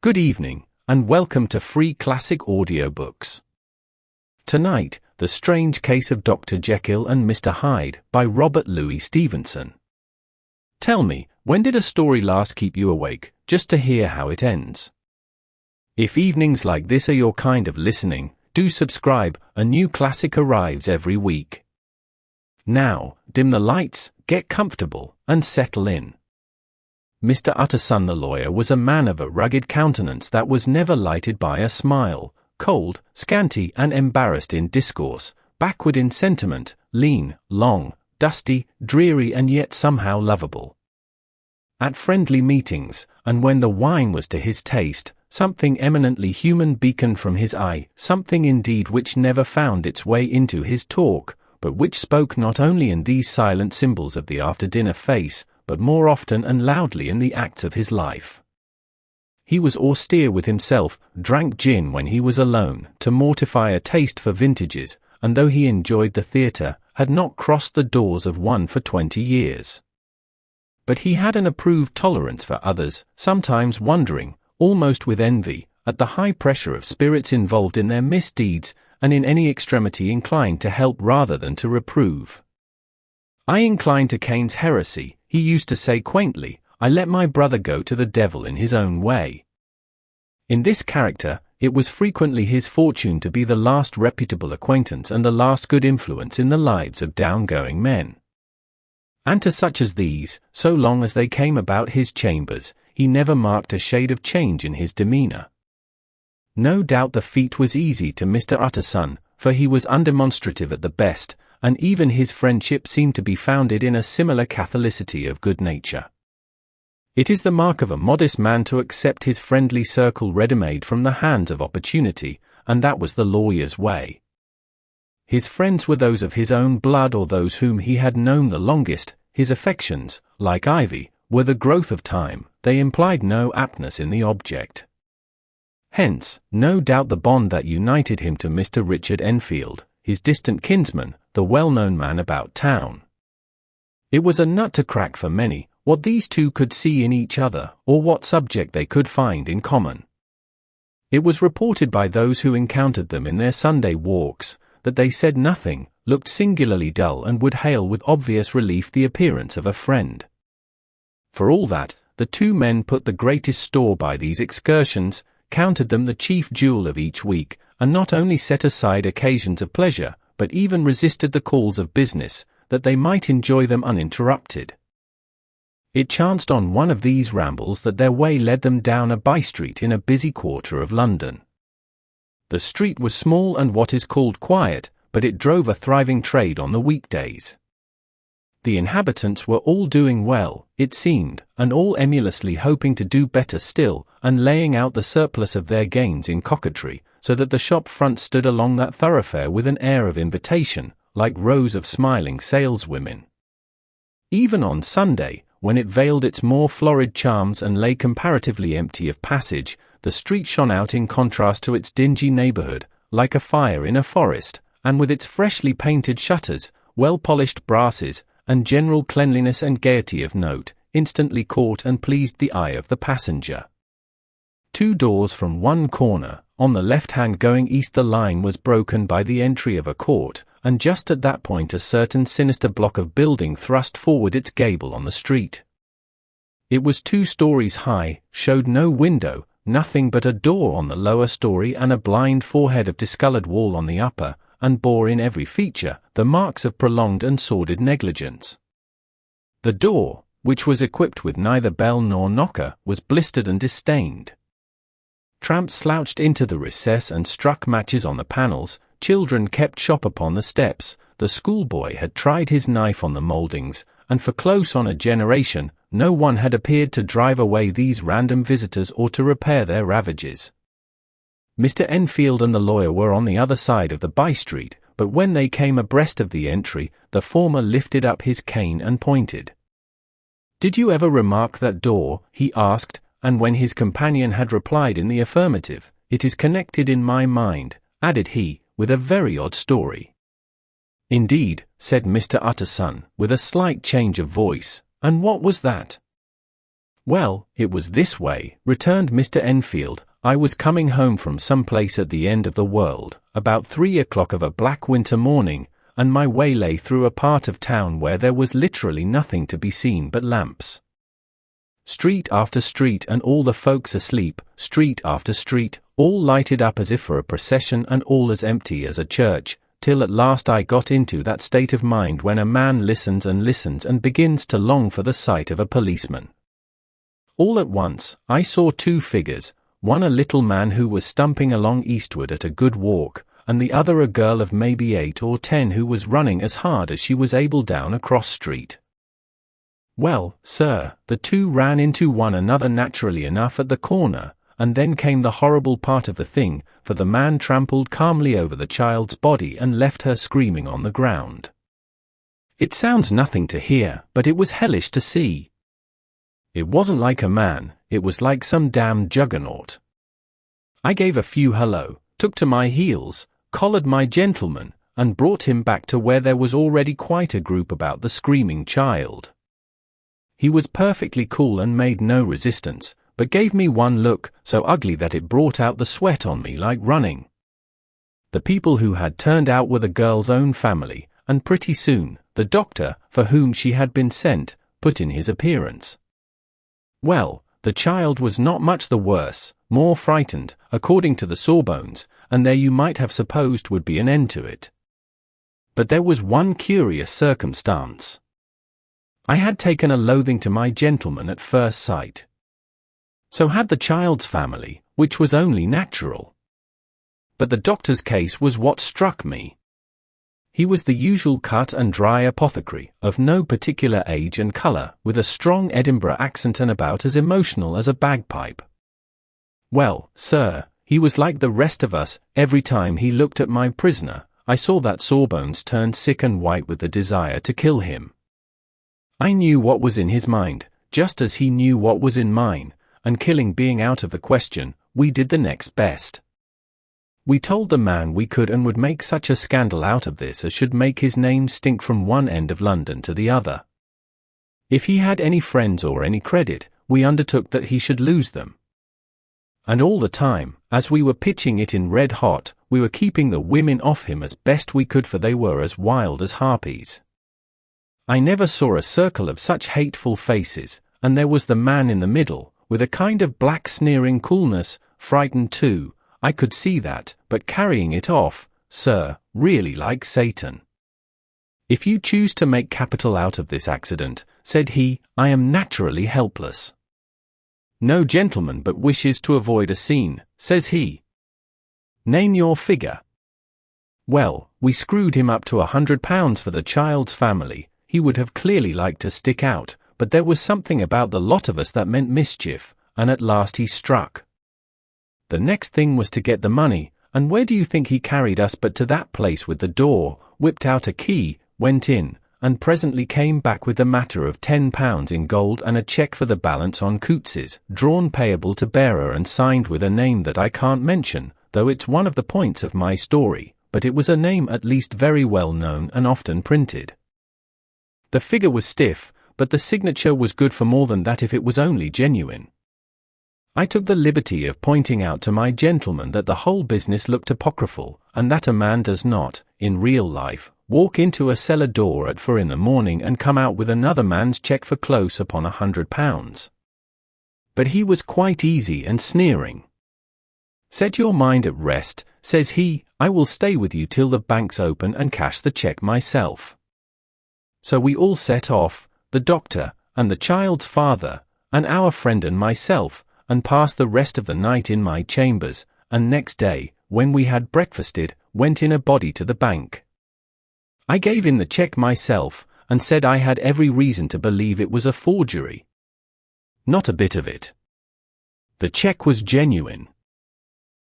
Good evening, and welcome to Free Classic Audiobooks. Tonight, The Strange Case of Dr. Jekyll and Mr. Hyde by Robert Louis Stevenson. Tell me, when did a story last keep you awake, just to hear how it ends? If evenings like this are your kind of listening, do subscribe. A new classic arrives every week. Now, dim the lights, get comfortable, and settle in. Mr. Utterson the lawyer was a man of a rugged countenance that was never lighted by a smile, cold, scanty and embarrassed in discourse, backward in sentiment, lean, long, dusty, dreary and yet somehow lovable. At friendly meetings, and when the wine was to his taste, something eminently human beaconed from his eye, something indeed which never found its way into his talk, but which spoke not only in these silent symbols of the after-dinner face, but more often and loudly in the acts of his life. He was austere with himself, drank gin when he was alone, to mortify a taste for vintages, and though he enjoyed the theatre, had not crossed the doors of one for 20 years. But he had an approved tolerance for others, sometimes wondering, almost with envy, at the high pressure of spirits involved in their misdeeds, and in any extremity inclined to help rather than to reprove. "I incline to Cain's heresy," he used to say quaintly. "I let my brother go to the devil in his own way." In this character, it was frequently his fortune to be the last reputable acquaintance and the last good influence in the lives of down-going men. And to such as these, so long as they came about his chambers, he never marked a shade of change in his demeanour. No doubt the feat was easy to Mr. Utterson, for he was undemonstrative at the best, and even his friendship seemed to be founded in a similar catholicity of good nature. It is the mark of a modest man to accept his friendly circle ready-made from the hands of opportunity, and that was the lawyer's way. His friends were those of his own blood or those whom he had known the longest. His affections, like ivy, were the growth of time, they implied no aptness in the object. Hence, no doubt the bond that united him to Mr. Richard Enfield, his distant kinsman, the well-known man about town. It was a nut to crack for many, what these two could see in each other, or what subject they could find in common. It was reported by those who encountered them in their Sunday walks, that they said nothing, looked singularly dull and would hail with obvious relief the appearance of a friend. For all that, the two men put the greatest store by these excursions, counted them the chief jewel of each week, and not only set aside occasions of pleasure, but even resisted the calls of business, that they might enjoy them uninterrupted. It chanced on one of these rambles that their way led them down a by-street in a busy quarter of London. The street was small and what is called quiet, but it drove a thriving trade on the weekdays. The inhabitants were all doing well, it seemed, and all emulously hoping to do better still, and laying out the surplus of their gains in coquetry, so that the shop front stood along that thoroughfare with an air of invitation, like rows of smiling saleswomen. Even on Sunday, when it veiled its more florid charms and lay comparatively empty of passage, the street shone out in contrast to its dingy neighbourhood, like a fire in a forest, and with its freshly painted shutters, well-polished brasses, and general cleanliness and gaiety of note, instantly caught and pleased the eye of the passenger. Two doors from one corner, on the left hand going east, the line was broken by the entry of a court, and just at that point a certain sinister block of building thrust forward its gable on the street. It was 2 stories high, showed no window, nothing but a door on the lower story and a blind forehead of discoloured wall on the upper, and bore in every feature the marks of prolonged and sordid negligence. The door, which was equipped with neither bell nor knocker, was blistered and distained. Tramps slouched into the recess and struck matches on the panels, children kept shop upon the steps, the schoolboy had tried his knife on the mouldings, and for close on a generation, no one had appeared to drive away these random visitors or to repair their ravages. Mr. Enfield and the lawyer were on the other side of the by-street, but when they came abreast of the entry, the former lifted up his cane and pointed. "Did you ever remark that door?" he asked, and when his companion had replied in the affirmative, "It is connected in my mind," added he, "with a very odd story." "Indeed," said Mr. Utterson, with a slight change of voice, "and what was that?" Well, it was this way, returned Mr. Enfield. I was coming home from some place at the end of the world, about 3 o'clock of a black winter morning, and my way lay through a part of town where there was literally nothing to be seen but lamps. Street after street, and all the folks asleep, street after street, all lighted up as if for a procession, and all as empty as a church, till at last I got into that state of mind when a man listens and begins to long for the sight of a policeman. All at once, I saw two figures, one a little man who was stumping along eastward at a good walk, and the other a girl of maybe 8 or 10 who was running as hard as she was able down a cross street. Well, sir, the two ran into one another naturally enough at the corner, and then came the horrible part of the thing, for the man trampled calmly over the child's body and left her screaming on the ground. It sounds nothing to hear, but it was hellish to see. It wasn't like a man, it was like some damned juggernaut. I gave a few hello, took to my heels, collared my gentleman, and brought him back to where there was already quite a group about the screaming child. He was perfectly cool and made no resistance, but gave me one look, so ugly that it brought out the sweat on me like running. The people who had turned out were the girl's own family, and pretty soon, the doctor, for whom she had been sent, put in his appearance. Well, the child was not much the worse, more frightened, according to the sawbones, and there you might have supposed would be an end to it. But there was one curious circumstance. I had taken a loathing to my gentleman at first sight. So had the child's family, which was only natural. But the doctor's case was what struck me. He was the usual cut and dry apothecary, of no particular age and colour, with a strong Edinburgh accent and about as emotional as a bagpipe. Well, sir, he was like the rest of us. Every time he looked at my prisoner, I saw that Sawbones turned sick and white with the desire to kill him. I knew what was in his mind, just as he knew what was in mine, and killing being out of the question, we did the next best. We told the man we could and would make such a scandal out of this as should make his name stink from one end of London to the other. If he had any friends or any credit, we undertook that he should lose them. And all the time, as we were pitching it in red hot, we were keeping the women off him as best we could, for they were as wild as harpies. I never saw a circle of such hateful faces, and there was the man in the middle, with a kind of black sneering coolness, frightened too, I could see that, but carrying it off, sir, really like Satan. If you choose to make capital out of this accident, said he, I am naturally helpless. No gentleman but wishes to avoid a scene, says he. Name your figure. Well, we screwed him up to £100 for the child's family. He would have clearly liked to stick out, but there was something about the lot of us that meant mischief, and at last he struck. The next thing was to get the money, and where do you think he carried us but to that place with the door, whipped out a key, went in, and presently came back with the matter of £10 in gold and a cheque for the balance on Coutts's, drawn payable to bearer and signed with a name that I can't mention, though it's one of the points of my story, but it was a name at least very well known and often printed. The figure was stiff, but the signature was good for more than that if it was only genuine. I took the liberty of pointing out to my gentleman that the whole business looked apocryphal, and that a man does not, in real life, walk into a cellar door at 4 in the morning and come out with another man's cheque for close upon £100. But he was quite easy and sneering. Set your mind at rest, says he, I will stay with you till the banks open and cash the cheque myself. So we all set off, the doctor, and the child's father, and our friend and myself, and passed the rest of the night in my chambers, and next day, when we had breakfasted, went in a body to the bank. I gave in the cheque myself, and said I had every reason to believe it was a forgery. Not a bit of it. The cheque was genuine.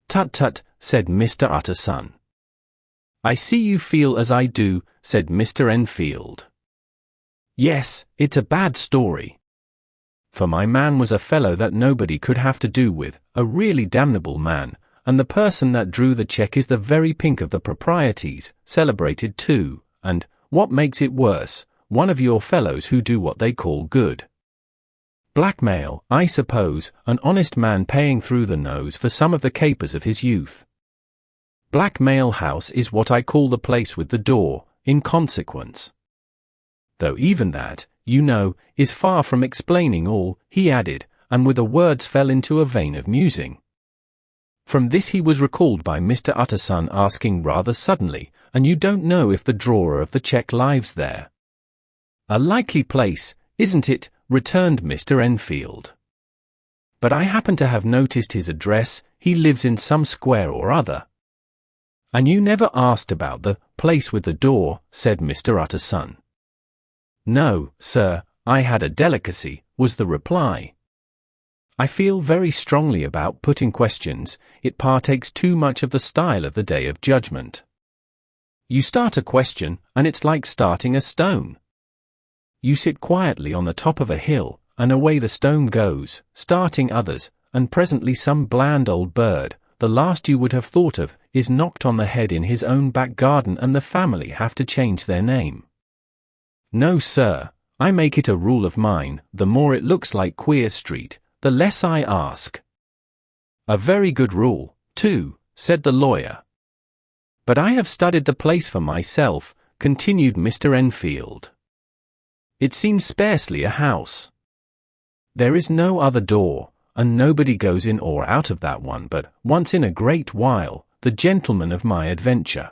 Tut tut, said Mr. Utterson. I see you feel as I do, said Mr. Enfield. Yes, it's a bad story. For my man was a fellow that nobody could have to do with, a really damnable man, and the person that drew the cheque is the very pink of the proprieties, celebrated too, and, what makes it worse, one of your fellows who do what they call good. Blackmail, I suppose, an honest man paying through the nose for some of the capers of his youth. Blackmail House is what I call the place with the door, in consequence. Though even that, you know, is far from explaining all, he added, and with the words fell into a vein of musing. From this he was recalled by Mr. Utterson asking rather suddenly, and you don't know if the drawer of the cheque lives there? A likely place, isn't it? Returned Mr. Enfield. But I happen to have noticed his address, he lives in some square or other. And you never asked about the place with the door, said Mr. Utterson. No, sir, I had a delicacy, was the reply. I feel very strongly about putting questions, it partakes too much of the style of the Day of Judgment. You start a question, and it's like starting a stone. You sit quietly on the top of a hill, and away the stone goes, starting others, and presently some bland old bird, the last you would have thought of, is knocked on the head in his own back garden and the family have to change their name. No, sir, I make it a rule of mine, the more it looks like Queer Street, the less I ask. A very good rule, too, said the lawyer. But I have studied the place for myself, continued Mr. Enfield. It seems scarcely a house. There is no other door, and nobody goes in or out of that one but, once in a great while, the gentleman of my adventure.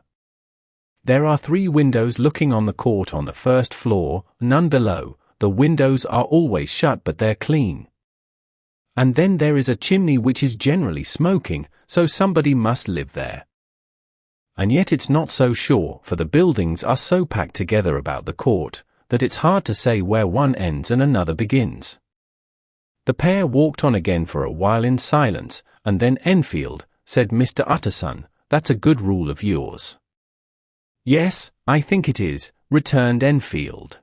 There are 3 windows looking on the court on the first floor, none below, the windows are always shut but they're clean. And then there is a chimney which is generally smoking, so somebody must live there. And yet it's not so sure, for the buildings are so packed together about the court, that it's hard to say where one ends and another begins. The pair walked on again for a while in silence, and then Enfield, said Mr. Utterson, that's a good rule of yours. Yes, I think it is, returned Enfield.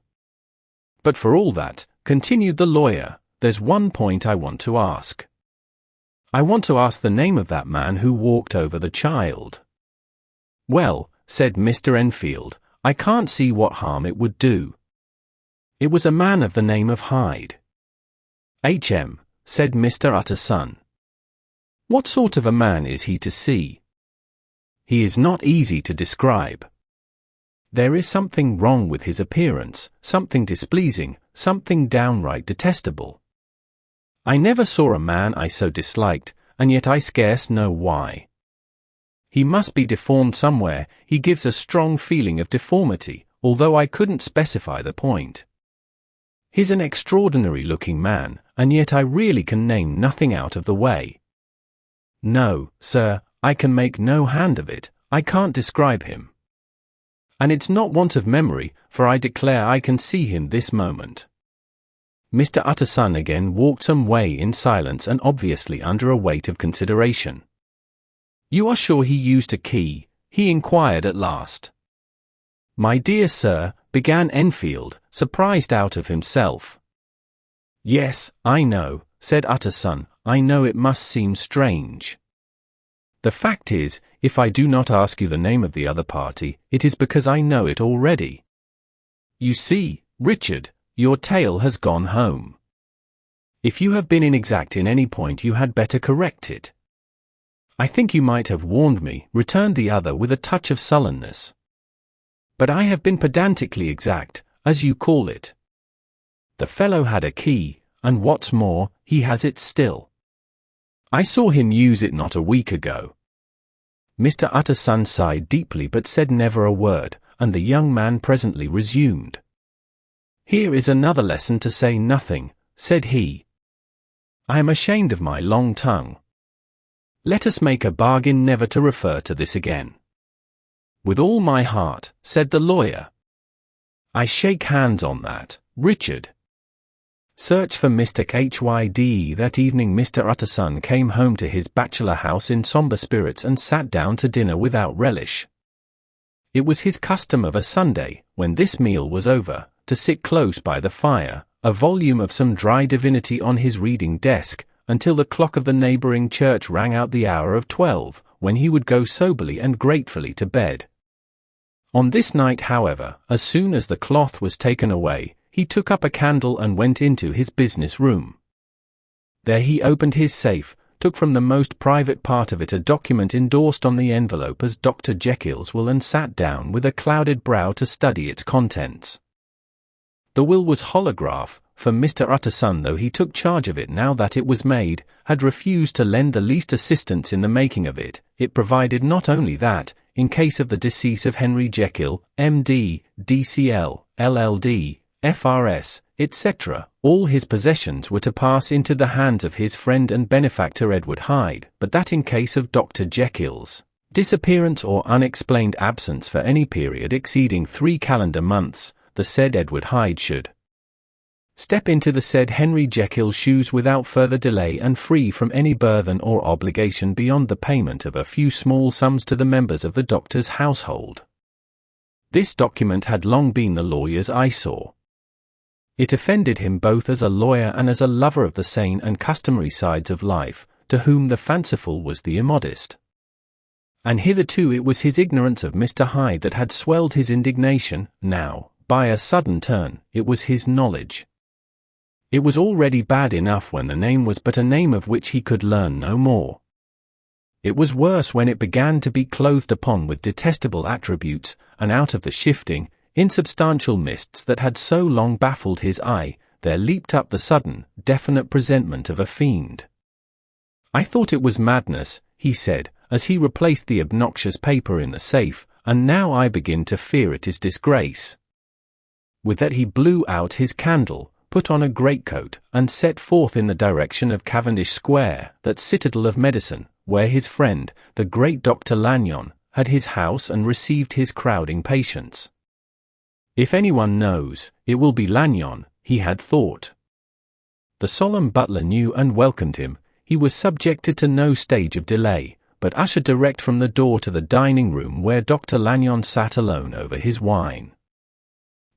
But for all that, continued the lawyer, there's one point I want to ask. I want to ask the name of that man who walked over the child. Well, said Mr. Enfield, I can't see what harm it would do. It was a man of the name of Hyde. H.M., said Mr. Utterson. What sort of a man is he to see? He is not easy to describe. There is something wrong with his appearance, something displeasing, something downright detestable. I never saw a man I so disliked, and yet I scarce know why. He must be deformed somewhere, he gives a strong feeling of deformity, although I couldn't specify the point. He's an extraordinary-looking man, and yet I really can name nothing out of the way. No, sir, I can make no hand of it, I can't describe him. And it's not want of memory, for I declare I can see him this moment. Mr. Utterson again walked some way in silence and obviously under a weight of consideration. You are sure he used a key? He inquired at last. My dear sir, began Enfield, surprised out of himself. Yes, I know, said Utterson, I know it must seem strange. The fact is, if I do not ask you the name of the other party, it is because I know it already. You see, Richard, your tale has gone home. If you have been inexact in any point you had better correct it. I think you might have warned me, returned the other with a touch of sullenness. But I have been pedantically exact, as you call it. The fellow had a key, and what's more, he has it still. I saw him use it not a week ago. Mr. Utterson sighed deeply but said never a word, and the young man presently resumed. Here is another lesson to say nothing, said he. I am ashamed of my long tongue. Let us make a bargain never to refer to this again. With all my heart, said the lawyer. I shake hands on that, Richard. Search for Mr. Hyde. That evening Mr. Utterson came home to his bachelor house in sombre spirits and sat down to dinner without relish. It was his custom of a Sunday, when this meal was over, to sit close by the fire, a volume of some dry divinity on his reading desk, until the clock of the neighbouring church rang out the hour of 12, when he would go soberly and gratefully to bed. On this night, however, as soon as the cloth was taken away, he took up a candle and went into his business room. There he opened his safe, took from the most private part of it a document endorsed on the envelope as Dr. Jekyll's will, and sat down with a clouded brow to study its contents. The will was holograph, for Mr. Utterson, though he took charge of it now that it was made, had refused to lend the least assistance in the making of it. It provided not only that, in case of the decease of Henry Jekyll, M.D., D.C.L., LL.D., F.R.S., etc., all his possessions were to pass into the hands of his friend and benefactor Edward Hyde, but that in case of Dr. Jekyll's disappearance or unexplained absence for any period exceeding 3 calendar months, the said Edward Hyde should step into the said Henry Jekyll's shoes without further delay and free from any burthen or obligation beyond the payment of a few small sums to the members of the doctor's household. This document had long been the lawyer's eyesore. It offended him both as a lawyer and as a lover of the sane and customary sides of life, to whom the fanciful was the immodest. And hitherto it was his ignorance of Mr. Hyde that had swelled his indignation. Now, by a sudden turn, it was his knowledge. It was already bad enough when the name was but a name of which he could learn no more. It was worse when it began to be clothed upon with detestable attributes, and out of the shifting, insubstantial mists that had so long baffled his eye, there leaped up the sudden, definite presentment of a fiend. "I thought it was madness," he said, as he replaced the obnoxious paper in the safe, "and now I begin to fear it is disgrace." With that he blew out his candle, put on a greatcoat, and set forth in the direction of Cavendish Square, that citadel of medicine, where his friend, the great Dr. Lanyon, had his house and received his crowding patients. If anyone knows, it will be Lanyon, he had thought. The solemn butler knew and welcomed him. He was subjected to no stage of delay, but ushered direct from the door to the dining-room where Dr. Lanyon sat alone over his wine.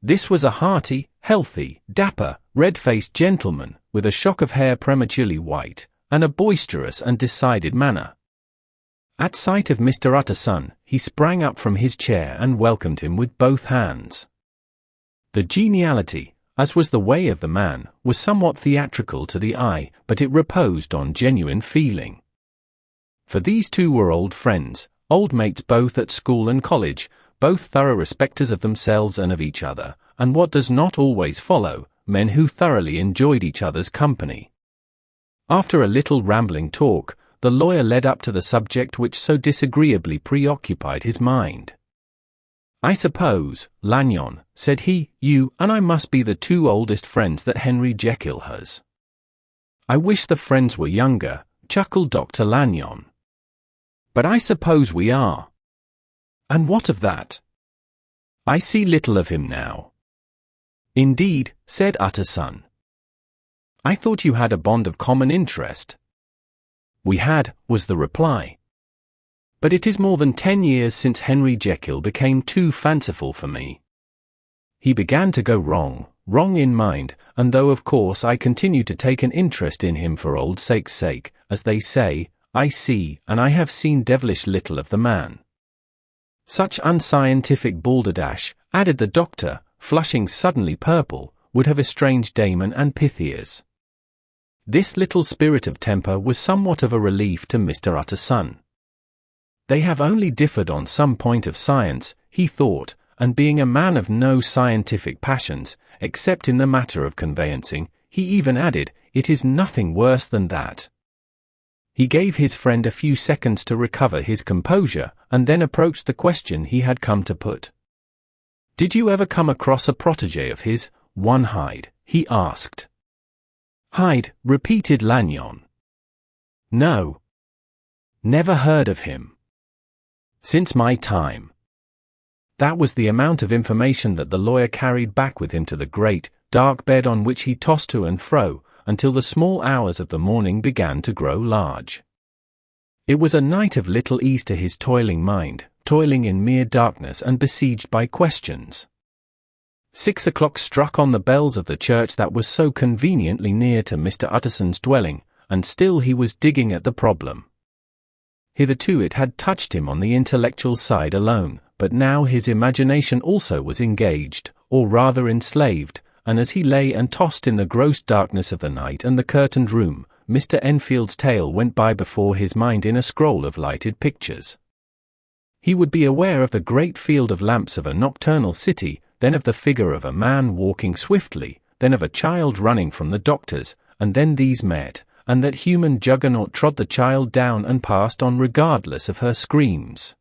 This was a hearty, healthy, dapper, red-faced gentleman, with a shock of hair prematurely white, and a boisterous and decided manner. At sight of Mr. Utterson, he sprang up from his chair and welcomed him with both hands. The geniality, as was the way of the man, was somewhat theatrical to the eye, but it reposed on genuine feeling. For these two were old friends, old mates both at school and college, both thorough respecters of themselves and of each other, and what does not always follow, men who thoroughly enjoyed each other's company. After a little rambling talk, the lawyer led up to the subject which so disagreeably preoccupied his mind. "I suppose, Lanyon," said he, "you and I must be the two oldest friends that Henry Jekyll has." "I wish the friends were younger," chuckled Dr. Lanyon. "But I suppose we are." "And what of that?" "I see little of him now." "Indeed," said Utterson. "I thought you had a bond of common interest." "We had," was the reply. "But it is more than 10 years since Henry Jekyll became too fanciful for me. He began to go wrong in mind, and though of course I continue to take an interest in him for old sake's sake, as they say, I see and I have seen devilish little of the man." "Such unscientific balderdash," added the doctor, flushing suddenly purple, "would have estranged Damon and Pythias." This little spirit of temper was somewhat of a relief to Mr. Utterson. They have only differed on some point of science, he thought, and being a man of no scientific passions, except in the matter of conveyancing, he even added, it is nothing worse than that. He gave his friend a few seconds to recover his composure, and then approached the question he had come to put. "Did you ever come across a protégé of his, one Hyde?" he asked. "Hyde," repeated Lanyon. "No. Never heard of him. Since my time." That was the amount of information that the lawyer carried back with him to the great, dark bed on which he tossed to and fro, until the small hours of the morning began to grow large. It was a night of little ease to his toiling mind, toiling in mere darkness and besieged by questions. 6 o'clock struck on the bells of the church that was so conveniently near to Mr. Utterson's dwelling, and still he was digging at the problem. Hitherto it had touched him on the intellectual side alone, but now his imagination also was engaged, or rather enslaved, and as he lay and tossed in the gross darkness of the night and the curtained room, Mr. Enfield's tale went by before his mind in a scroll of lighted pictures. He would be aware of the great field of lamps of a nocturnal city, then of the figure of a man walking swiftly, then of a child running from the doctor's, and then these met, and that human juggernaut trod the child down and passed on regardless of her screams.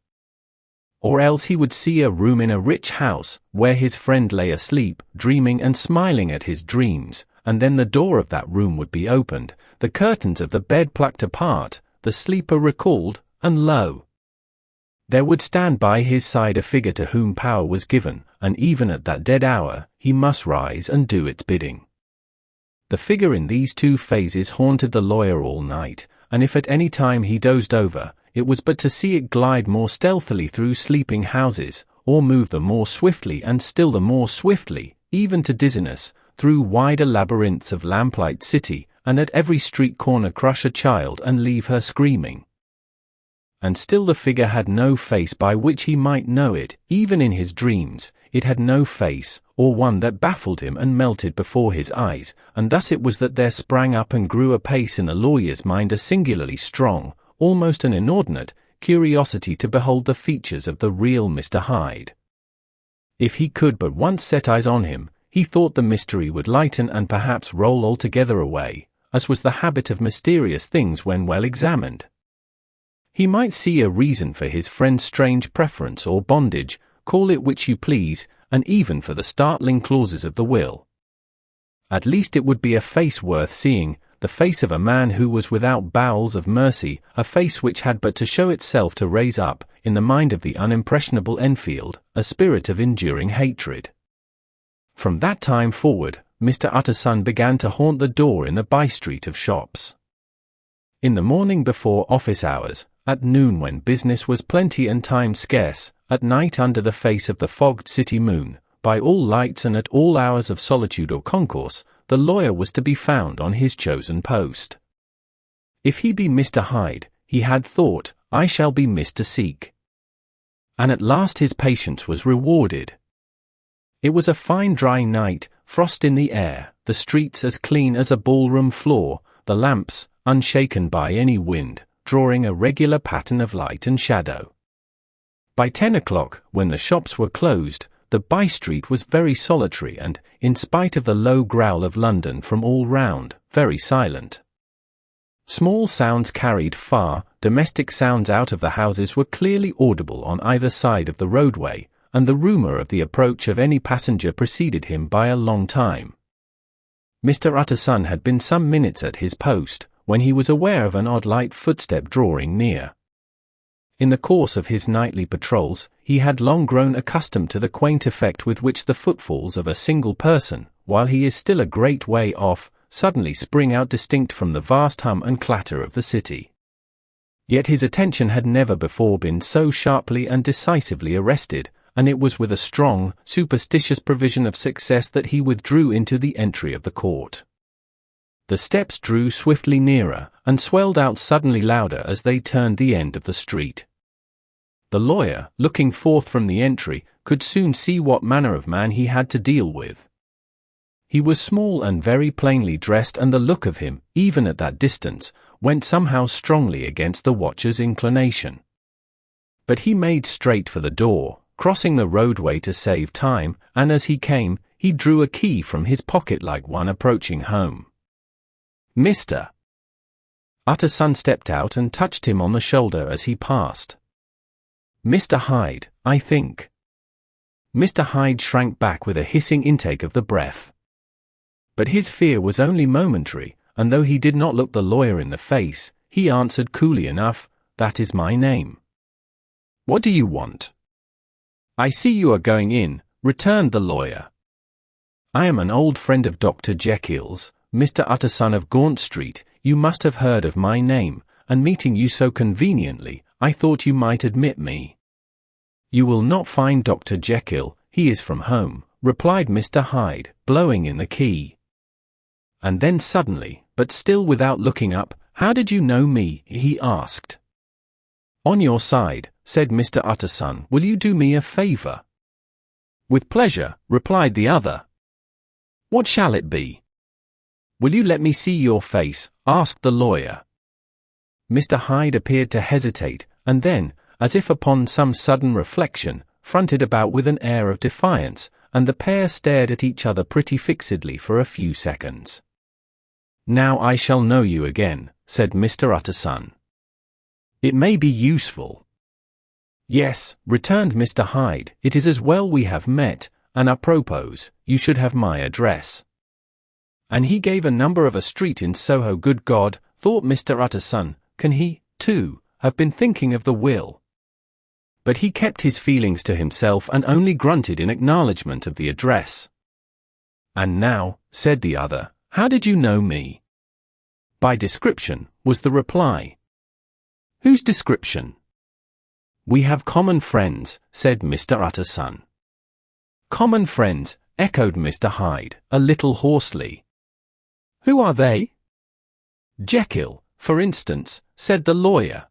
Or else he would see a room in a rich house, where his friend lay asleep, dreaming and smiling at his dreams, and then the door of that room would be opened, the curtains of the bed plucked apart, the sleeper recalled, and lo! There would stand by his side a figure to whom power was given, and even at that dead hour, he must rise and do its bidding. The figure in these two phases haunted the lawyer all night, and if at any time he dozed over, it was but to see it glide more stealthily through sleeping houses, or move the more swiftly and still the more swiftly, even to dizziness, through wider labyrinths of lamplight city, and at every street corner crush a child and leave her screaming. And still the figure had no face by which he might know it, even in his dreams. It had no face, or one that baffled him and melted before his eyes, and thus it was that there sprang up and grew apace in the lawyer's mind a singularly strong, almost an inordinate, curiosity to behold the features of the real Mr. Hyde. If he could but once set eyes on him, he thought the mystery would lighten and perhaps roll altogether away, as was the habit of mysterious things when well examined. He might see a reason for his friend's strange preference or bondage, call it which you please, and even for the startling clauses of the will. At least it would be a face worth seeing, the face of a man who was without bowels of mercy, a face which had but to show itself to raise up, in the mind of the unimpressionable Enfield, a spirit of enduring hatred. From that time forward, Mr. Utterson began to haunt the door in the by-street of shops. In the morning before office hours, at noon when business was plenty and time scarce, at night under the face of the fogged city moon, by all lights and at all hours of solitude or concourse, the lawyer was to be found on his chosen post. If he be Mr. Hyde, he had thought, I shall be Mr. Seek. And at last his patience was rewarded. It was a fine dry night, frost in the air, the streets as clean as a ballroom floor, the lamps, unshaken by any wind, drawing a regular pattern of light and shadow. By 10 o'clock, when the shops were closed, the by-street was very solitary and, in spite of the low growl of London from all round, very silent. Small sounds carried far, domestic sounds out of the houses were clearly audible on either side of the roadway, and the rumour of the approach of any passenger preceded him by a long time. Mr. Utterson had been some minutes at his post, when he was aware of an odd light footstep drawing near. In the course of his nightly patrols, he had long grown accustomed to the quaint effect with which the footfalls of a single person, while he is still a great way off, suddenly spring out distinct from the vast hum and clatter of the city. Yet his attention had never before been so sharply and decisively arrested, and it was with a strong, superstitious prevision of success that he withdrew into the entry of the court. The steps drew swiftly nearer, and swelled out suddenly louder as they turned the end of the street. The lawyer, looking forth from the entry, could soon see what manner of man he had to deal with. He was small and very plainly dressed, and the look of him, even at that distance, went somehow strongly against the watcher's inclination. But he made straight for the door, crossing the roadway to save time, and as he came, he drew a key from his pocket like one approaching home. Mr. Utterson stepped out and touched him on the shoulder as he passed. Mr. Hyde, I think. Mr. Hyde shrank back with a hissing intake of the breath. But his fear was only momentary, and though he did not look the lawyer in the face, he answered coolly enough, "That is my name." "What do you want?" "I see you are going in," returned the lawyer. "I am an old friend of Dr. Jekyll's, Mr. Utterson of Gaunt Street. You must have heard of my name, and meeting you so conveniently, I thought you might admit me." "You will not find Dr. Jekyll, he is from home," replied Mr. Hyde, blowing in the key. And then suddenly, but still without looking up, "How did you know me?" he asked. "On your side," said Mr. Utterson. "Will you do me a favour?" "With pleasure," replied the other. "What shall it be?" "Will you let me see your face? asked the lawyer. Mr. Hyde appeared to hesitate, and then, as if upon some sudden reflection, fronted about with an air of defiance, and the pair stared at each other pretty fixedly for a few seconds. "Now I shall know you again," said Mr. Utterson. "It may be useful." "Yes," returned Mr. Hyde, "it is as well we have met, and apropos, you should have my address." And he gave a number of a street in Soho. Good God, thought Mr. Utterson, can he, too, have been thinking of the will? But he kept his feelings to himself and only grunted in acknowledgment of the address. "And now," said the other, "how did you know me?" "By description," was the reply. "Whose description?" "We have common friends," said Mr. Utterson. "Common friends," echoed Mr. Hyde, a little hoarsely. "Who are they?" "Jekyll, for instance," said the lawyer.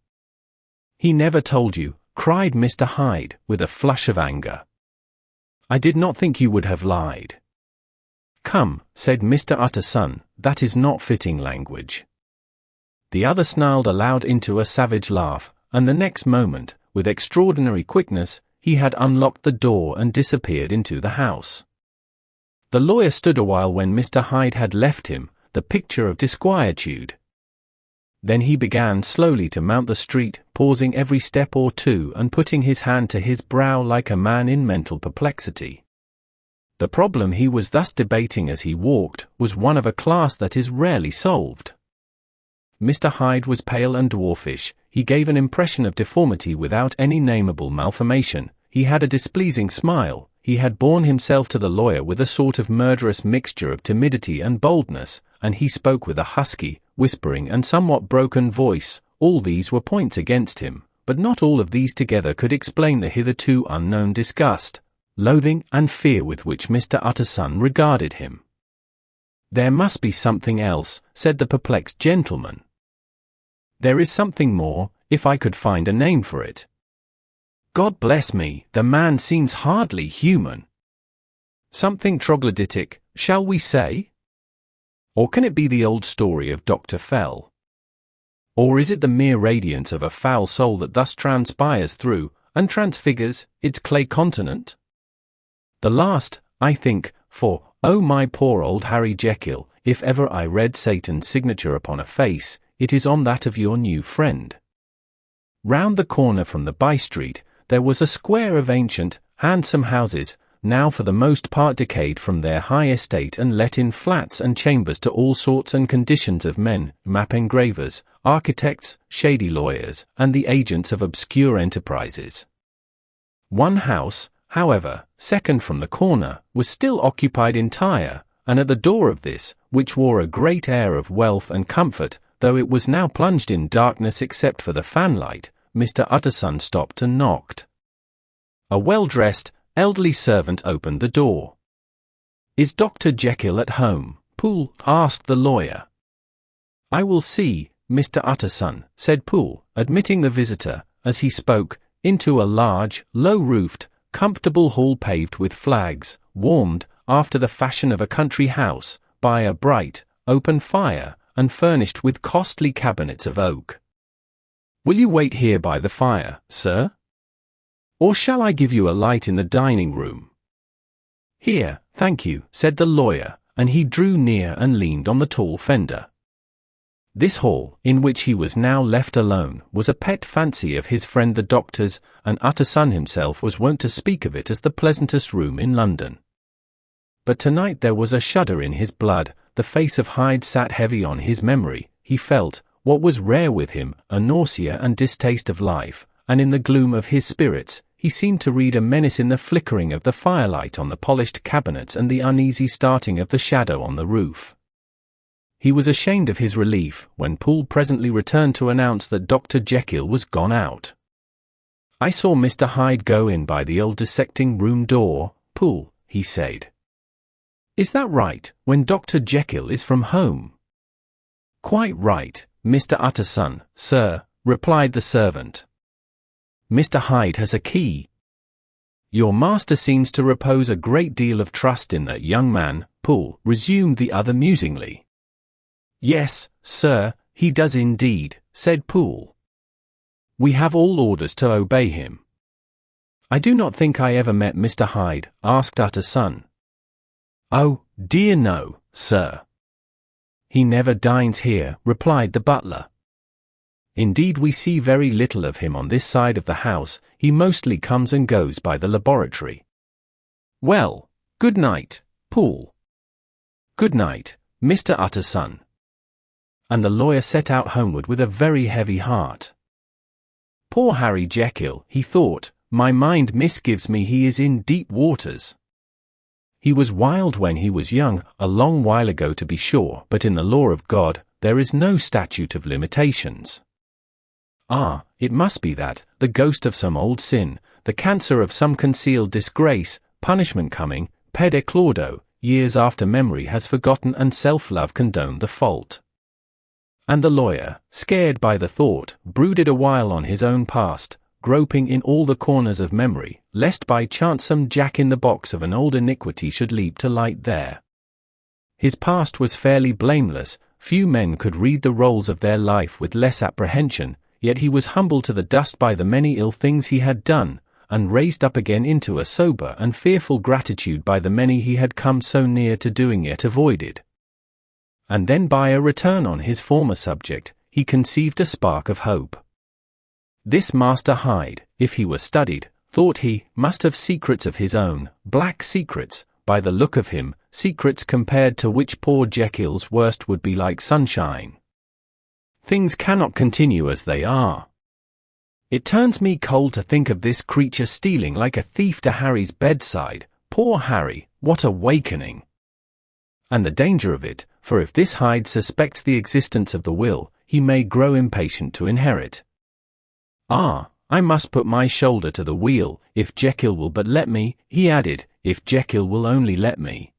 "He never told you," cried Mr. Hyde, with a flush of anger. "I did not think you would have lied." "Come," said Mr. Utterson, "that is not fitting language." The other snarled aloud into a savage laugh, and the next moment, with extraordinary quickness, he had unlocked the door and disappeared into the house. The lawyer stood a while when Mr. Hyde had left him, the picture of disquietude. Then he began slowly to mount the street, pausing every step or two and putting his hand to his brow like a man in mental perplexity. The problem he was thus debating as he walked was one of a class that is rarely solved. Mr. Hyde was pale and dwarfish, he gave an impression of deformity without any nameable malformation, he had a displeasing smile, he had borne himself to the lawyer with a sort of murderous mixture of timidity and boldness, and he spoke with a husky, whispering and somewhat broken voice. All these were points against him, but not all of these together could explain the hitherto unknown disgust, loathing and fear with which Mr. Utterson regarded him. "There must be something else," said the perplexed gentleman. "There is something more, if I could find a name for it. God bless me, the man seems hardly human. Something troglodytic, shall we say? Or can it be the old story of Dr. Fell? Or is it the mere radiance of a foul soul that thus transpires through, and transfigures, its clay continent? The last, I think, for, oh my poor old Harry Jekyll, if ever I read Satan's signature upon a face, it is on that of your new friend." Round the corner from the by-street, there was a square of ancient, handsome houses, now for the most part decayed from their high estate and let in flats and chambers to all sorts and conditions of men, map engravers, architects, shady lawyers, and the agents of obscure enterprises. One house, however, second from the corner, was still occupied entire, and at the door of this, which wore a great air of wealth and comfort, though it was now plunged in darkness except for the fanlight, Mr. Utterson stopped and knocked. A well-dressed, elderly servant opened the door. "Is Dr. Jekyll at home, Poole?" asked the lawyer. "I will see, Mr. Utterson," said Poole, admitting the visitor, as he spoke, into a large, low-roofed, comfortable hall paved with flags, warmed, after the fashion of a country house, by a bright, open fire, and furnished with costly cabinets of oak. "Will you wait here by the fire, sir? Or shall I give you a light in the dining room?" "Here, thank you," said the lawyer, and he drew near and leaned on the tall fender. This hall, in which he was now left alone, was a pet fancy of his friend the doctor's, and Utterson himself was wont to speak of it as the pleasantest room in London. But tonight there was a shudder in his blood, the face of Hyde sat heavy on his memory, he felt, what was rare with him, a nausea and distaste of life, and in the gloom of his spirits, he seemed to read a menace in the flickering of the firelight on the polished cabinets and the uneasy starting of the shadow on the roof. He was ashamed of his relief when Poole presently returned to announce that Dr. Jekyll was gone out. "I saw Mr. Hyde go in by the old dissecting room door, Poole," he said. "Is that right, when Dr. Jekyll is from home?" "Quite right, Mr. Utterson, sir," replied the servant. "Mr. Hyde has a key." "Your master seems to repose a great deal of trust in that young man, Poole," resumed the other musingly. Yes, sir, he does indeed, said Poole. We have all orders to obey him. I do not think I ever met Mr. Hyde, asked Utterson. Oh, dear no, sir. He never dines here, replied the butler. Indeed, we see very little of him on this side of the house. He mostly comes and goes by the laboratory. Well, good night, Poole. Good night, Mr. Utterson. And the lawyer set out homeward with a very heavy heart. Poor Harry Jekyll, he thought, my mind misgives me he is in deep waters. He was wild when he was young, a long while ago to be sure, but in the law of God, there is no statute of limitations. Ah, it must be that, the ghost of some old sin, the cancer of some concealed disgrace, punishment coming, pede claudo, years after memory has forgotten and self-love condoned the fault. And the lawyer, scared by the thought, brooded a while on his own past, groping in all the corners of memory, lest by chance some jack-in-the-box of an old iniquity should leap to light there. His past was fairly blameless, few men could read the rolls of their life with less apprehension, yet he was humbled to the dust by the many ill things he had done, and raised up again into a sober and fearful gratitude by the many he had come so near to doing yet avoided. And then by a return on his former subject, he conceived a spark of hope. This Master Hyde, if he were studied, thought he, must have secrets of his own, black secrets, by the look of him, secrets compared to which poor Jekyll's worst would be like sunshine. Things cannot continue as they are. It turns me cold to think of this creature stealing like a thief to Harry's bedside. Poor Harry, what awakening! And the danger of it, for if this Hyde suspects the existence of the will, he may grow impatient to inherit. Ah, I must put my shoulder to the wheel, if Jekyll will but let me, he added, if Jekyll will only let me.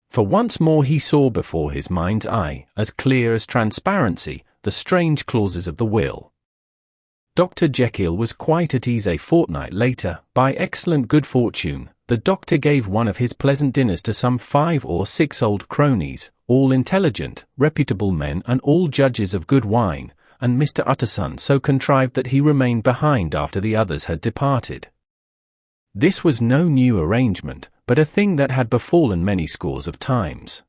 For once more he saw before his mind's eye, as clear as transparency, the strange clauses of the will. Dr. Jekyll was quite at ease a fortnight later. By excellent good fortune, the doctor gave one of his pleasant dinners to some 5 or 6 old cronies, all intelligent, reputable men and all judges of good wine, and Mr. Utterson so contrived that he remained behind after the others had departed. This was no new arrangement, but a thing that had befallen many scores of times.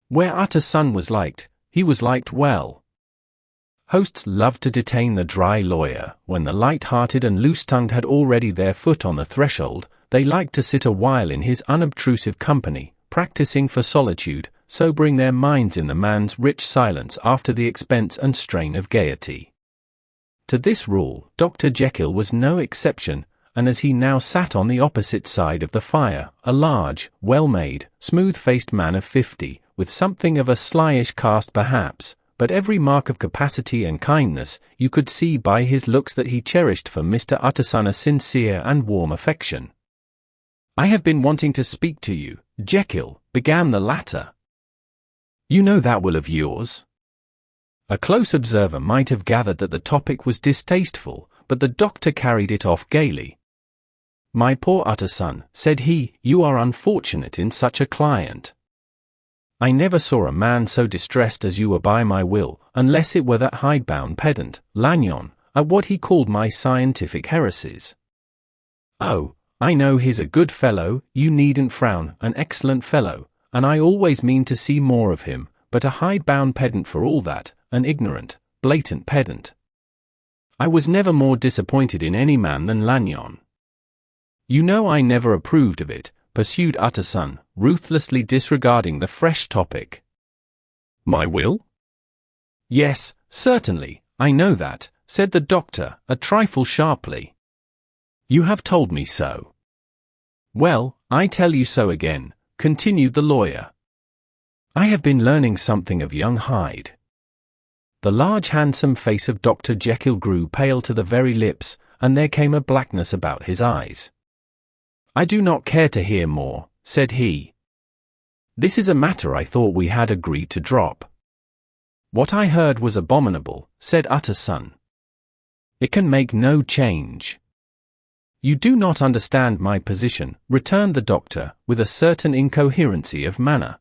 Where Utterson was liked, he was liked well. Hosts loved to detain the dry lawyer. When the light-hearted and loose-tongued had already their foot on the threshold, they liked to sit a while in his unobtrusive company, practicing for solitude, sobering their minds in the man's rich silence after the expense and strain of gaiety. To this rule, Dr. Jekyll was no exception, and as he now sat on the opposite side of the fire, a large, well-made, smooth-faced man of 50, with something of a slyish cast perhaps, but every mark of capacity and kindness, you could see by his looks that he cherished for Mr. Utterson a sincere and warm affection. "I have been wanting to speak to you, Jekyll," began the latter. "You know that will of yours?" A close observer might have gathered that the topic was distasteful, but the doctor carried it off gaily. "My poor Utterson," said he, "you are unfortunate in such a client. I never saw a man so distressed as you were by my will, unless it were that hidebound pedant, Lanyon, at what he called my scientific heresies. Oh, I know he's a good fellow, you needn't frown, an excellent fellow, and I always mean to see more of him, but a hidebound pedant for all that, an ignorant, blatant pedant. I was never more disappointed in any man than Lanyon. You know I never approved of it," pursued Utterson, ruthlessly disregarding the fresh topic. "My will?" "Yes, certainly, I know that," said the doctor, a trifle sharply. "You have told me so." "Well, I tell you so again," continued the lawyer. "I have been learning something of young Hyde." The large handsome face of Dr. Jekyll grew pale to the very lips, and there came a blackness about his eyes. "I do not care to hear more," said he. "This is a matter I thought we had agreed to drop." "What I heard was abominable," said Utterson. "It can make no change." "You do not understand my position," returned the doctor, with a certain incoherency of manner.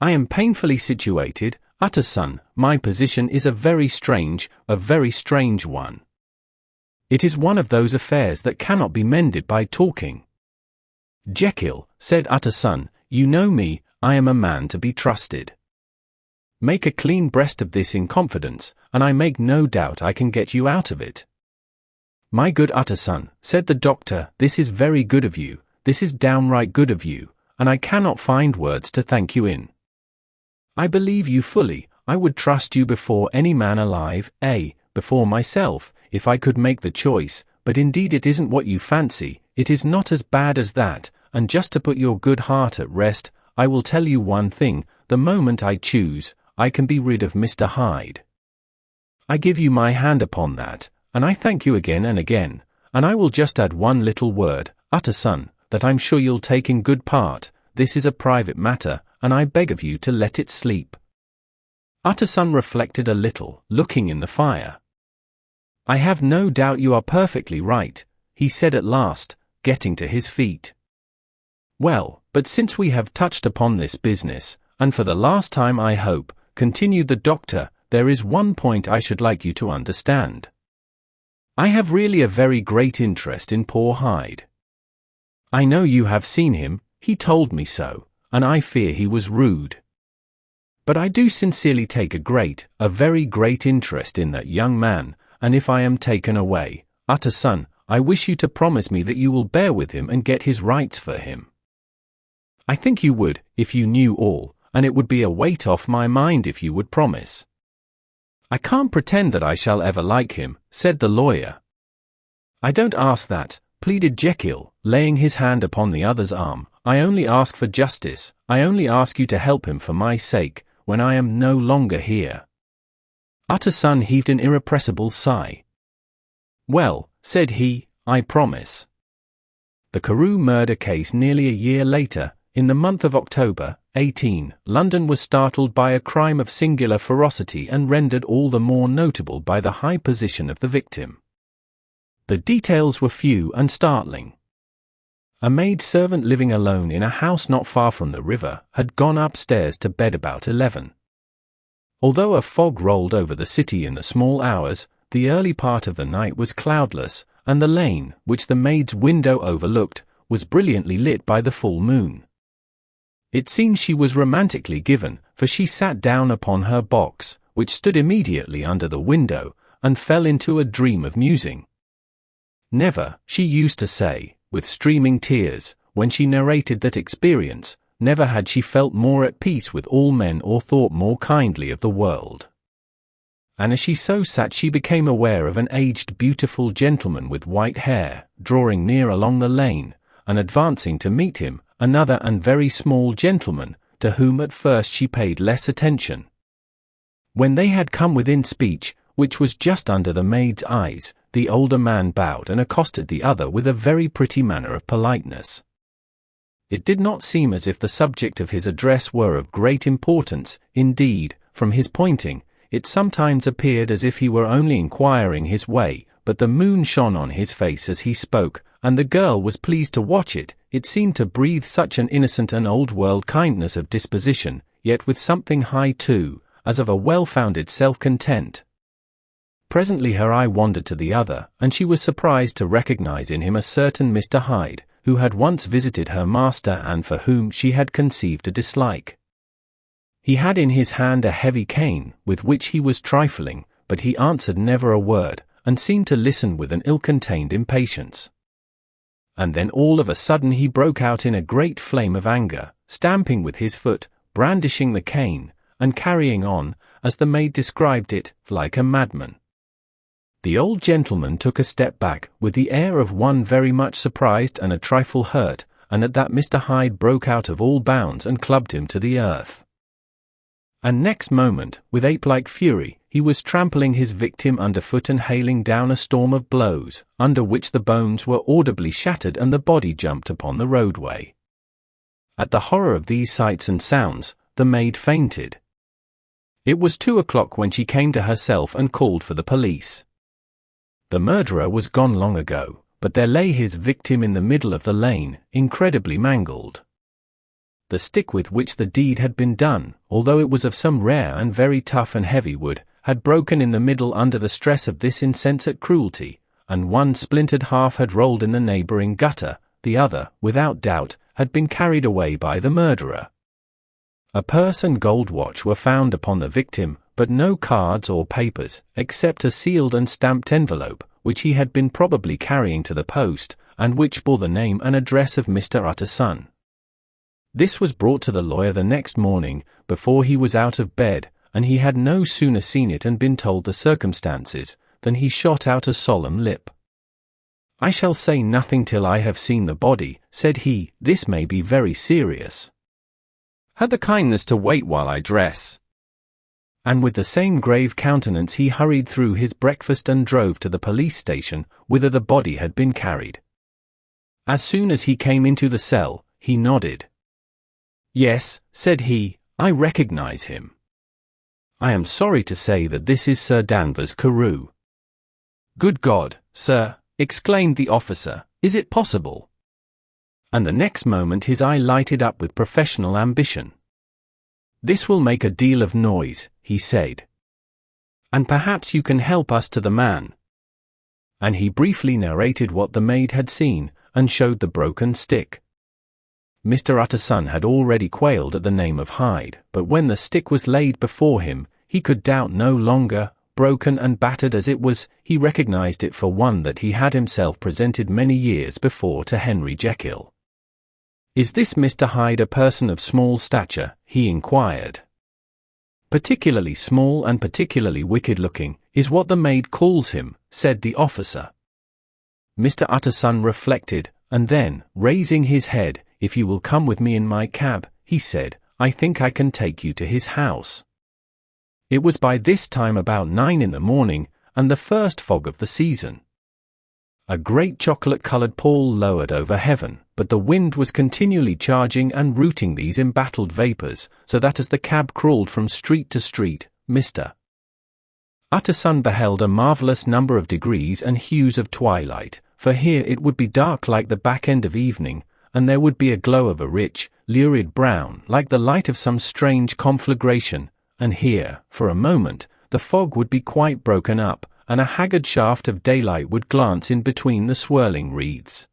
I am painfully situated, Utterson. My position is a very strange one. It is one of those affairs that cannot be mended by talking. Jekyll, said Utterson, you know me, I am a man to be trusted. Make a clean breast of this in confidence, and I make no doubt I can get you out of it. My good Utterson, said the doctor, this is very good of you, this is downright good of you, and I cannot find words to thank you in. I believe you fully, I would trust you before any man alive, before myself, if I could make the choice, but indeed it isn't what you fancy, it is not as bad as that, and just to put your good heart at rest, I will tell you one thing, the moment I choose, I can be rid of Mr. Hyde. I give you my hand upon that, and I thank you again and again, and I will just add one little word, Utterson, that I'm sure you'll take in good part, this is a private matter, and I beg of you to let it sleep. Utterson reflected a little, looking in the fire. I have no doubt you are perfectly right, he said at last, getting to his feet. Well, but since we have touched upon this business, and for the last time I hope, continued the doctor, there is one point I should like you to understand. I have really a very great interest in poor Hyde. I know you have seen him, he told me so, and I fear he was rude. But I do sincerely take a very great interest in that young man, and if I am taken away, Utterson, I wish you to promise me that you will bear with him and get his rights for him. I think you would, if you knew all, and it would be a weight off my mind if you would promise. I can't pretend that I shall ever like him, said the lawyer. I don't ask that, pleaded Jekyll, laying his hand upon the other's arm. I only ask for justice, I only ask you to help him for my sake, when I am no longer here. Utterson heaved an irrepressible sigh. Well, said he, I promise. The Carew murder case nearly a year later, in the month of October, 18, London was startled by a crime of singular ferocity and rendered all the more notable by the high position of the victim. The details were few and startling. A maid-servant living alone in a house not far from the river had gone upstairs to bed about 11. Although a fog rolled over the city in the small hours, the early part of the night was cloudless, and the lane, which the maid's window overlooked, was brilliantly lit by the full moon. It seems she was romantically given, for she sat down upon her box, which stood immediately under the window, and fell into a dream of musing. Never, she used to say, with streaming tears, when she narrated that experience, never had she felt more at peace with all men or thought more kindly of the world. And as she so sat she became aware of an aged beautiful gentleman with white hair, drawing near along the lane, and advancing to meet him, another and very small gentleman, to whom at first she paid less attention. When they had come within speech, which was just under the maid's eyes, the older man bowed and accosted the other with a very pretty manner of politeness. It did not seem as if the subject of his address were of great importance, indeed, from his pointing, it sometimes appeared as if he were only inquiring his way, but the moon shone on his face as he spoke, and the girl was pleased to watch it. It seemed to breathe such an innocent and old-world kindness of disposition, yet with something high too, as of a well-founded self-content. Presently her eye wandered to the other, and she was surprised to recognize in him a certain Mr. Hyde, who had once visited her master and for whom she had conceived a dislike. He had in his hand a heavy cane, with which he was trifling, but he answered never a word, and seemed to listen with an ill-contained impatience. And then all of a sudden he broke out in a great flame of anger, stamping with his foot, brandishing the cane, and carrying on, as the maid described it, like a madman. The old gentleman took a step back, with the air of one very much surprised and a trifle hurt, and at that Mr. Hyde broke out of all bounds and clubbed him to the earth. And next moment, with ape-like fury, he was trampling his victim underfoot and hailing down a storm of blows, under which the bones were audibly shattered and the body jumped upon the roadway. At the horror of these sights and sounds, the maid fainted. It was 2 o'clock when she came to herself and called for the police. The murderer was gone long ago, but there lay his victim in the middle of the lane, incredibly mangled. The stick with which the deed had been done, although it was of some rare and very tough and heavy wood, had broken in the middle under the stress of this insensate cruelty, and one splintered half had rolled in the neighbouring gutter, the other, without doubt, had been carried away by the murderer. A purse and gold watch were found upon the victim, but no cards or papers, except a sealed and stamped envelope, which he had been probably carrying to the post, and which bore the name and address of Mr. Utterson. This was brought to the lawyer the next morning, before he was out of bed, and he had no sooner seen it and been told the circumstances, than he shot out a solemn lip. "I shall say nothing till I have seen the body," said he. "This may be very serious. Have the kindness to wait while I dress." And with the same grave countenance he hurried through his breakfast and drove to the police station, whither the body had been carried. As soon as he came into the cell, he nodded. "Yes," said he, "I recognize him. I am sorry to say that this is Sir Danvers Carew." "Good God, sir," exclaimed the officer, "is it possible?" And the next moment his eye lighted up with professional ambition. "This will make a deal of noise," he said. "And perhaps you can help us to the man." And he briefly narrated what the maid had seen, and showed the broken stick. Mr. Utterson had already quailed at the name of Hyde, but when the stick was laid before him, he could doubt no longer. Broken and battered as it was, he recognized it for one that he had himself presented many years before to Henry Jekyll. "Is this Mr. Hyde a person of small stature?" he inquired. "Particularly small and particularly wicked-looking, is what the maid calls him," said the officer. Mr. Utterson reflected, and then, raising his head, "If you will come with me in my cab," he said, "I think I can take you to his house." It was by this time about 9 in the morning, and the first fog of the season. A great chocolate-coloured pall lowered over heaven, but the wind was continually charging and rooting these embattled vapours, so that as the cab crawled from street to street, Mr. Utterson beheld a marvellous number of degrees and hues of twilight, for here it would be dark like the back end of evening, and there would be a glow of a rich, lurid brown like the light of some strange conflagration, and here, for a moment, the fog would be quite broken up, and a haggard shaft of daylight would glance in between the swirling wreaths.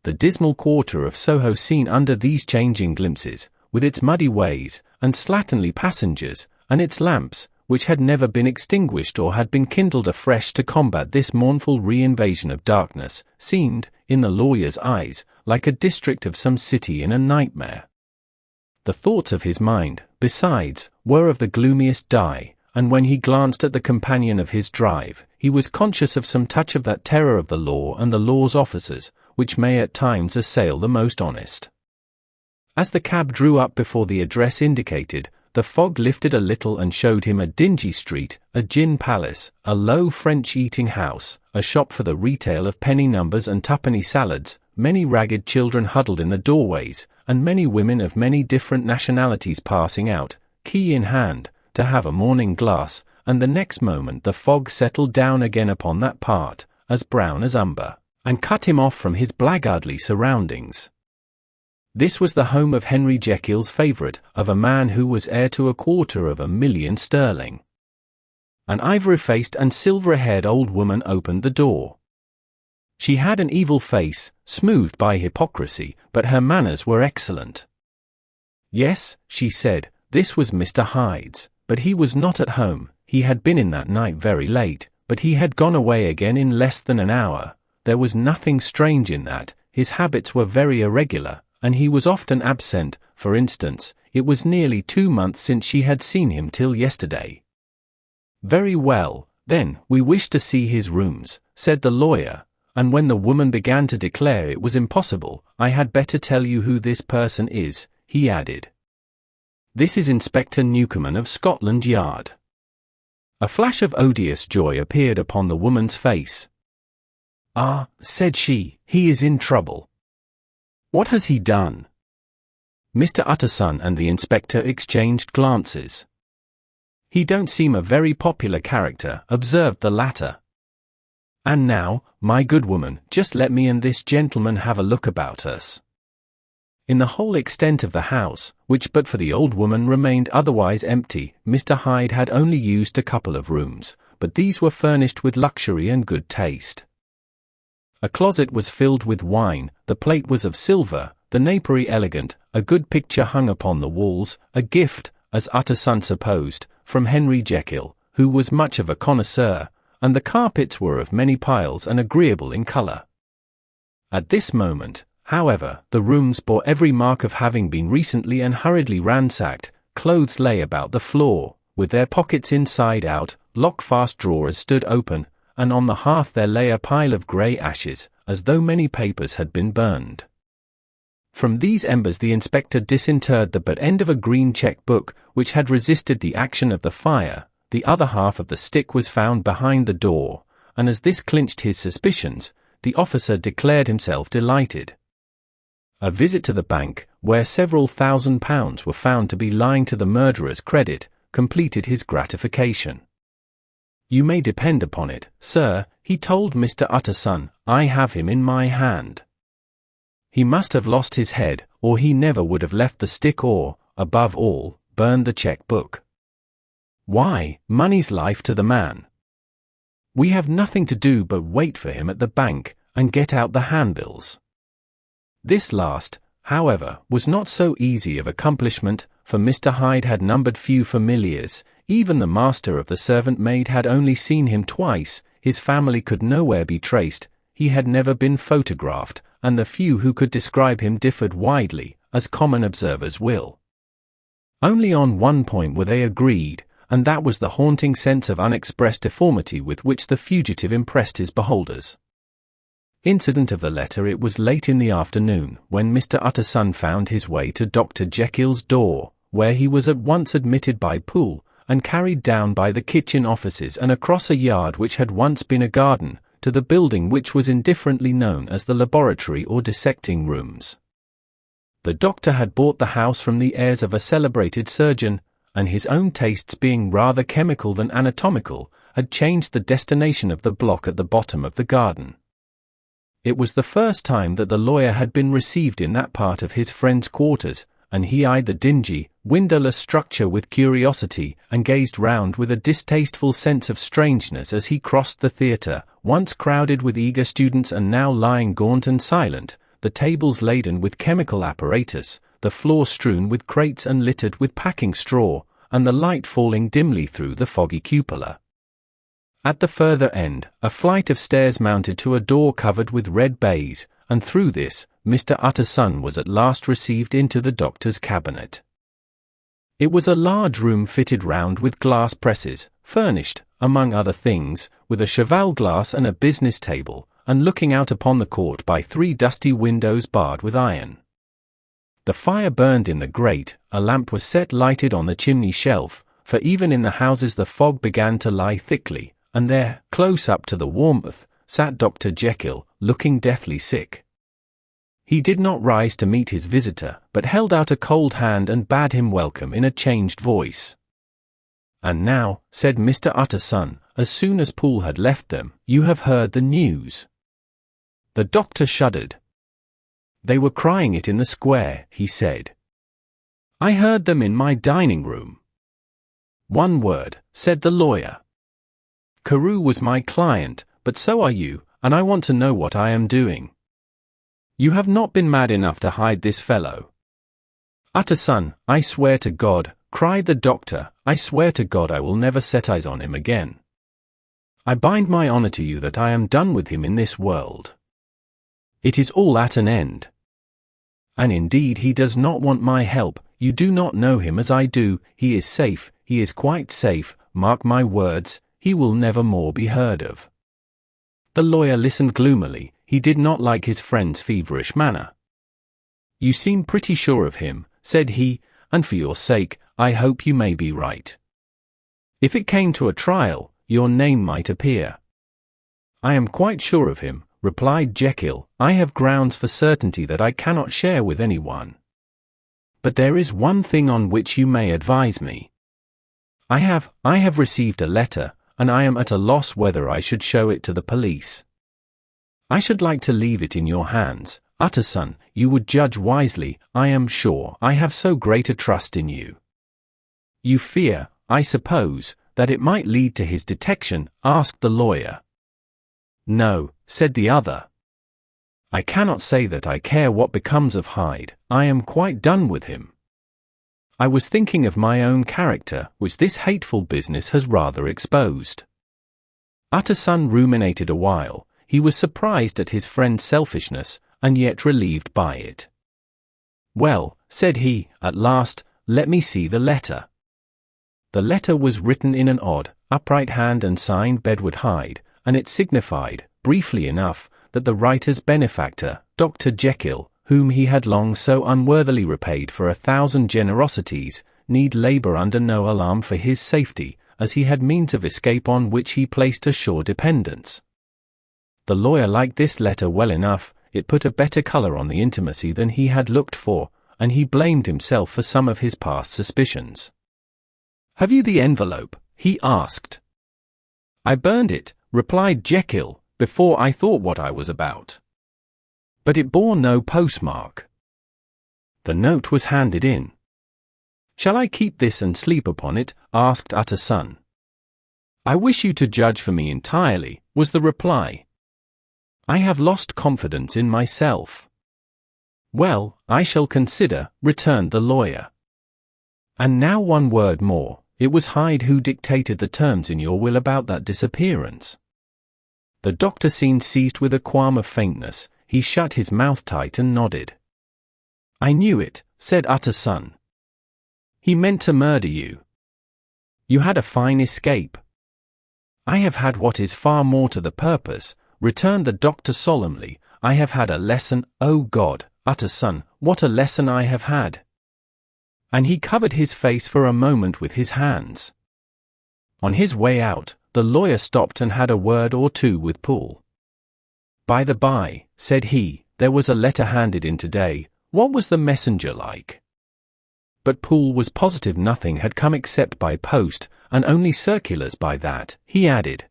The dismal quarter of Soho seen under these changing glimpses, with its muddy ways, and slatternly passengers, and its lamps, which had never been extinguished or had been kindled afresh to combat this mournful re-invasion of darkness, seemed, in the lawyer's eyes, like a district of some city in a nightmare. The thoughts of his mind, besides, were of the gloomiest dye, and when he glanced at the companion of his drive, he was conscious of some touch of that terror of the law and the law's officers, which may at times assail the most honest. As the cab drew up before the address indicated, the fog lifted a little and showed him a dingy street, a gin palace, a low French eating house, a shop for the retail of penny numbers and twopenny salads, many ragged children huddled in the doorways, and many women of many different nationalities passing out, key in hand, to have a morning glass, and the next moment the fog settled down again upon that part, as brown as umber, and cut him off from his blackguardly surroundings. This was the home of Henry Jekyll's favourite, of a man who was heir to £250,000 sterling. An ivory-faced and silver-haired old woman opened the door. She had an evil face, smoothed by hypocrisy, but her manners were excellent. Yes, she said, this was Mr. Hyde's, but he was not at home. He had been in that night very late, but he had gone away again in less than an hour. There was nothing strange in that. His habits were very irregular, and he was often absent. For instance, it was nearly 2 months since she had seen him till yesterday. Very well, then, we wish to see his rooms, said the lawyer, and when the woman began to declare it was impossible, I had better tell you who this person is, he added. This is Inspector Newcomen of Scotland Yard. A flash of odious joy appeared upon the woman's face. Ah, said she, he is in trouble. What has he done? Mr. Utterson and the inspector exchanged glances. He don't seem a very popular character, observed the latter. And now, my good woman, just let me and this gentleman have a look about us. In the whole extent of the house, which but for the old woman remained otherwise empty, Mr. Hyde had only used a couple of rooms, but these were furnished with luxury and good taste. A closet was filled with wine, the plate was of silver, the napery elegant, a good picture hung upon the walls, a gift, as Utterson supposed, from Henry Jekyll, who was much of a connoisseur, and the carpets were of many piles and agreeable in colour. At this moment, however, the rooms bore every mark of having been recently and hurriedly ransacked. Clothes lay about the floor, with their pockets inside out, lock-fast drawers stood open, and on the hearth there lay a pile of grey ashes, as though many papers had been burned. From these embers the inspector disinterred the butt end of a green cheque-book, which had resisted the action of the fire. The other half of the stick was found behind the door, and as this clinched his suspicions, the officer declared himself delighted. A visit to the bank, where several £1,000s were found to be lying to the murderer's credit, completed his gratification. "You may depend upon it, sir," he told Mr. Utterson, "I have him in my hand. He must have lost his head, or he never would have left the stick or, above all, burned the cheque-book. Why, money's life to the man. We have nothing to do but wait for him at the bank, and get out the handbills." This last, however, was not so easy of accomplishment, for Mr. Hyde had numbered few familiars. Even the master of the servant maid had only seen him twice, his family could nowhere be traced, he had never been photographed, and the few who could describe him differed widely, as common observers will. Only on one point were they agreed, and that was the haunting sense of unexpressed deformity with which the fugitive impressed his beholders. Incident of the letter: it was late in the afternoon, when Mr. Utterson found his way to Dr. Jekyll's door, where he was at once admitted by Poole, and carried down by the kitchen offices and across a yard which had once been a garden, to the building which was indifferently known as the laboratory or dissecting rooms. The doctor had bought the house from the heirs of a celebrated surgeon, and his own tastes being rather chemical than anatomical, had changed the destination of the block at the bottom of the garden. It was the first time that the lawyer had been received in that part of his friend's quarters, and he eyed the dingy, windowless structure with curiosity, and gazed round with a distasteful sense of strangeness as he crossed the theatre, once crowded with eager students and now lying gaunt and silent, the tables laden with chemical apparatus, the floor strewn with crates and littered with packing straw, and the light falling dimly through the foggy cupola. At the further end, a flight of stairs mounted to a door covered with red baize, and through this, Mr. Utterson was at last received into the doctor's cabinet. It was a large room fitted round with glass presses, furnished, among other things, with a cheval glass and a business table, and looking out upon the court by 3 dusty windows barred with iron. The fire burned in the grate, a lamp was set lighted on the chimney shelf, for even in the houses the fog began to lie thickly, and there, close up to the warmth, sat Dr. Jekyll, looking deathly sick. He did not rise to meet his visitor, but held out a cold hand and bade him welcome in a changed voice. "And now," said Mr. Utterson, as soon as Poole had left them, "you have heard the news." The doctor shuddered. "They were crying it in the square," he said. "I heard them in my dining room." "One word," said the lawyer. "Carew was my client, but so are you, and I want to know what I am doing. You have not been mad enough to hide this fellow?" "Utterson, I swear to God," cried the doctor, "I swear to God I will never set eyes on him again. I bind my honour to you that I am done with him in this world. It is all at an end. And indeed he does not want my help. You do not know him as I do. He is safe, he is quite safe, mark my words, he will never more be heard of." The lawyer listened gloomily. He did not like his friend's feverish manner. "You seem pretty sure of him," said he, "and for your sake, I hope you may be right. If it came to a trial, your name might appear." "I am quite sure of him," replied Jekyll. "I have grounds for certainty that I cannot share with anyone. But there is one thing on which you may advise me. I have received a letter, and I am at a loss whether I should show it to the police. I should like to leave it in your hands. Utterson, you would judge wisely, I am sure. I have so great a trust in you. You fear, I suppose, that it might lead to his detection, asked the lawyer. No, said the other. I cannot say that I care what becomes of Hyde. I am quite done with him. I was thinking of my own character, which this hateful business has rather exposed. Utterson ruminated a while. He was surprised at his friend's selfishness, and yet relieved by it. Well, said he, at last, let me see the letter. The letter was written in an odd, upright hand and signed Edward Hyde, and it signified, briefly enough, that the writer's benefactor, Dr. Jekyll, whom he had long so unworthily repaid for 1,000 generosities, need labour under no alarm for his safety, as he had means of escape on which he placed a sure dependence. The lawyer liked this letter well enough. It put a better colour on the intimacy than he had looked for, and he blamed himself for some of his past suspicions. Have you the envelope? He asked. I burned it, replied Jekyll, before I thought what I was about. But it bore no postmark. The note was handed in. Shall I keep this and sleep upon it? Asked Utterson. I wish you to judge for me entirely, was the reply. I have lost confidence in myself. Well, I shall consider, returned the lawyer. And now one word more. It was Hyde who dictated the terms in your will about that disappearance. The doctor seemed seized with a qualm of faintness. He shut his mouth tight and nodded. I knew it, said Utterson. He meant to murder you. You had a fine escape. I have had what is far more to the purpose, returned the doctor solemnly. I have had a lesson, oh God, Utterson, what a lesson I have had. And he covered his face for a moment with his hands. On his way out, the lawyer stopped and had a word or two with Poole. By the by, said he, there was a letter handed in today. What was the messenger like? But Poole was positive nothing had come except by post, and only circulars by that, he added.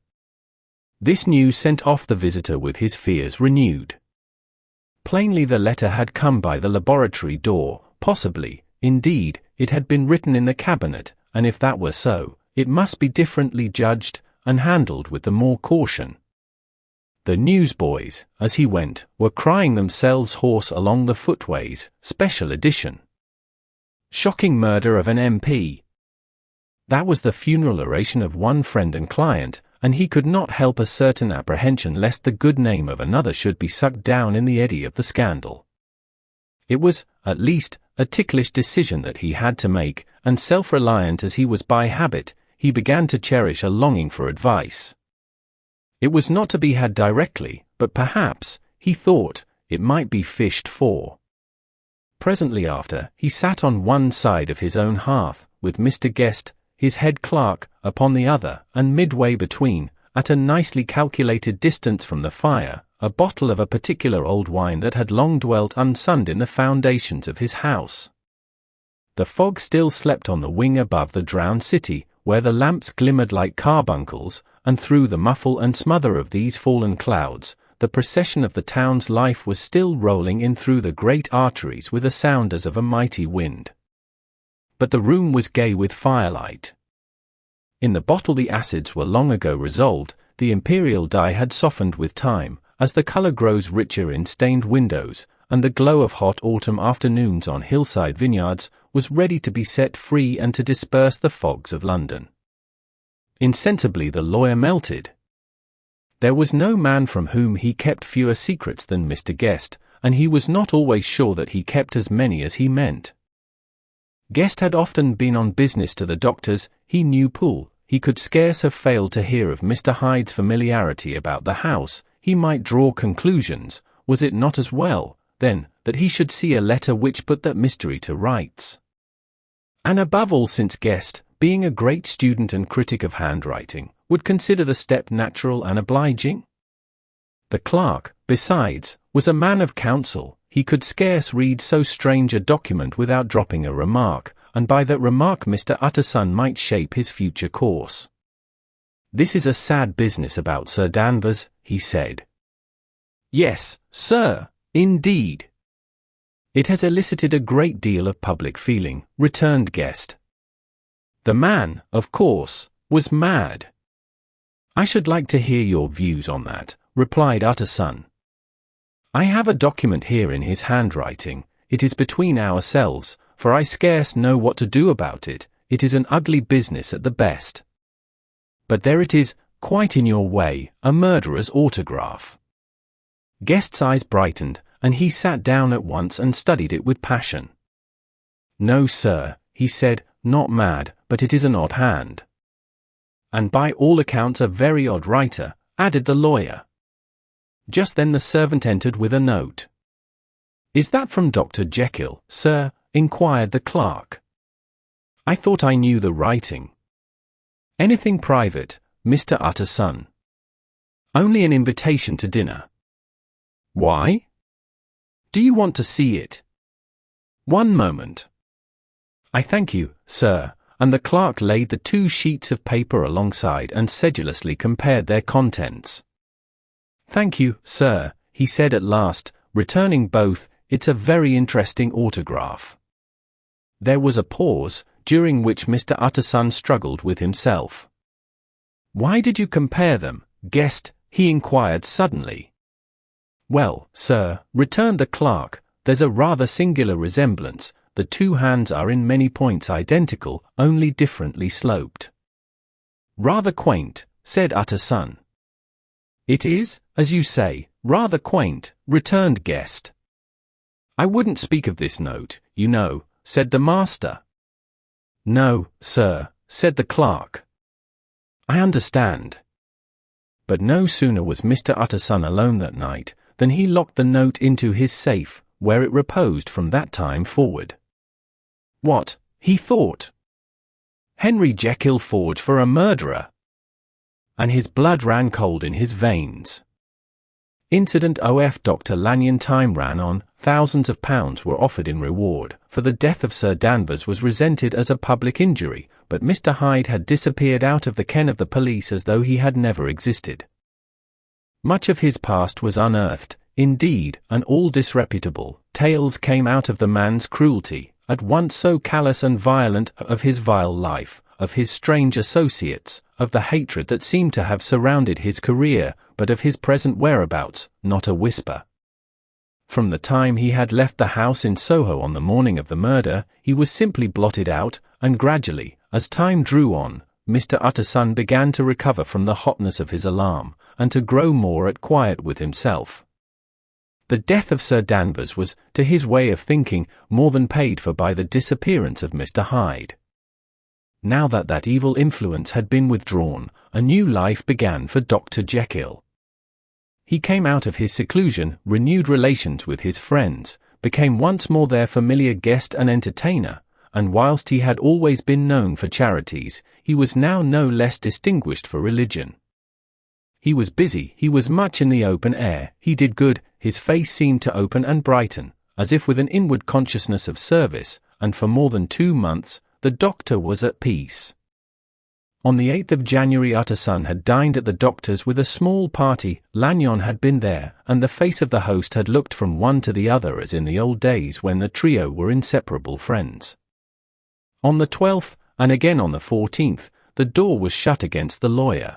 This news sent off the visitor with his fears renewed. Plainly the letter had come by the laboratory door, possibly, indeed, it had been written in the cabinet, and if that were so, it must be differently judged, and handled with the more caution. The newsboys, as he went, were crying themselves hoarse along the footways, special edition. Shocking murder of an MP. That was the funeral oration of one friend and client, and he could not help a certain apprehension lest the good name of another should be sucked down in the eddy of the scandal. It was, at least, a ticklish decision that he had to make, and self-reliant as he was by habit, he began to cherish a longing for advice. It was not to be had directly, but perhaps, he thought, it might be fished for. Presently after, he sat on one side of his own hearth, with Mr. Guest, his head clerk, upon the other, and midway between, at a nicely calculated distance from the fire, a bottle of a particular old wine that had long dwelt unsunned in the foundations of his house. The fog still slept on the wing above the drowned city, where the lamps glimmered like carbuncles, and through the muffle and smother of these fallen clouds, the procession of the town's life was still rolling in through the great arteries with a sound as of a mighty wind. But the room was gay with firelight. In the bottle the acids were long ago resolved, the imperial dye had softened with time, as the colour grows richer in stained windows, and the glow of hot autumn afternoons on hillside vineyards was ready to be set free and to disperse the fogs of London. Insensibly the lawyer melted. There was no man from whom he kept fewer secrets than Mr. Guest, and he was not always sure that he kept as many as he meant. Guest had often been on business to the doctor's. He knew Poole. He could scarce have failed to hear of Mr. Hyde's familiarity about the house. He might draw conclusions. Was it not as well, then, that he should see a letter which put that mystery to rights? And above all, since Guest, being a great student and critic of handwriting, would consider the step natural and obliging? The clerk, besides, was a man of counsel. He could scarce read so strange a document without dropping a remark, and by that remark Mr. Utterson might shape his future course. This is a sad business about Sir Danvers, he said. Yes, sir, Indeed. It has elicited a great deal of public feeling, returned Guest. The man, of course, was mad. I should like to hear your views on that, replied Utterson. I have a document here in his handwriting. It is between ourselves, for I scarce know what to do about it. It is an ugly business at the best. But there it is, quite in your way, a murderer's autograph. Guest's eyes brightened, and he sat down at once and studied it with passion. No, sir, he said, not mad, but it is an odd hand. And by all accounts a very odd writer, added the lawyer. Just then the servant entered with a note. Is that from Dr. Jekyll, sir? Inquired the clerk. I thought I knew the writing. Anything private, Mr. Utterson? Only an invitation to dinner. Why? Do you want to see it? One moment. I thank you, sir, and the clerk laid the 2 sheets of paper alongside and sedulously compared their contents. Thank you, sir, he said at last, returning both. It's a very interesting autograph. There was a pause, during which Mr. Utterson struggled with himself. Why did you compare them, Guest? He inquired suddenly. Well, sir, returned the clerk, there's a rather singular resemblance. The 2 hands are in many points identical, only differently sloped. Rather quaint, said Utterson. It is, as you say, rather quaint, returned Guest. I wouldn't speak of this note, you know, said the master. No, sir, said the clerk. I understand. But no sooner was Mr. Utterson alone that night, than he locked the note into his safe, where it reposed from that time forward. What, he thought? Henry Jekyll forged for a murderer! And his blood ran cold in his veins. Incident of Dr. Lanyon. Time ran on, thousands of pounds were offered in reward, for the death of Sir Danvers was resented as a public injury, but Mr. Hyde had disappeared out of the ken of the police as though he had never existed. Much of his past was unearthed, indeed, and all disreputable tales came out of the man's cruelty, at once so callous and violent, of his vile life, of his strange associates, of the hatred that seemed to have surrounded his career, but of his present whereabouts, not a whisper. From the time he had left the house in Soho on the morning of the murder, he was simply blotted out, and gradually, as time drew on, Mr. Utterson began to recover from the hotness of his alarm, and to grow more at quiet with himself. The death of Sir Danvers was, to his way of thinking, more than paid for by the disappearance of Mr. Hyde. Now that that evil influence had been withdrawn, a new life began for Dr. Jekyll. He came out of his seclusion, renewed relations with his friends, became once more their familiar guest and entertainer, and whilst he had always been known for charities, he was now no less distinguished for religion. He was busy, he was much in the open air, he did good, his face seemed to open and brighten, as if with an inward consciousness of service, and for more than 2 months, the doctor was at peace. On the 8th of January Utterson had dined at the doctor's with a small party. Lanyon had been there, and the face of the host had looked from one to the other as in the old days when the trio were inseparable friends. On the 12th, and again on the 14th, the door was shut against the lawyer.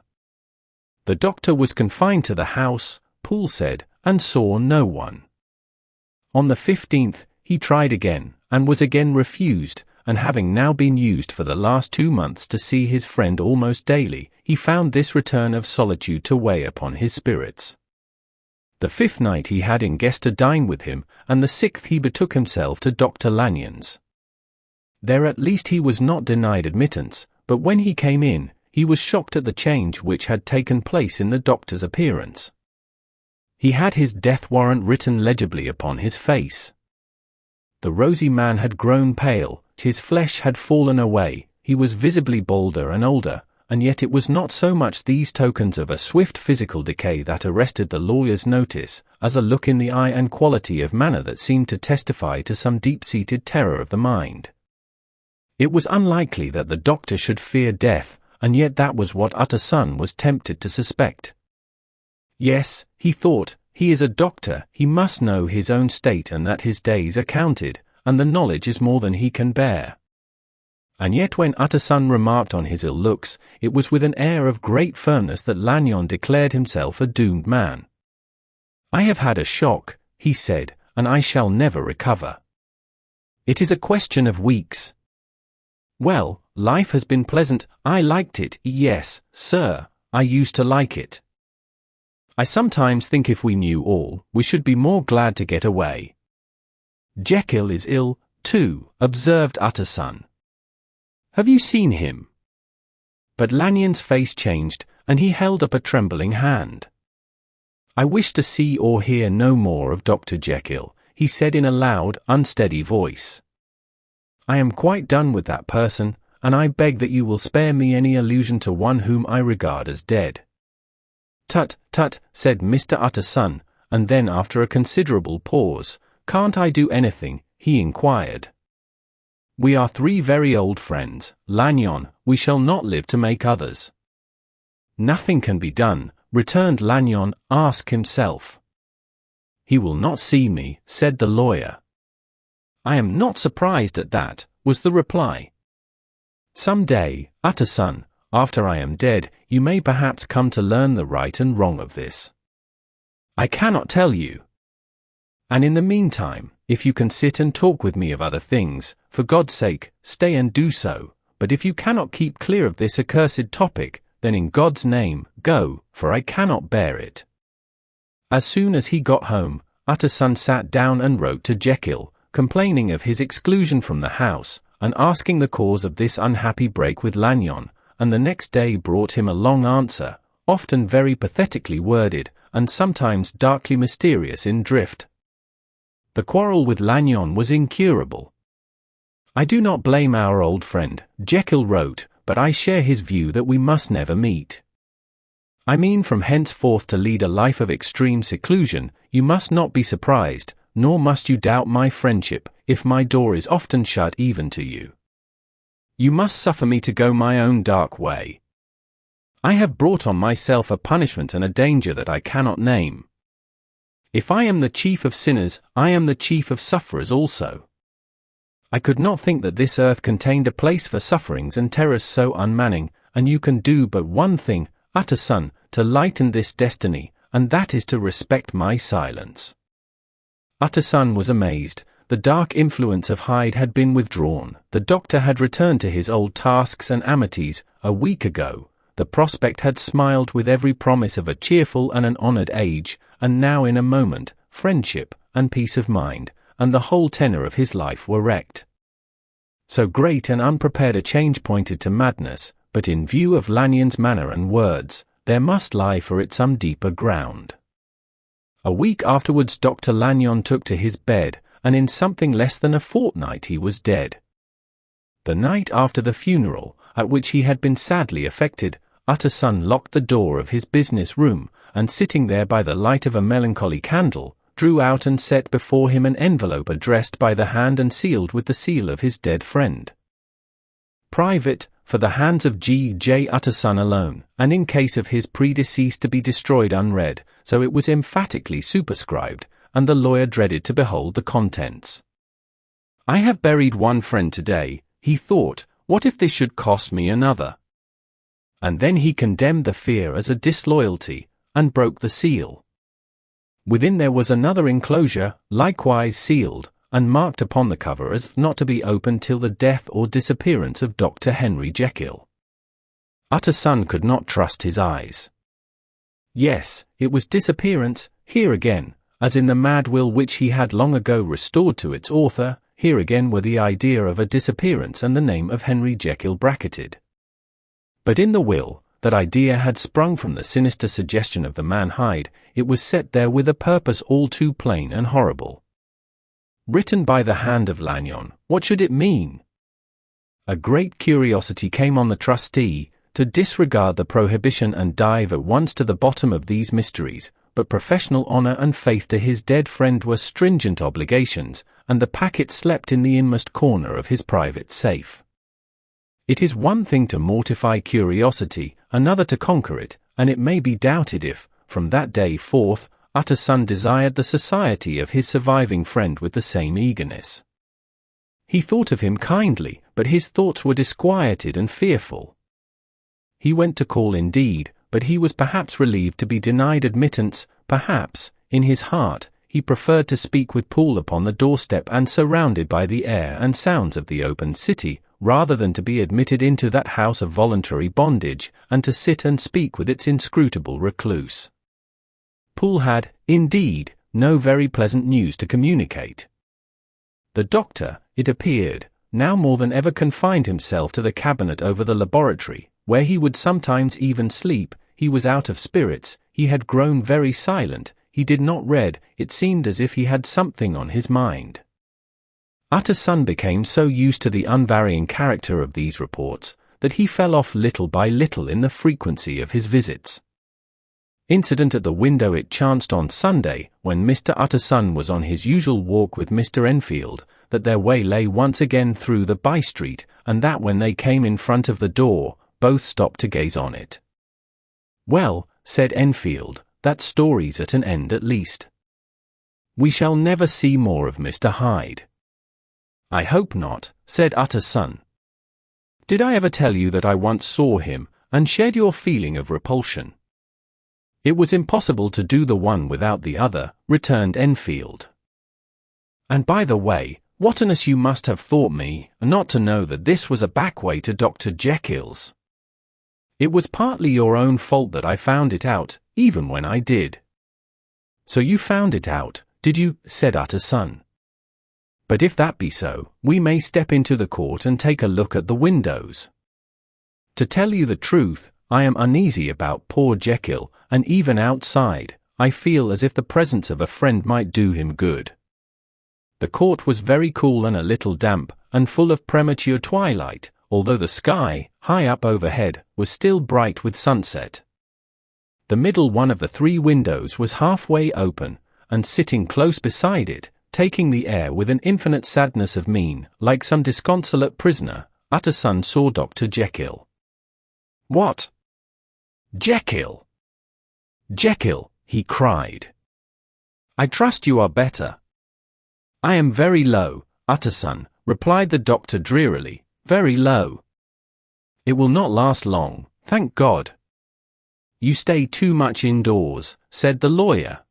The doctor was confined to the house, Poole said, and saw no one. On the 15th, he tried again, and was again refused, and having now been used for the last 2 months to see his friend almost daily, he found this return of solitude to weigh upon his spirits. The 5th night he had in guest to dine with him, and the 6th he betook himself to Dr. Lanyon's. There at least he was not denied admittance, but when he came in, he was shocked at the change which had taken place in the doctor's appearance. He had his death warrant written legibly upon his face. The rosy man had grown pale, his flesh had fallen away, he was visibly bolder and older, and yet it was not so much these tokens of a swift physical decay that arrested the lawyer's notice, as a look in the eye and quality of manner that seemed to testify to some deep-seated terror of the mind. It was unlikely that the doctor should fear death, and yet that was what Utterson was tempted to suspect. Yes, he thought, he is a doctor, he must know his own state and that his days are counted, and the knowledge is more than he can bear. And yet when Utterson remarked on his ill looks, it was with an air of great firmness that Lanyon declared himself a doomed man. "I have had a shock," he said, "and I shall never recover. It is a question of weeks. Well, life has been pleasant, I liked it, yes, sir, I used to like it. I sometimes think if we knew all, we should be more glad to get away." "Jekyll is ill, too," observed Utterson. "Have you seen him?" But Lanyon's face changed, and he held up a trembling hand. "I wish to see or hear no more of Dr. Jekyll," he said in a loud, unsteady voice. "I am quite done with that person, and I beg that you will spare me any allusion to one whom I regard as dead." "Tut, tut," said Mr. Utterson, and then after a considerable pause, "Can't I do anything?" he inquired. "We are three very old friends, Lanyon, we shall not live to make others." "Nothing can be done," returned Lanyon, "ask himself." "He will not see me," said the lawyer. "I am not surprised at that," was the reply. "Some day, Utterson, after I am dead, you may perhaps come to learn the right and wrong of this. I cannot tell you. And in the meantime, if you can sit and talk with me of other things, for God's sake, stay and do so, but if you cannot keep clear of this accursed topic, then in God's name, go, for I cannot bear it." As soon as he got home, Utterson sat down and wrote to Jekyll, complaining of his exclusion from the house, and asking the cause of this unhappy break with Lanyon, and the next day brought him a long answer, often very pathetically worded, and sometimes darkly mysterious in drift. The quarrel with Lanyon was incurable. "I do not blame our old friend," Jekyll wrote, "but I share his view that we must never meet. I mean from henceforth to lead a life of extreme seclusion. You must not be surprised, nor must you doubt my friendship, if my door is often shut even to you. You must suffer me to go my own dark way. I have brought on myself a punishment and a danger that I cannot name. If I am the chief of sinners, I am the chief of sufferers also. I could not think that this earth contained a place for sufferings and terrors so unmanning, and you can do but one thing, Utterson, to lighten this destiny, and that is to respect my silence." Utterson was amazed. The dark influence of Hyde had been withdrawn, the doctor had returned to his old tasks and amities. A week ago, the prospect had smiled with every promise of a cheerful and an honoured age, and now in a moment, friendship, and peace of mind, and the whole tenor of his life were wrecked. So great and unprepared a change pointed to madness, but in view of Lanyon's manner and words, there must lie for it some deeper ground. A week afterwards Dr. Lanyon took to his bed, and in something less than a fortnight he was dead. The night after the funeral, at which he had been sadly affected, Utterson locked the door of his business room, and sitting there by the light of a melancholy candle, drew out and set before him an envelope addressed by the hand and sealed with the seal of his dead friend. "Private, for the hands of G. J. Utterson alone, and in case of his predeceased to be destroyed unread," so it was emphatically superscribed, and the lawyer dreaded to behold the contents. "I have buried one friend today," he thought, "what if this should cost me another?" And then he condemned the fear as a disloyalty, and broke the seal. Within there was another enclosure, likewise sealed, and marked upon the cover as not to be opened till the death or disappearance of Dr. Henry Jekyll. Utterson could not trust his eyes. Yes, it was disappearance, here again, as in the mad will which he had long ago restored to its author, here again were the idea of a disappearance and the name of Henry Jekyll bracketed. But in the will, that idea had sprung from the sinister suggestion of the man Hyde. It was set there with a purpose all too plain and horrible. Written by the hand of Lanyon, what should it mean? A great curiosity came on the trustee, to disregard the prohibition and dive at once to the bottom of these mysteries, but professional honour and faith to his dead friend were stringent obligations, and the packet slept in the inmost corner of his private safe. It is one thing to mortify curiosity, another to conquer it, and it may be doubted if, from that day forth, Utterson desired the society of his surviving friend with the same eagerness. He thought of him kindly, but his thoughts were disquieted and fearful. He went to call indeed, but he was perhaps relieved to be denied admittance, perhaps, in his heart, he preferred to speak with Poole upon the doorstep and surrounded by the air and sounds of the open city, rather than to be admitted into that house of voluntary bondage, and to sit and speak with its inscrutable recluse. Poole had, indeed, no very pleasant news to communicate. The doctor, it appeared, now more than ever confined himself to the cabinet over the laboratory, where he would sometimes even sleep. He was out of spirits, he had grown very silent, he did not read, it seemed as if he had something on his mind. Utterson became so used to the unvarying character of these reports, that he fell off little by little in the frequency of his visits. Incident at the window. It chanced on Sunday, when Mr. Utterson was on his usual walk with Mr. Enfield, that their way lay once again through the by-street, and that when they came in front of the door, both stopped to gaze on it. "Well," said Enfield, "that story's at an end at least. We shall never see more of Mr. Hyde." "I hope not," said Utterson. "Did I ever tell you that I once saw him, and shared your feeling of repulsion?" "It was impossible to do the one without the other," returned Enfield. "And by the way, what an ass you must have thought me, not to know that this was a back way to Dr. Jekyll's. It was partly your own fault that I found it out, even when I did." "So you found it out, did you?" said Utterson. "But if that be so, we may step into the court and take a look at the windows. To tell you the truth, I am uneasy about poor Jekyll, and even outside, I feel as if the presence of a friend might do him good." The court was very cool and a little damp, and full of premature twilight, although the sky, high up overhead, was still bright with sunset. The middle one of the three windows was halfway open, and sitting close beside it, taking the air with an infinite sadness of mien, like some disconsolate prisoner, Utterson saw Dr. Jekyll. "What? Jekyll! Jekyll!" he cried. "I trust you are better." "I am very low, Utterson," replied the doctor drearily, "very low. It will not last long, thank God." "You stay too much indoors," said the lawyer.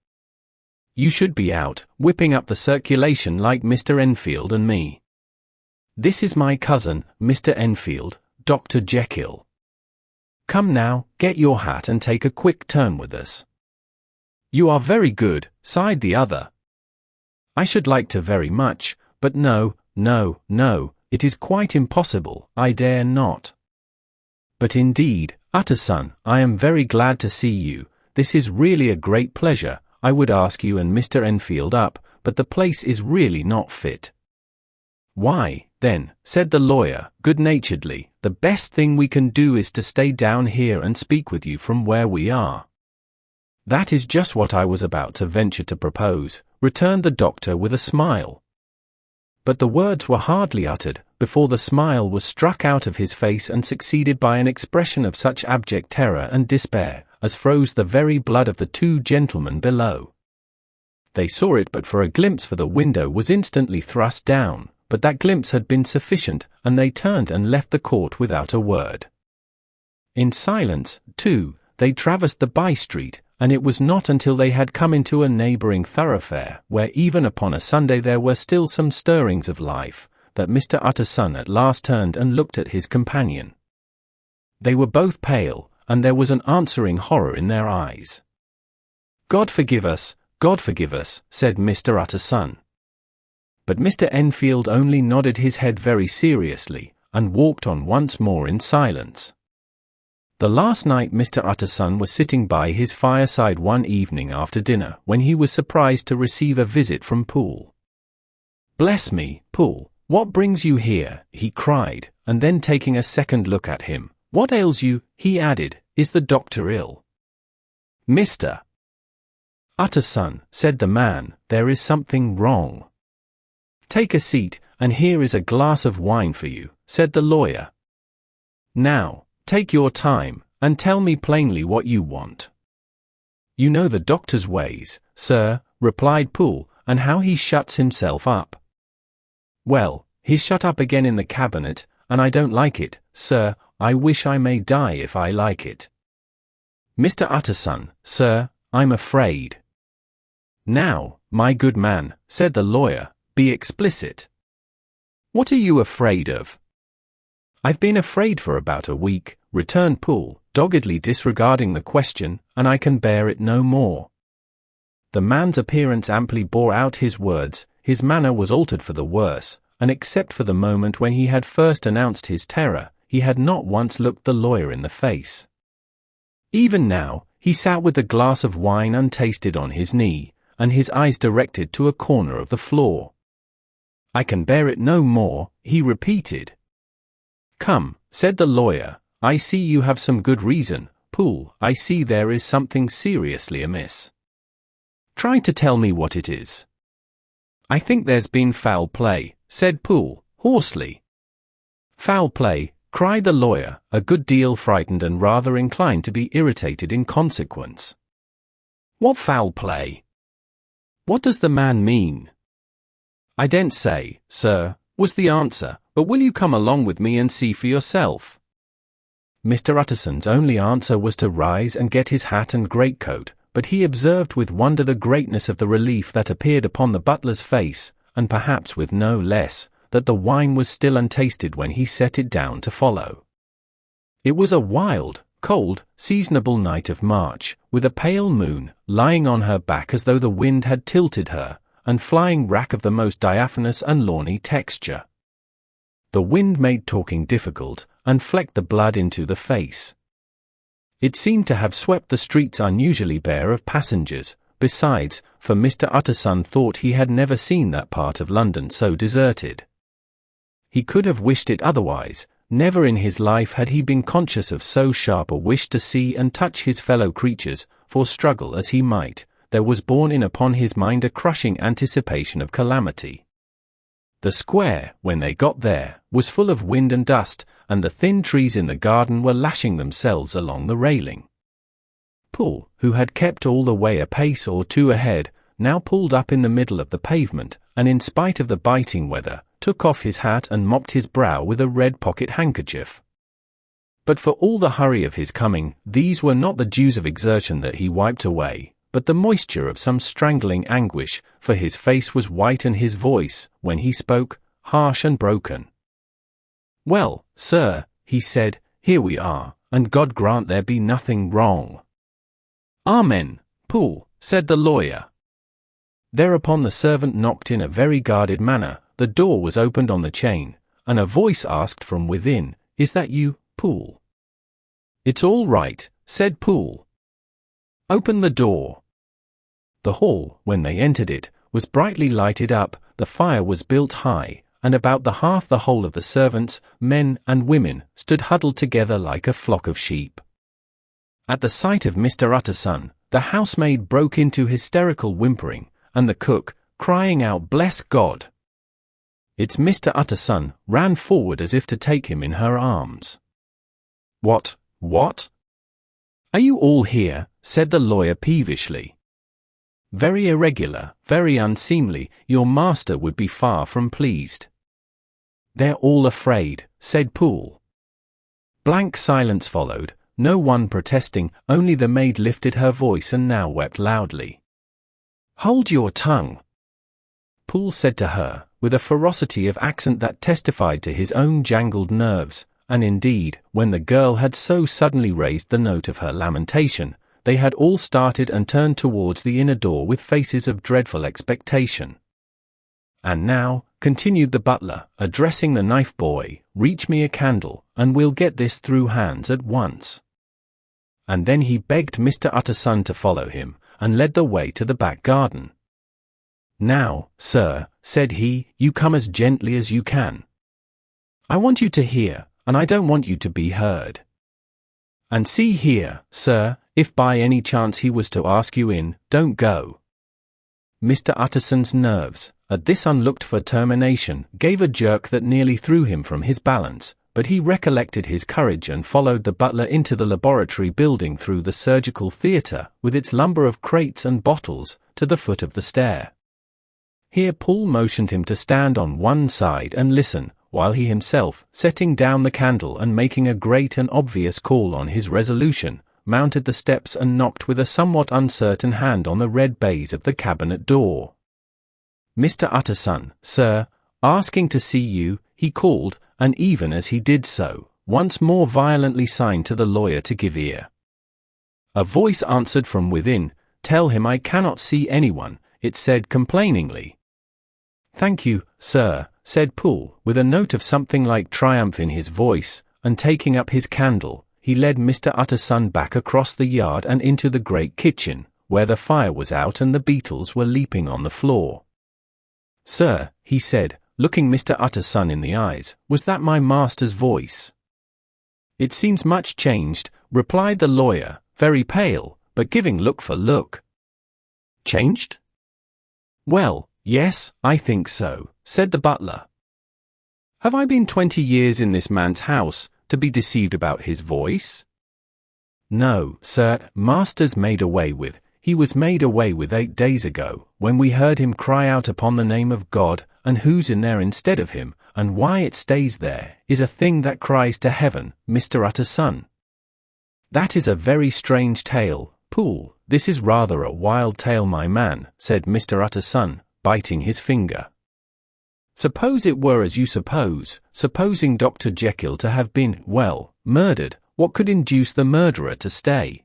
"You should be out, whipping up the circulation like Mr. Enfield and me. This is my cousin, Mr. Enfield, Dr. Jekyll. Come now, get your hat and take a quick turn with us." "You are very good," sighed the other. "I should like to very much, but no, it is quite impossible, I dare not." "But indeed, Utterson, I am very glad to see you, this is really a great pleasure. I would ask you and Mr. Enfield up, but the place is really not fit." "Why, then," said the lawyer, good-naturedly, "the best thing we can do is to stay down here and speak with you from where we are." "That is just what I was about to venture to propose," returned the doctor with a smile. But the words were hardly uttered, before the smile was struck out of his face and succeeded by an expression of such abject terror and despair, as froze the very blood of the two gentlemen below. They saw it but for a glimpse, for the window was instantly thrust down, but that glimpse had been sufficient, and they turned and left the court without a word. In silence, too, they traversed the by-street, and it was not until they had come into a neighbouring thoroughfare, where even upon a Sunday there were still some stirrings of life, that Mr. Utterson at last turned and looked at his companion. They were both pale, and there was an answering horror in their eyes. God forgive us," said Mr. Utterson. But Mr. Enfield only nodded his head very seriously, and walked on once more in silence. The last night Mr. Utterson was sitting by his fireside one evening after dinner, when he was surprised to receive a visit from Poole. "Bless me, Poole, what brings you here?" he cried, and then taking a second look at him, "What ails you?" he added. "Is the doctor ill?" "Mr. Utterson," said the man, "there is something wrong." "Take a seat, and here is a glass of wine for you," said the lawyer. "Now, take your time, and tell me plainly what you want. You know the doctor's ways, sir," replied Poole, "and how he shuts himself up." "Well, he's shut up again in the cabinet, and I don't like it, sir. I wish I may die if I like it." "Mr. Utterson, sir, I'm afraid." "Now, my good man," said the lawyer, "be explicit. What are you afraid of?" "I've been afraid for about a week," returned Poole, doggedly disregarding the question, "and I can bear it no more." The man's appearance amply bore out his words. His manner was altered for the worse, and except for the moment when he had first announced his terror, he had not once looked the lawyer in the face. Even now, he sat with a glass of wine untasted on his knee, and his eyes directed to a corner of the floor. "I can bear it no more," he repeated. "Come," said the lawyer, "I see you have some good reason, Poole. I see there is something seriously amiss. Try to tell me what it is." "I think there's been foul play," said Poole, hoarsely. "Foul play," cried the lawyer, a good deal frightened and rather inclined to be irritated in consequence. "What foul play? What does the man mean?" "I daren't say, sir," was the answer, "but will you come along with me and see for yourself?" Mr. Utterson's only answer was to rise and get his hat and greatcoat, but he observed with wonder the greatness of the relief that appeared upon the butler's face, and perhaps with no less, that the wine was still untasted when he set it down to follow. It was a wild, cold, seasonable night of March, with a pale moon lying on her back as though the wind had tilted her, and flying rack of the most diaphanous and lawny texture. The wind made talking difficult, and flecked the blood into the face. It seemed to have swept the streets unusually bare of passengers, besides, for Mr. Utterson thought he had never seen that part of London so deserted. He could have wished it otherwise. Never in his life had he been conscious of so sharp a wish to see and touch his fellow creatures, for struggle as he might, there was borne in upon his mind a crushing anticipation of calamity. The square, when they got there, was full of wind and dust, and the thin trees in the garden were lashing themselves along the railing. Poole, who had kept all the way a pace or two ahead, now pulled up in the middle of the pavement, and in spite of the biting weather, took off his hat and mopped his brow with a red pocket handkerchief. But for all the hurry of his coming, these were not the dews of exertion that he wiped away, but the moisture of some strangling anguish, for his face was white and his voice, when he spoke, harsh and broken. "Well, sir," he said, "here we are, and God grant there be nothing wrong." "Amen, Poole," said the lawyer. Thereupon the servant knocked in a very guarded manner, the door was opened on the chain, and a voice asked from within, "Is that you, Poole?" "It's all right," said Poole. "Open the door." The hall, when they entered it, was brightly lighted up, the fire was built high, and about the hearth the whole of the servants, men and women, stood huddled together like a flock of sheep. At the sight of Mr. Utterson, the housemaid broke into hysterical whimpering, and the cook, crying out "Bless God!" "It's Mr. Utterson," ran forward as if to take him in her arms. What? "Are you all here?" said the lawyer peevishly. "Very irregular, very unseemly, your master would be far from pleased." "They're all afraid," said Poole. Blank silence followed, no one protesting, only the maid lifted her voice and now wept loudly. "Hold your tongue," Poole said to her, with a ferocity of accent that testified to his own jangled nerves, and indeed, when the girl had so suddenly raised the note of her lamentation, they had all started and turned towards the inner door with faces of dreadful expectation. "And now," continued the butler, addressing the knife boy, "reach me a candle, and we'll get this through hands at once." And then he begged Mr. Utterson to follow him, and led the way to the back garden. "Now, sir," said he, "you come as gently as you can. I want you to hear, and I don't want you to be heard. And see here, sir, if by any chance he was to ask you in, don't go." Mr. Utterson's nerves, at this unlooked-for termination, gave a jerk that nearly threw him from his balance, but he recollected his courage and followed the butler into the laboratory building through the surgical theatre, with its lumber of crates and bottles, to the foot of the stair. Here Poole motioned him to stand on one side and listen, while he himself, setting down the candle and making a great and obvious call on his resolution, mounted the steps and knocked with a somewhat uncertain hand on the red baize of the cabinet door. "Mr. Utterson, sir, asking to see you," he called, and even as he did so, once more violently signed to the lawyer to give ear. A voice answered from within. "Tell him I cannot see anyone," it said complainingly. "Thank you, sir," said Poole, with a note of something like triumph in his voice, and taking up his candle, he led Mr. Utterson back across the yard and into the great kitchen, where the fire was out and the beetles were leaping on the floor. "Sir," he said, looking Mr. Utterson in the eyes, "was that my master's voice?" "It seems much changed," replied the lawyer, very pale, but giving look for look. "Changed?" "Well, yes, I think so," said the butler. "Have I been 20 years in this man's house, to be deceived about his voice?" "No, sir, master's made away with. He was made away with 8 days ago, when we heard him cry out upon the name of God, and who's in there instead of him, and why it stays there, is a thing that cries to heaven, Mr. Utterson." "That is a very strange tale, Poole. This is rather a wild tale, my man," said Mr. Utterson, biting his finger. "Suppose it were as you suppose, supposing Dr. Jekyll to have been, well, murdered, what could induce the murderer to stay?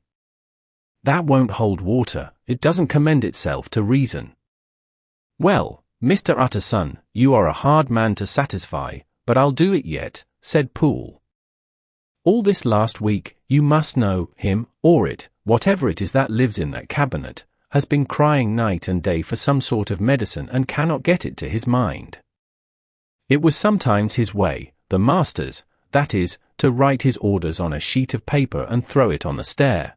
That won't hold water, it doesn't commend itself to reason." "Well, Mr. Utterson, you are a hard man to satisfy, but I'll do it yet," said Poole. "All this last week, you must know, him, or it, whatever it is that lives in that cabinet, has been crying night and day for some sort of medicine and cannot get it to his mind. It was sometimes his way, the master's, that is, to write his orders on a sheet of paper and throw it on the stair.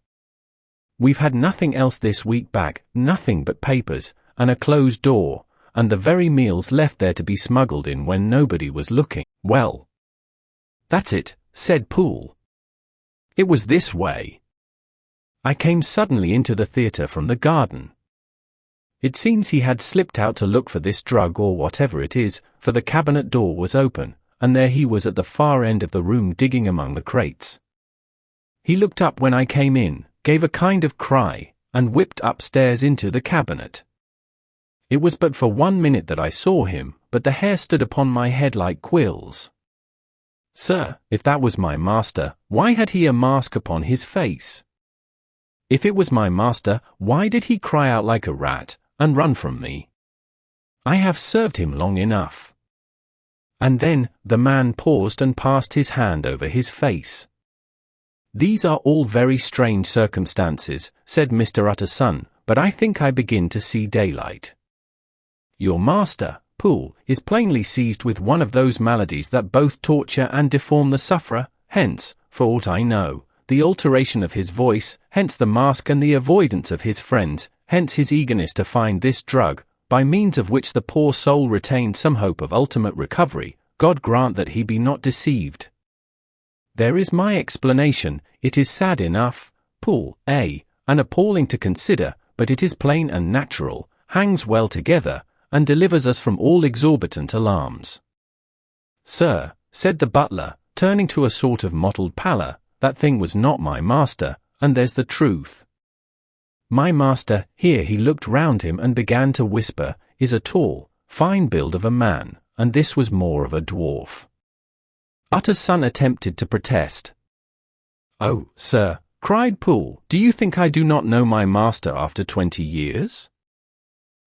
We've had nothing else this week back, nothing but papers, and a closed door, and the very meals left there to be smuggled in when nobody was looking. Well, that's it," said Poole. "It was this way. I came suddenly into the theatre from the garden. It seems he had slipped out to look for this drug or whatever it is, for the cabinet door was open, and there he was at the far end of the room digging among the crates. He looked up when I came in, gave a kind of cry, and whipped upstairs into the cabinet. It was but for 1 minute that I saw him, but the hair stood upon my head like quills. Sir, if that was my master, why had he a mask upon his face? If it was my master, why did he cry out like a rat, and run from me? I have served him long enough." And then, the man paused and passed his hand over his face. "These are all very strange circumstances," said Mr. Utterson, "but I think I begin to see daylight. Your master, Poole, is plainly seized with one of those maladies that both torture and deform the sufferer, hence, for aught I know, the alteration of his voice, hence the mask and the avoidance of his friends, hence his eagerness to find this drug, by means of which the poor soul retains some hope of ultimate recovery. God grant that he be not deceived. There is my explanation. It is sad enough, Poole, and appalling to consider, but it is plain and natural, hangs well together, and delivers us from all exorbitant alarms." "Sir," said the butler, turning to a sort of mottled pallor, "that thing was not my master, and there's the truth. My master," here he looked round him and began to whisper, "is a tall, fine build of a man, and this was more of a dwarf." Utterson attempted to protest. "Oh, sir," cried Poole, "do you think I do not know my master after 20 years?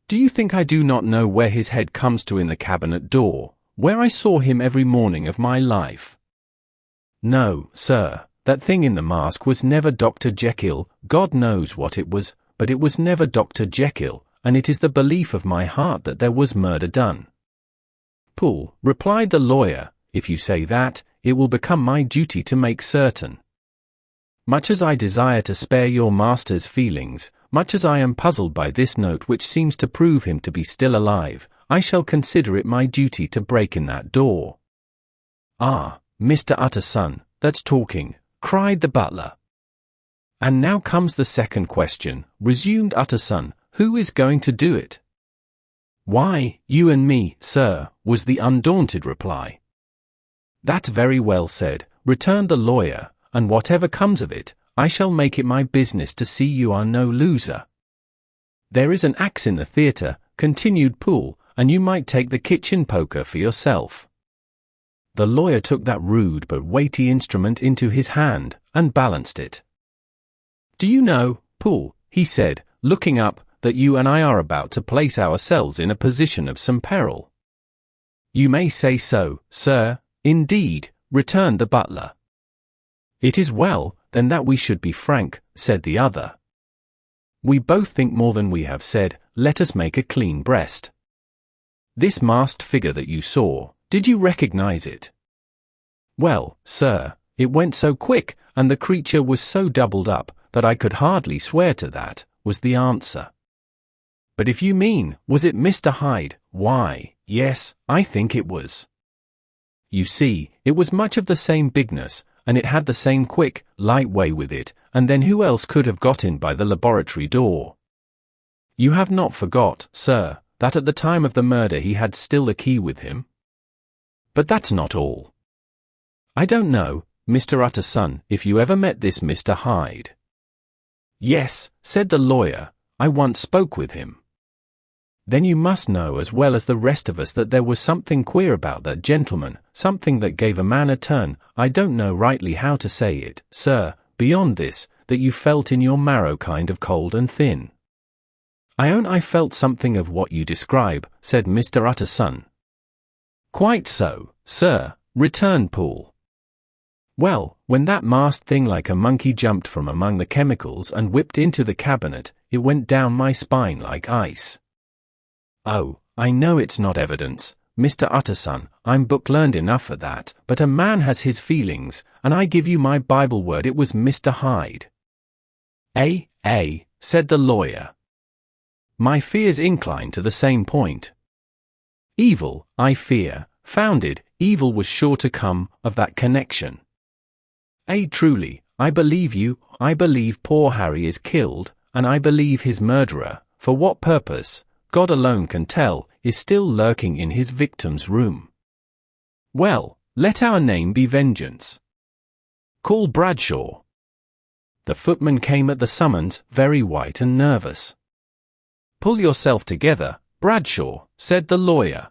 Do you think I do not know where his head comes to in the cabinet door, where I saw him every morning of my life? No, sir, that thing in the mask was never Dr. Jekyll. God knows what it was, but it was never Dr. Jekyll, and it is the belief of my heart that there was murder done." "Poole," replied the lawyer, "if you say that, it will become my duty to make certain. Much as I desire to spare your master's feelings, much as I am puzzled by this note which seems to prove him to be still alive, I shall consider it my duty to break in that door." "Ah, Mr. Utterson, that's talking," cried the butler. "And now comes the second question," resumed Utterson. "Who is going to do it?" "Why, you and me, sir," was the undaunted reply. "That's very well said," returned the lawyer, "and whatever comes of it, I shall make it my business to see you are no loser." "There is an axe in the theatre," continued Poole, "and you might take the kitchen poker for yourself." The lawyer took that rude but weighty instrument into his hand, and balanced it. "Do you know, Poole," he said, looking up, "that you and I are about to place ourselves in a position of some peril?" "You may say so, sir, indeed," returned the butler. "It is well, then, that we should be frank," said the other. "We both think more than we have said. Let us make a clean breast. This masked figure that you saw, did you recognize it?" "Well, sir, it went so quick, and the creature was so doubled up, that I could hardly swear to that," was the answer. "But if you mean, was it Mr. Hyde, why, yes, I think it was. You see, it was much of the same bigness, and it had the same quick, light way with it, and then who else could have got in by the laboratory door? You have not forgot, sir, that at the time of the murder he had still the key with him? But that's not all. I don't know, Mr. Utterson, if you ever met this Mr. Hyde." "Yes," said the lawyer, "I once spoke with him." "Then you must know as well as the rest of us that there was something queer about that gentleman, something that gave a man a turn, I don't know rightly how to say it, sir, beyond this, that you felt in your marrow kind of cold and thin." "I own I felt something of what you describe," said Mr. Utterson. "Quite so, sir," returned Poole. "Well, when that masked thing like a monkey jumped from among the chemicals and whipped into the cabinet, it went down my spine like ice. Oh, I know it's not evidence, Mr. Utterson, I'm book-learned enough for that, but a man has his feelings, and I give you my Bible word it was Mr. Hyde." Said the lawyer. "My fears incline to the same point. Evil, I fear, founded, evil was sure to come, of that connection. Truly, I believe you, I believe poor Harry is killed, and I believe his murderer, for what purpose, God alone can tell, is still lurking in his victim's room. Well, let our name be Vengeance. Call Bradshaw." The footman came at the summons, very white and nervous. "Pull yourself together, Bradshaw," said the lawyer.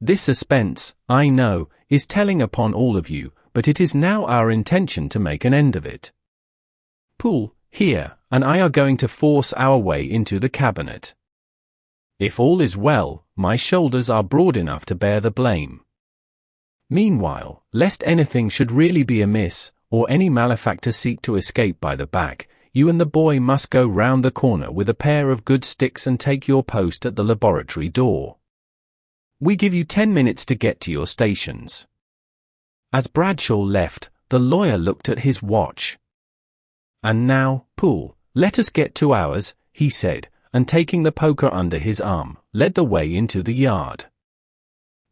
"This suspense, I know, is telling upon all of you, but it is now our intention to make an end of it. Poole, here, and I are going to force our way into the cabinet. If all is well, my shoulders are broad enough to bear the blame. Meanwhile, lest anything should really be amiss, or any malefactor seek to escape by the back, you and the boy must go round the corner with a pair of good sticks and take your post at the laboratory door. We give you 10 minutes to get to your stations." As Bradshaw left, the lawyer looked at his watch. "And now, Poole, let us get to ours," he said, and taking the poker under his arm, led the way into the yard.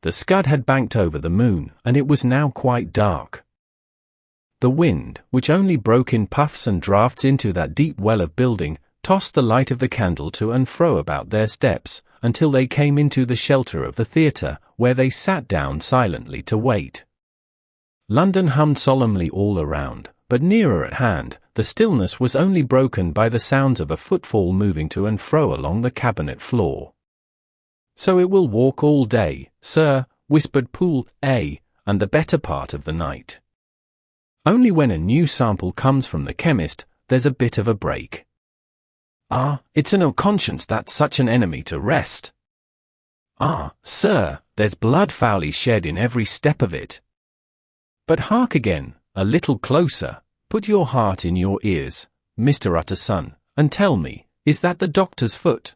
The scud had banked over the moon, and it was now quite dark. The wind, which only broke in puffs and draughts into that deep well of building, tossed the light of the candle to and fro about their steps, until they came into the shelter of the theatre, where they sat down silently to wait. London hummed solemnly all around, but nearer at hand, the stillness was only broken by the sounds of a footfall moving to and fro along the cabinet floor. "So it will walk all day, sir," whispered Poole, "and the better part of the night. Only when a new sample comes from the chemist, there's a bit of a break. It's an ill conscience that's such an enemy to rest. Sir, there's blood foully shed in every step of it. But hark again, a little closer, put your heart in your ears, Mr. Utterson, and tell me, is that the doctor's foot?"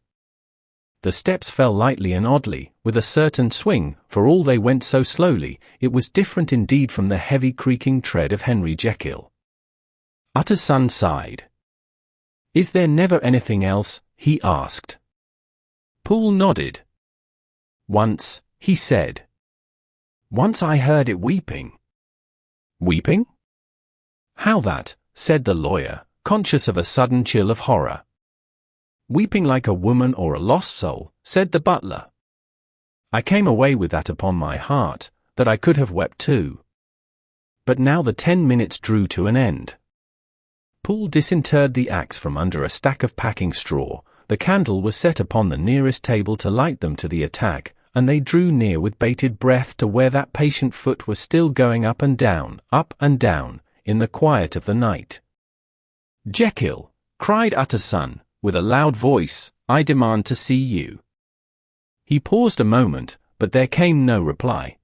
The steps fell lightly and oddly, with a certain swing, for all they went so slowly, it was different indeed from the heavy creaking tread of Henry Jekyll. Utterson sighed. "Is there never anything else?" he asked. Poole nodded. "Once," he said. "Once I heard it weeping." Weeping? How that? Said the lawyer, conscious of a sudden chill of horror. Weeping like a woman or a lost soul, said the butler. I came away with that upon my heart, that I could have wept too. But now the 10 minutes drew to an end. Poole disinterred the axe from under a stack of packing straw, the candle was set upon the nearest table to light them to the attack, and they drew near with bated breath to where that patient foot was still going up and down, in the quiet of the night. Jekyll, cried Utterson, with a loud voice, I demand to see you. He paused a moment, but there came no reply.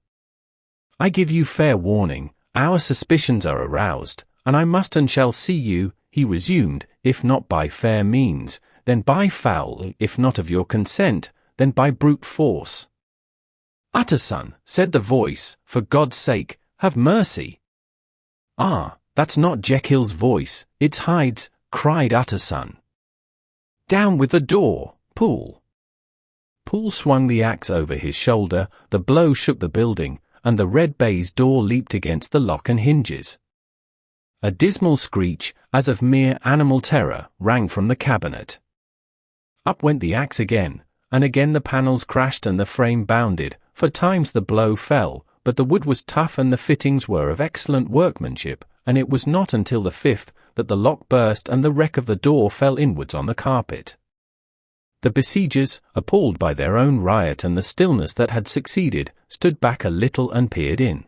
I give you fair warning, our suspicions are aroused, and I must and shall see you, he resumed, if not by fair means, then by foul, if not of your consent, then by brute force. Utterson, said the voice, for God's sake, have mercy. Ah, that's not Jekyll's voice, it's Hyde's, cried Utterson. Down with the door, Poole. Poole swung the axe over his shoulder, the blow shook the building, and the red baize door leaped against the lock and hinges. A dismal screech, as of mere animal terror, rang from the cabinet. Up went the axe again, and again the panels crashed and the frame bounded, for times the blow fell, but the wood was tough and the fittings were of excellent workmanship, and it was not until the fifth that the lock burst and the wreck of the door fell inwards on the carpet. The besiegers, appalled by their own riot and the stillness that had succeeded, stood back a little and peered in.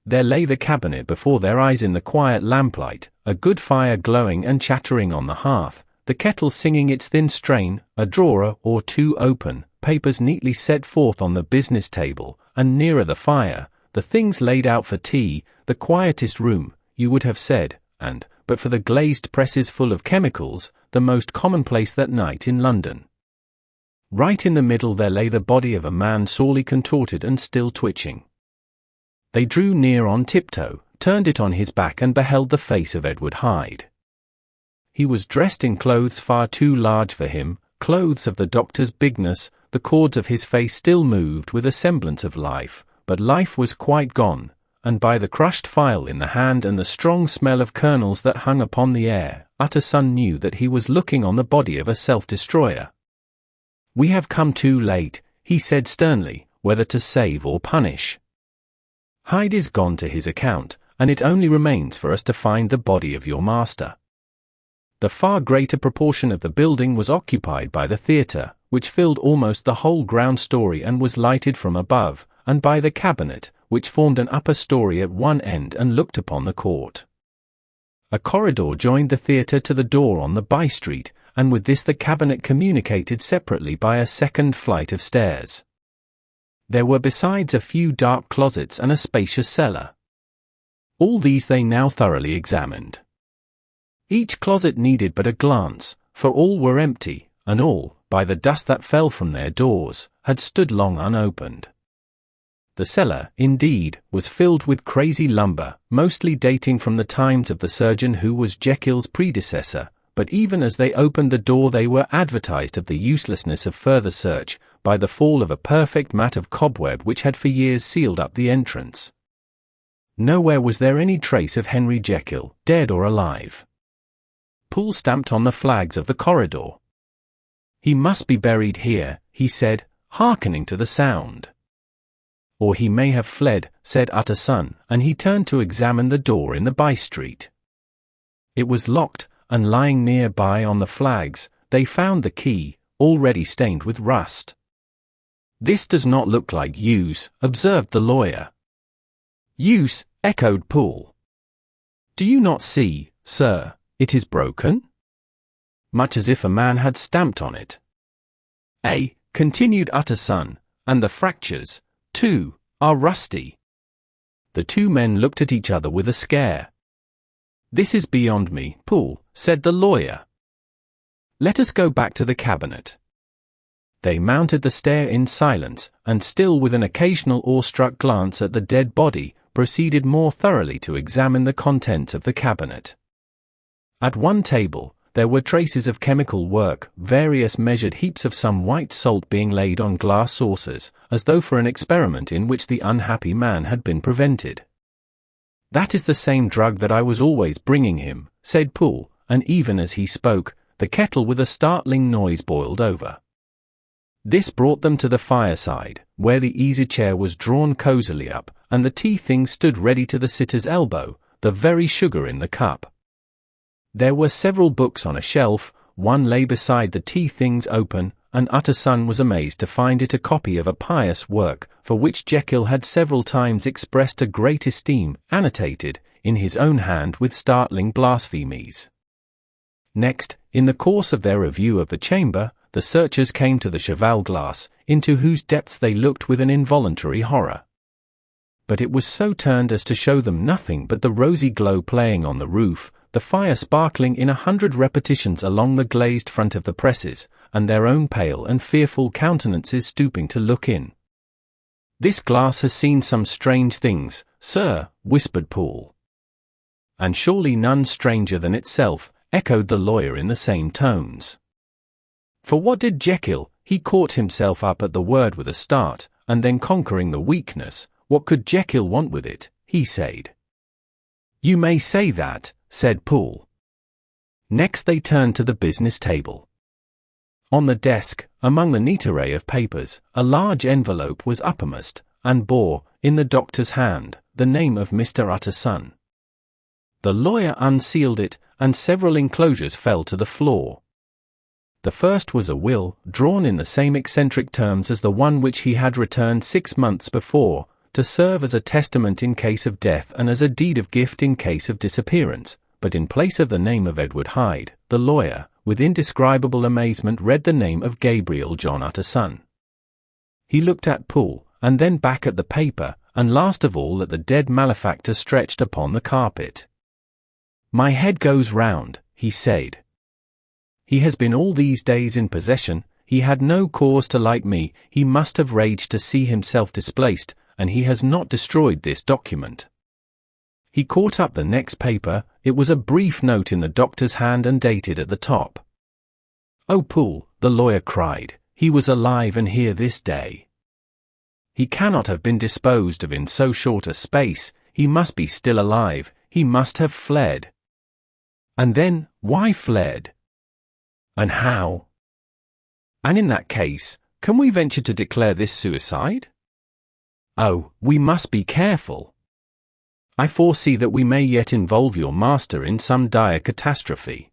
There lay the cabinet before their eyes in the quiet lamplight, a good fire glowing and chattering on the hearth, the kettle singing its thin strain, a drawer or two open, papers neatly set forth on the business table, and nearer the fire, the things laid out for tea, the quietest room, you would have said, and, but for the glazed presses full of chemicals, the most commonplace that night in London. Right in the middle there lay the body of a man sorely contorted and still twitching. They drew near on tiptoe, turned it on his back and beheld the face of Edward Hyde. He was dressed in clothes far too large for him, clothes of the doctor's bigness, the cords of his face still moved with a semblance of life, but life was quite gone, and by the crushed file in the hand and the strong smell of kernels that hung upon the air, Utterson knew that he was looking on the body of a self-destroyer. We have come too late, he said sternly, whether to save or punish. Hyde is gone to his account, and it only remains for us to find the body of your master. The far greater proportion of the building was occupied by the theatre, which filled almost the whole ground story and was lighted from above, and by the cabinet, which formed an upper story at one end and looked upon the court. A corridor joined the theatre to the door on the by-street, and with this the cabinet communicated separately by a second flight of stairs. There were besides a few dark closets and a spacious cellar. All these they now thoroughly examined. Each closet needed but a glance, for all were empty, and all, by the dust that fell from their doors, had stood long unopened. The cellar, indeed, was filled with crazy lumber, mostly dating from the times of the surgeon who was Jekyll's predecessor, but even as they opened the door they were advertised of the uselessness of further search, by the fall of a perfect mat of cobweb which had for years sealed up the entrance. Nowhere was there any trace of Henry Jekyll, dead or alive. Poole stamped on the flags of the corridor. He must be buried here, he said, hearkening to the sound. Or he may have fled, said Utterson, and he turned to examine the door in the by-street. It was locked, and lying near-by on the flags, they found the key, already stained with rust. This does not look like use, observed the lawyer. Use, echoed Poole. Do you not see, sir, it is broken? Much as if a man had stamped on it. Continued Utterson, and the fractures, too, are rusty. The two men looked at each other with a scare. This is beyond me, Poole, said the lawyer. Let us go back to the cabinet. They mounted the stair in silence, and still with an occasional awestruck glance at the dead body, proceeded more thoroughly to examine the contents of the cabinet. At one table, there were traces of chemical work, various measured heaps of some white salt being laid on glass saucers, as though for an experiment in which the unhappy man had been prevented. "That is the same drug that I was always bringing him," said Poole, and even as he spoke, the kettle with a startling noise boiled over. This brought them to the fireside, where the easy-chair was drawn cosily up, and the tea-things stood ready to the sitter's elbow, the very sugar in the cup. There were several books on a shelf, one lay beside the tea-things open, and Utterson was amazed to find it a copy of a pious work, for which Jekyll had several times expressed a great esteem, annotated, in his own hand with startling blasphemies. Next, in the course of their review of the chamber, the searchers came to the cheval-glass, into whose depths they looked with an involuntary horror. But it was so turned as to show them nothing but the rosy glow playing on the roof, the fire sparkling in 100 repetitions along the glazed front of the presses, and their own pale and fearful countenances stooping to look in. "This glass has seen some strange things, sir," whispered Poole. "And surely none stranger than itself," echoed the lawyer in the same tones. For what did Jekyll? He caught himself up at the word with a start, and then conquering the weakness, what could Jekyll want with it, he said. "You may say that," said Poole. Next they turned to the business table. On the desk, among the neat array of papers, a large envelope was uppermost, and bore, in the doctor's hand, the name of Mr. Utterson. The lawyer unsealed it, and several enclosures fell to the floor. The first was a will, drawn in the same eccentric terms as the one which he had returned 6 months before, to serve as a testament in case of death and as a deed of gift in case of disappearance, but in place of the name of Edward Hyde, the lawyer, with indescribable amazement read the name of Gabriel John Utterson. He looked at Poole, and then back at the paper, and last of all at the dead malefactor stretched upon the carpet. "My head goes round," he said. "He has been all these days in possession, he had no cause to like me, he must have raged to see himself displaced, and he has not destroyed this document." He caught up the next paper. It was a brief note in the doctor's hand and dated at the top. "Oh, Poole," the lawyer cried, "he was alive and here this day. He cannot have been disposed of in so short a space, he must be still alive, he must have fled. And then, why fled? And how? And in that case, can we venture to declare this suicide? Oh, we must be careful. I foresee that we may yet involve your master in some dire catastrophe."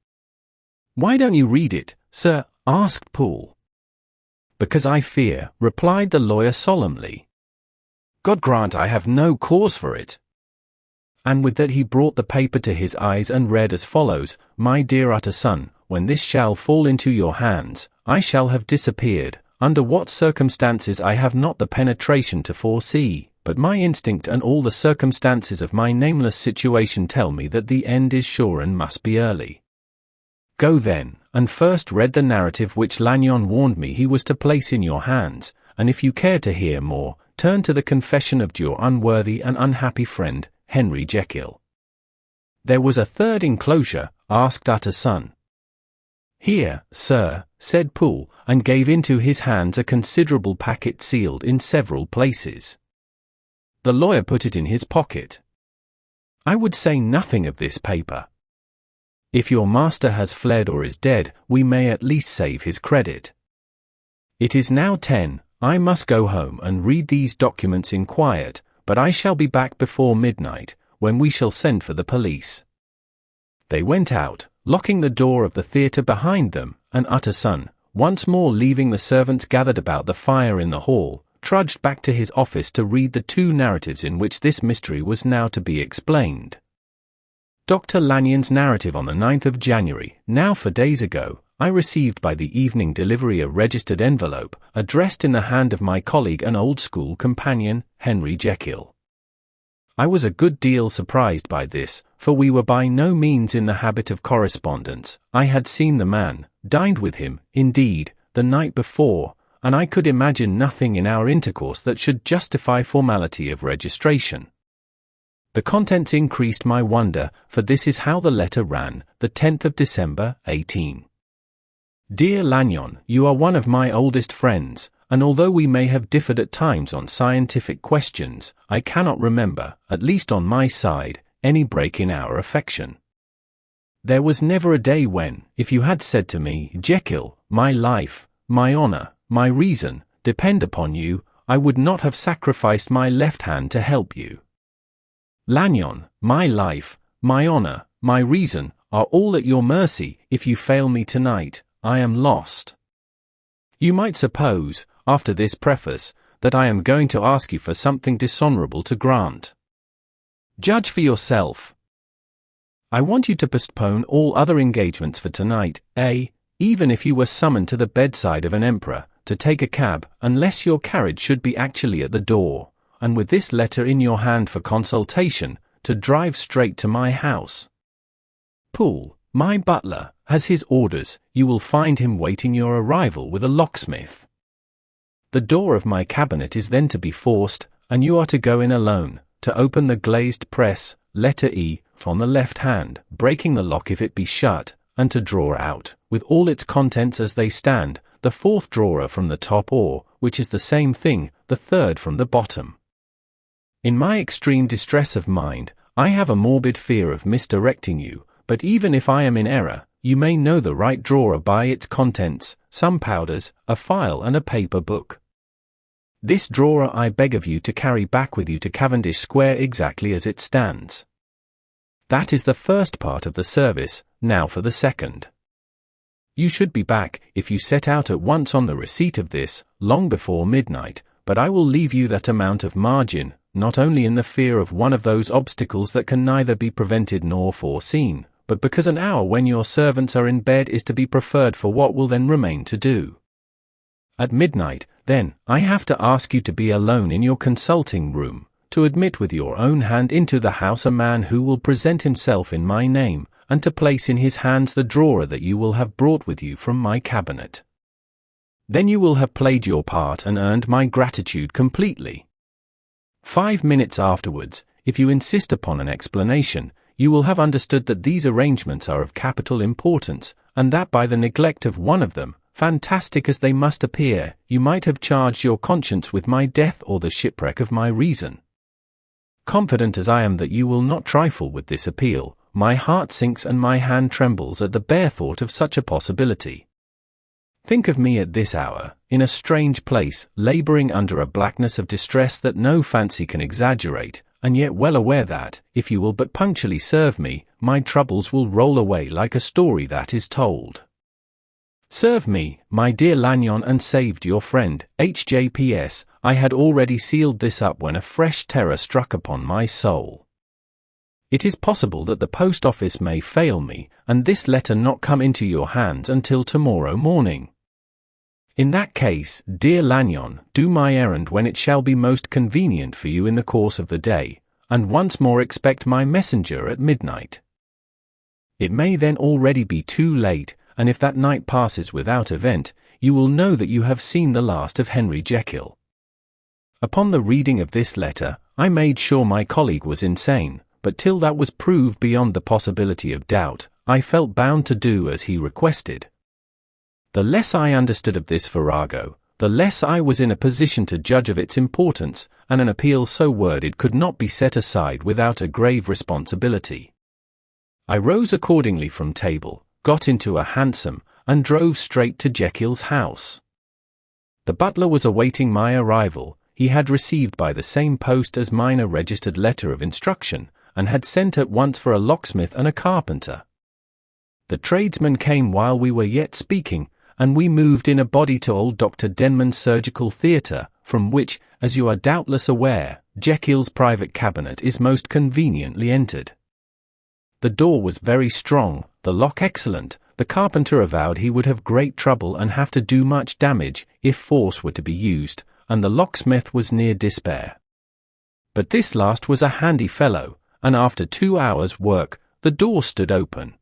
"Why don't you read it, sir?" asked Poole. "Because I fear," replied the lawyer solemnly. "God grant I have no cause for it." And with that he brought the paper to his eyes and read as follows: "My dear Utterson, when this shall fall into your hands, I shall have disappeared. Under what circumstances I have not the penetration to foresee, but my instinct and all the circumstances of my nameless situation tell me that the end is sure and must be early. Go then, and first read the narrative which Lanyon warned me he was to place in your hands, and if you care to hear more, turn to the confession of your unworthy and unhappy friend, Henry Jekyll." "There was a third enclosure?" asked Utterson. "Here, sir," said Poole, and gave into his hands a considerable packet sealed in several places. The lawyer put it in his pocket. "I would say nothing of this paper. If your master has fled or is dead, we may at least save his credit. It is now 10, I must go home and read these documents in quiet, but I shall be back before midnight, when we shall send for the police." They went out, locking the door of the theatre behind them, and Utterson, once more leaving the servants gathered about the fire in the hall, trudged back to his office to read the 2 narratives in which this mystery was now to be explained. Dr. Lanyon's narrative on the 9th of January, now 4 days ago, I received by the evening delivery a registered envelope, addressed in the hand of my colleague and old school companion, Henry Jekyll. I was a good deal surprised by this, for we were by no means in the habit of correspondence. I had seen the man, dined with him, indeed, the night before, and I could imagine nothing in our intercourse that should justify formality of registration. The contents increased my wonder, for this is how the letter ran, the 10th of December, 18. "Dear Lanyon, you are one of my oldest friends, and although we may have differed at times on scientific questions, I cannot remember, at least on my side, any break in our affection. There was never a day when, if you had said to me, Jekyll, my life, my honor, my reason, depend upon you, I would not have sacrificed my left hand to help you. Lanyon, my life, my honor, my reason, are all at your mercy. If you fail me tonight, I am lost. You might suppose, after this preface, that I am going to ask you for something dishonorable to grant. Judge for yourself. I want you to postpone all other engagements for tonight, even if you were summoned to the bedside of an emperor, to take a cab, unless your carriage should be actually at the door, and with this letter in your hand for consultation, to drive straight to my house. Poole, my butler, has his orders. You will find him waiting your arrival with a locksmith. The door of my cabinet is then to be forced, and you are to go in alone, to open the glazed press, letter E, on the left hand, breaking the lock if it be shut, and to draw out, with all its contents as they stand, the fourth drawer from the top or, which is the same thing, the third from the bottom. In my extreme distress of mind, I have a morbid fear of misdirecting you, but even if I am in error, you may know the right drawer by its contents, some powders, a file and a paper book. This drawer I beg of you to carry back with you to Cavendish Square exactly as it stands. That is the first part of the service. Now for the second. You should be back, if you set out at once on the receipt of this, long before midnight, but I will leave you that amount of margin, not only in the fear of one of those obstacles that can neither be prevented nor foreseen, but because an hour when your servants are in bed is to be preferred for what will then remain to do. At midnight, then, I have to ask you to be alone in your consulting room, to admit with your own hand into the house a man who will present himself in my name, and to place in his hands the drawer that you will have brought with you from my cabinet. Then you will have played your part and earned my gratitude completely. 5 minutes afterwards, if you insist upon an explanation, you will have understood that these arrangements are of capital importance, and that by the neglect of one of them, fantastic as they must appear, you might have charged your conscience with my death or the shipwreck of my reason. Confident as I am that you will not trifle with this appeal, my heart sinks and my hand trembles at the bare thought of such a possibility. Think of me at this hour, in a strange place, labouring under a blackness of distress that no fancy can exaggerate, and yet well aware that, if you will but punctually serve me, my troubles will roll away like a story that is told. Serve me, my dear Lanyon, and saved your friend, H.J.P.S. I had already sealed this up when a fresh terror struck upon my soul. It is possible that the post office may fail me, and this letter not come into your hands until tomorrow morning. In that case, dear Lanyon, do my errand when it shall be most convenient for you in the course of the day, and once more expect my messenger at midnight. It may then already be too late, and if that night passes without event, you will know that you have seen the last of Henry Jekyll. Upon the reading of this letter, I made sure my colleague was insane, but till that was proved beyond the possibility of doubt, I felt bound to do as he requested. The less I understood of this farrago, the less I was in a position to judge of its importance, and an appeal so worded could not be set aside without a grave responsibility. I rose accordingly from table, got into a hansom, and drove straight to Jekyll's house. The butler was awaiting my arrival. He had received by the same post as mine a registered letter of instruction, and had sent at once for a locksmith and a carpenter. The tradesmen came while we were yet speaking, and we moved in a body to old Dr. Denman's surgical theatre, from which, as you are doubtless aware, Jekyll's private cabinet is most conveniently entered. The door was very strong, the lock excellent. The carpenter avowed he would have great trouble and have to do much damage, if force were to be used, and the locksmith was near despair. But this last was a handy fellow, and after 2 hours' work, the door stood open.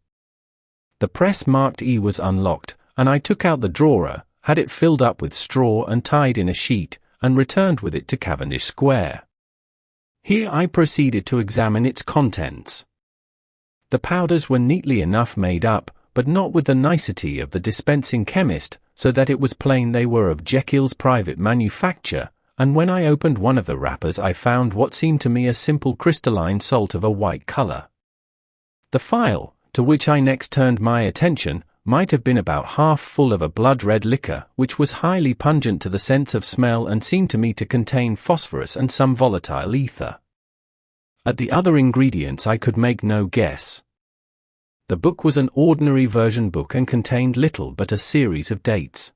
The press marked E was unlocked, and I took out the drawer, had it filled up with straw and tied in a sheet, and returned with it to Cavendish Square. Here I proceeded to examine its contents. The powders were neatly enough made up, but not with the nicety of the dispensing chemist, so that it was plain they were of Jekyll's private manufacture, and when I opened one of the wrappers I found what seemed to me a simple crystalline salt of a white color. The phial, to which I next turned my attention, might have been about half full of a blood-red liquor, which was highly pungent to the sense of smell and seemed to me to contain phosphorus and some volatile ether. At the other ingredients I could make no guess. The book was an ordinary version book and contained little but a series of dates.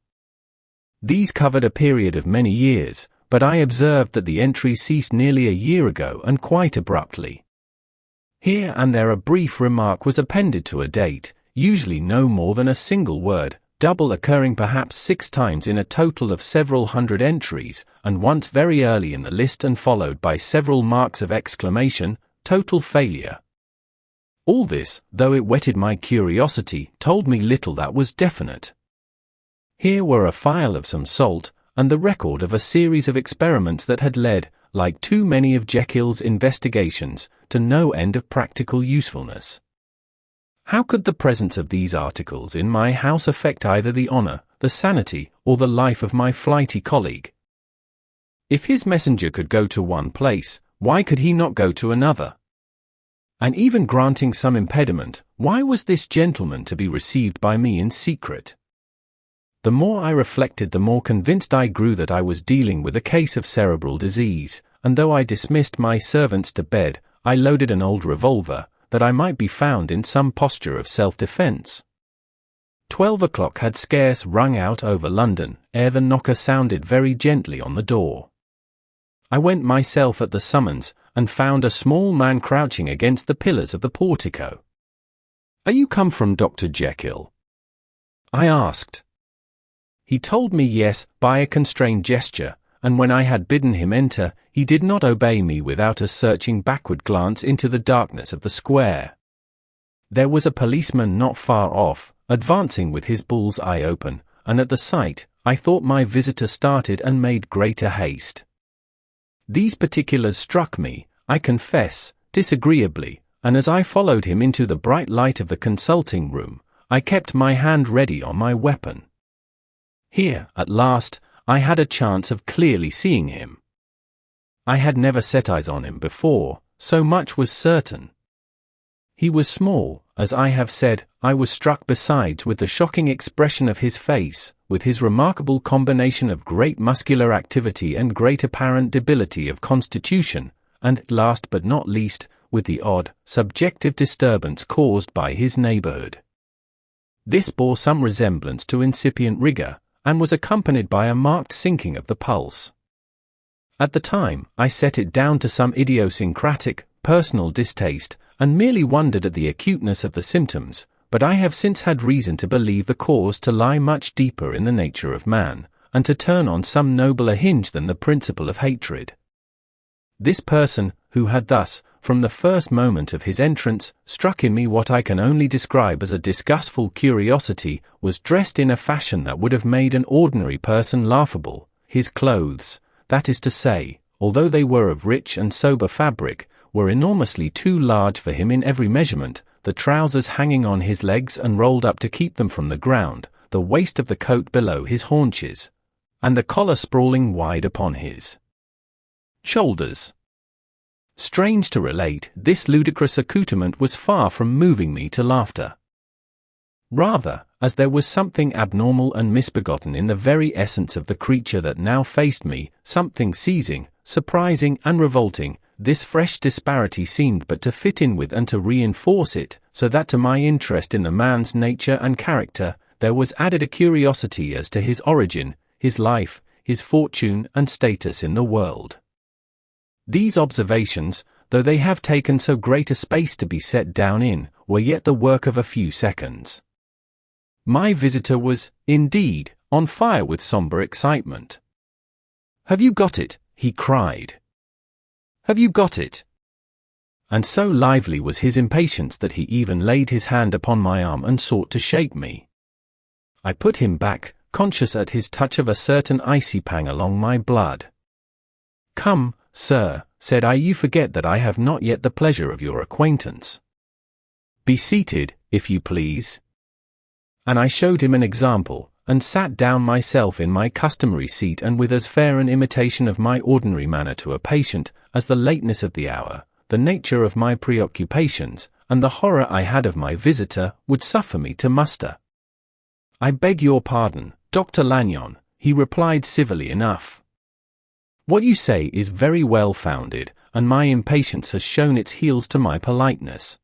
These covered a period of many years, but I observed that the entries ceased nearly a year ago and quite abruptly. Here and there a brief remark was appended to a date, usually no more than a single word, double occurring perhaps 6 times in a total of several hundred entries, and once very early in the list and followed by several marks of exclamation, total failure. All this, though it whetted my curiosity, told me little that was definite. Here were a phial of some salt, and the record of a series of experiments that had led, like too many of Jekyll's investigations, to no end of practical usefulness. How could the presence of these articles in my house affect either the honor, the sanity, or the life of my flighty colleague? If his messenger could go to one place, why could he not go to another? And even granting some impediment, why was this gentleman to be received by me in secret? The more I reflected, the more convinced I grew that I was dealing with a case of cerebral disease, and though I dismissed my servants to bed, I loaded an old revolver, that I might be found in some posture of self-defense. 12 o'clock had scarce rung out over London, ere the knocker sounded very gently on the door. I went myself at the summons, and found a small man crouching against the pillars of the portico. "Are you come from Dr. Jekyll?" I asked. He told me yes, by a constrained gesture, and when I had bidden him enter, he did not obey me without a searching backward glance into the darkness of the square. There was a policeman not far off, advancing with his bull's eye open, and at the sight, I thought my visitor started and made greater haste. These particulars struck me, I confess, disagreeably, and as I followed him into the bright light of the consulting room, I kept my hand ready on my weapon. Here, at last, I had a chance of clearly seeing him. I had never set eyes on him before, so much was certain. He was small, as I have said. I was struck besides with the shocking expression of his face, with his remarkable combination of great muscular activity and great apparent debility of constitution, and, last but not least, with the odd, subjective disturbance caused by his neighborhood. This bore some resemblance to incipient rigor, and was accompanied by a marked sinking of the pulse. At the time, I set it down to some idiosyncratic, personal distaste, and merely wondered at the acuteness of the symptoms, but I have since had reason to believe the cause to lie much deeper in the nature of man, and to turn on some nobler hinge than the principle of hatred. This person, who had thus, from the first moment of his entrance, struck in me what I can only describe as a disgustful curiosity, was dressed in a fashion that would have made an ordinary person laughable. His clothes, that is to say, although they were of rich and sober fabric, were enormously too large for him in every measurement, the trousers hanging on his legs and rolled up to keep them from the ground, the waist of the coat below his haunches, and the collar sprawling wide upon his shoulders. Strange to relate, this ludicrous accoutrement was far from moving me to laughter. Rather, as there was something abnormal and misbegotten in the very essence of the creature that now faced me, something seizing, surprising, and revolting, this fresh disparity seemed but to fit in with and to reinforce it, so that to my interest in the man's nature and character, there was added a curiosity as to his origin, his life, his fortune and status in the world. These observations, though they have taken so great a space to be set down in, were yet the work of a few seconds. My visitor was, indeed, on fire with sombre excitement. "Have you got it?" he cried. "Have you got it?" And so lively was his impatience that he even laid his hand upon my arm and sought to shake me. I put him back, conscious at his touch of a certain icy pang along my blood. "Come, sir," said I, "you forget that I have not yet the pleasure of your acquaintance. Be seated, if you please." And I showed him an example, and sat down myself in my customary seat, and with as fair an imitation of my ordinary manner to a patient as the lateness of the hour, the nature of my preoccupations, and the horror I had of my visitor would suffer me to muster. "I beg your pardon, Dr. Lanyon," he replied civilly enough. "What you say is very well founded, and my impatience has shown its heels to my politeness.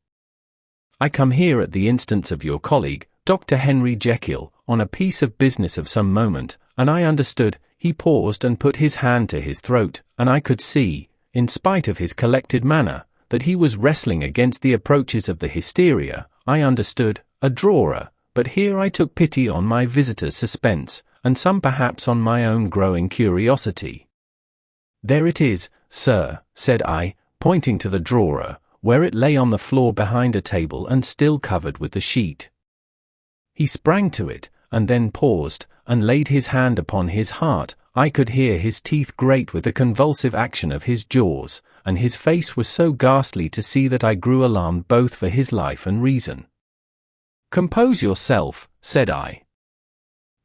I come here at the instance of your colleague, Dr. Henry Jekyll, on a piece of business of some moment, and I understood." He paused and put his hand to his throat, and I could see, in spite of his collected manner, that he was wrestling against the approaches of the hysteria. "I understood, a drawer," but here I took pity on my visitor's suspense, and some perhaps on my own growing curiosity. "There it is, sir," said I, pointing to the drawer, where it lay on the floor behind a table and still covered with the sheet. He sprang to it, and then paused, and laid his hand upon his heart. I could hear his teeth grate with the convulsive action of his jaws, and his face was so ghastly to see that I grew alarmed both for his life and reason. "Compose yourself," said I.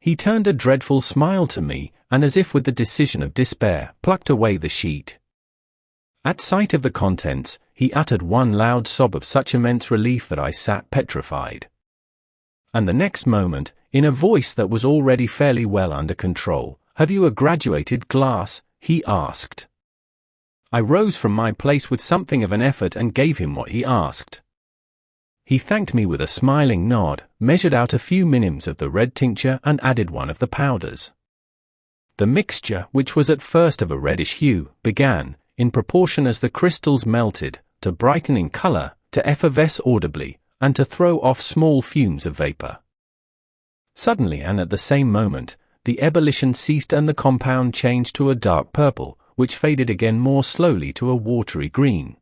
He turned a dreadful smile to me, and as if with the decision of despair, plucked away the sheet. At sight of the contents, he uttered one loud sob of such immense relief that I sat petrified. And the next moment, in a voice that was already fairly well under control, "Have you a graduated glass?" he asked. I rose from my place with something of an effort and gave him what he asked. He thanked me with a smiling nod, measured out a few minims of the red tincture and added one of the powders. The mixture, which was at first of a reddish hue, began, in proportion as the crystals melted, to brighten in colour, to effervesce audibly, and to throw off small fumes of vapour. Suddenly, and at the same moment, the ebullition ceased and the compound changed to a dark purple, which faded again more slowly to a watery green.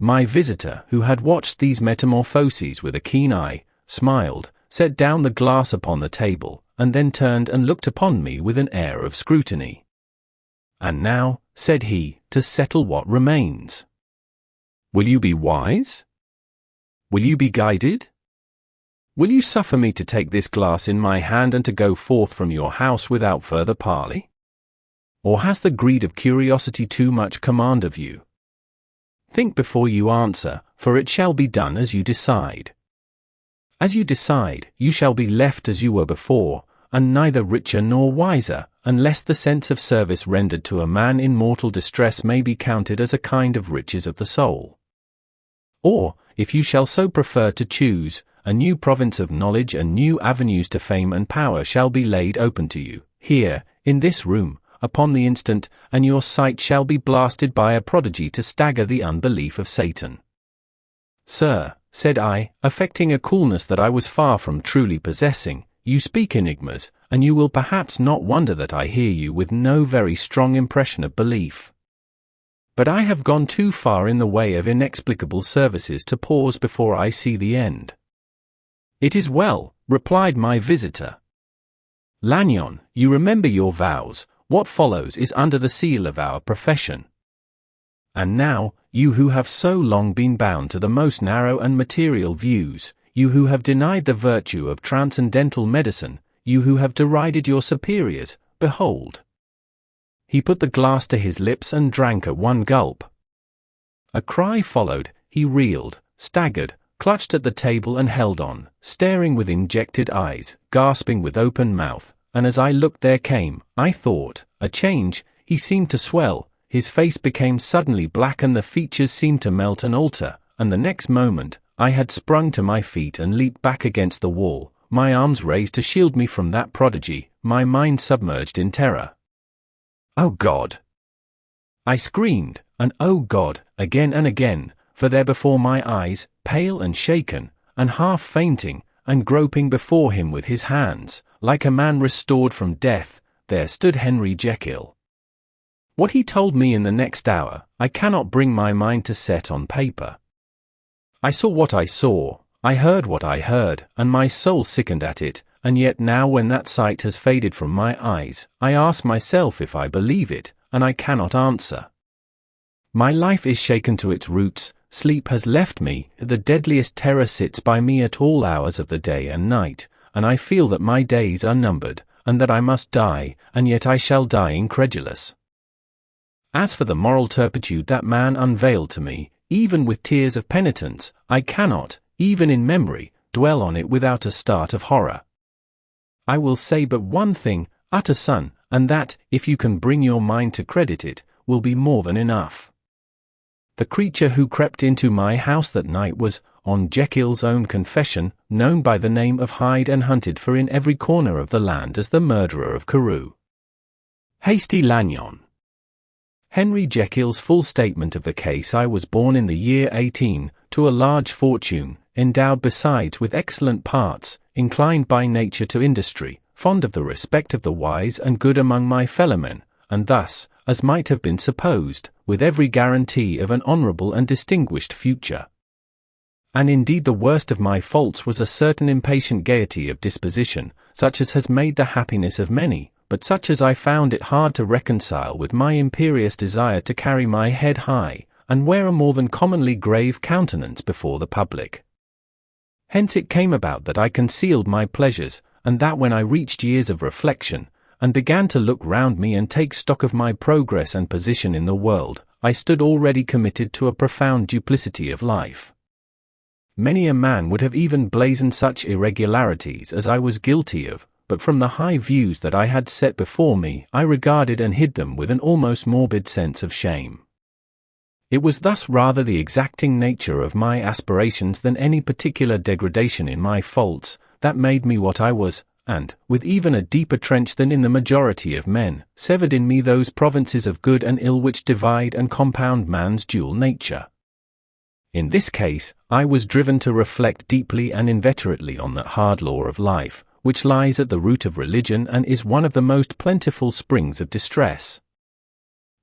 My visitor, who had watched these metamorphoses with a keen eye, smiled, set down the glass upon the table, and then turned and looked upon me with an air of scrutiny. "And now," said he, "to settle what remains. Will you be wise? Will you be guided? Will you suffer me to take this glass in my hand and to go forth from your house without further parley? Or has the greed of curiosity too much command of you? Think before you answer, for it shall be done as you decide. As you decide, you shall be left as you were before, and neither richer nor wiser, unless the sense of service rendered to a man in mortal distress may be counted as a kind of riches of the soul. Or, if you shall so prefer to choose, a new province of knowledge and new avenues to fame and power shall be laid open to you, here, in this room, upon the instant, and your sight shall be blasted by a prodigy to stagger the unbelief of Satan." "Sir," said I, affecting a coolness that I was far from truly possessing, "you speak enigmas, and you will perhaps not wonder that I hear you with no very strong impression of belief. But I have gone too far in the way of inexplicable services to pause before I see the end." "It is well," replied my visitor. "Lanyon, you remember your vows. What follows is under the seal of our profession. And now, you who have so long been bound to the most narrow and material views, you who have denied the virtue of transcendental medicine, you who have derided your superiors, behold." He put the glass to his lips and drank at one gulp. A cry followed. He reeled, staggered, clutched at the table and held on, staring with injected eyes, gasping with open mouth, and as I looked there came, I thought, a change. He seemed to swell, his face became suddenly black and the features seemed to melt and alter, and the next moment, I had sprung to my feet and leaped back against the wall, my arms raised to shield me from that prodigy, my mind submerged in terror. "Oh God!" I screamed, and "Oh God!" again and again, for there before my eyes, pale and shaken, and half fainting, and groping before him with his hands, like a man restored from death, there stood Henry Jekyll. What he told me in the next hour, I cannot bring my mind to set on paper. I saw what I saw, I heard what I heard, and my soul sickened at it, and yet now when that sight has faded from my eyes, I ask myself if I believe it, and I cannot answer. My life is shaken to its roots, sleep has left me, the deadliest terror sits by me at all hours of the day and night, and I feel that my days are numbered, and that I must die, and yet I shall die incredulous. As for the moral turpitude that man unveiled to me, even with tears of penitence, I cannot, even in memory, dwell on it without a start of horror. I will say but one thing, Utterson, and that, if you can bring your mind to credit it, will be more than enough. The creature who crept into my house that night was, on Jekyll's own confession, known by the name of Hyde and hunted for in every corner of the land as the murderer of Carew. Hasty Lanyon. Henry Jekyll's full statement of the case. I was born in the year 18, to a large fortune, endowed besides with excellent parts, inclined by nature to industry, fond of the respect of the wise and good among my fellowmen, and thus, as might have been supposed, with every guarantee of an honourable and distinguished future. And indeed the worst of my faults was a certain impatient gaiety of disposition, such as has made the happiness of many, but such as I found it hard to reconcile with my imperious desire to carry my head high, and wear a more than commonly grave countenance before the public. Hence it came about that I concealed my pleasures, and that when I reached years of reflection, and began to look round me and take stock of my progress and position in the world, I stood already committed to a profound duplicity of life. Many a man would have even blazoned such irregularities as I was guilty of, but from the high views that I had set before me, I regarded and hid them with an almost morbid sense of shame. It was thus rather the exacting nature of my aspirations than any particular degradation in my faults, that made me what I was, and, with even a deeper trench than in the majority of men, severed in me those provinces of good and ill which divide and compound man's dual nature. In this case, I was driven to reflect deeply and inveterately on that hard law of life, which lies at the root of religion and is one of the most plentiful springs of distress.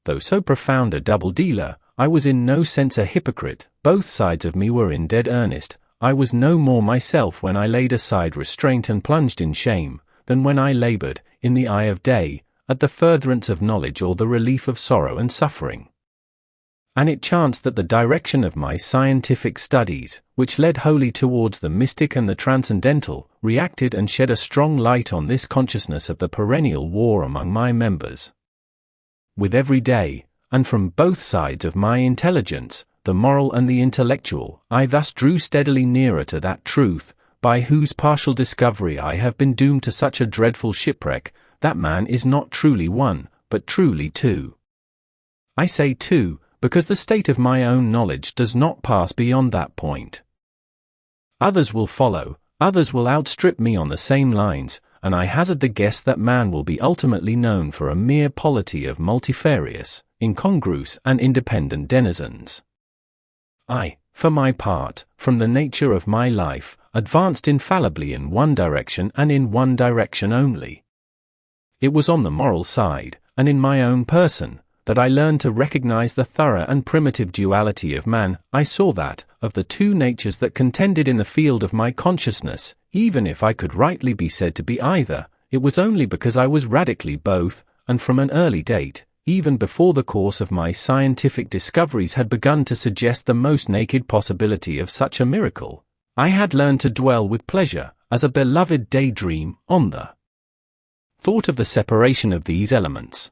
Though so profound a double-dealer, I was in no sense a hypocrite, both sides of me were in dead earnest. I was no more myself when I laid aside restraint and plunged in shame, than when I laboured, in the eye of day, at the furtherance of knowledge or the relief of sorrow and suffering. And it chanced that the direction of my scientific studies, which led wholly towards the mystic and the transcendental, reacted and shed a strong light on this consciousness of the perennial war among my members. With every day, and from both sides of my intelligence, the moral and the intellectual, I thus drew steadily nearer to that truth, by whose partial discovery I have been doomed to such a dreadful shipwreck, that man is not truly one, but truly two. I say two, because the state of my own knowledge does not pass beyond that point. Others will follow, others will outstrip me on the same lines, and I hazard the guess that man will be ultimately known for a mere polity of multifarious, incongruous and independent denizens. I, for my part, from the nature of my life, advanced infallibly in one direction and in one direction only. It was on the moral side, and in my own person, that I learned to recognize the thorough and primitive duality of man. I saw that, of the two natures that contended in the field of my consciousness, even if I could rightly be said to be either, it was only because I was radically both, and from an early date, even before the course of my scientific discoveries had begun to suggest the most naked possibility of such a miracle, I had learned to dwell with pleasure, as a beloved daydream, on the thought of the separation of these elements.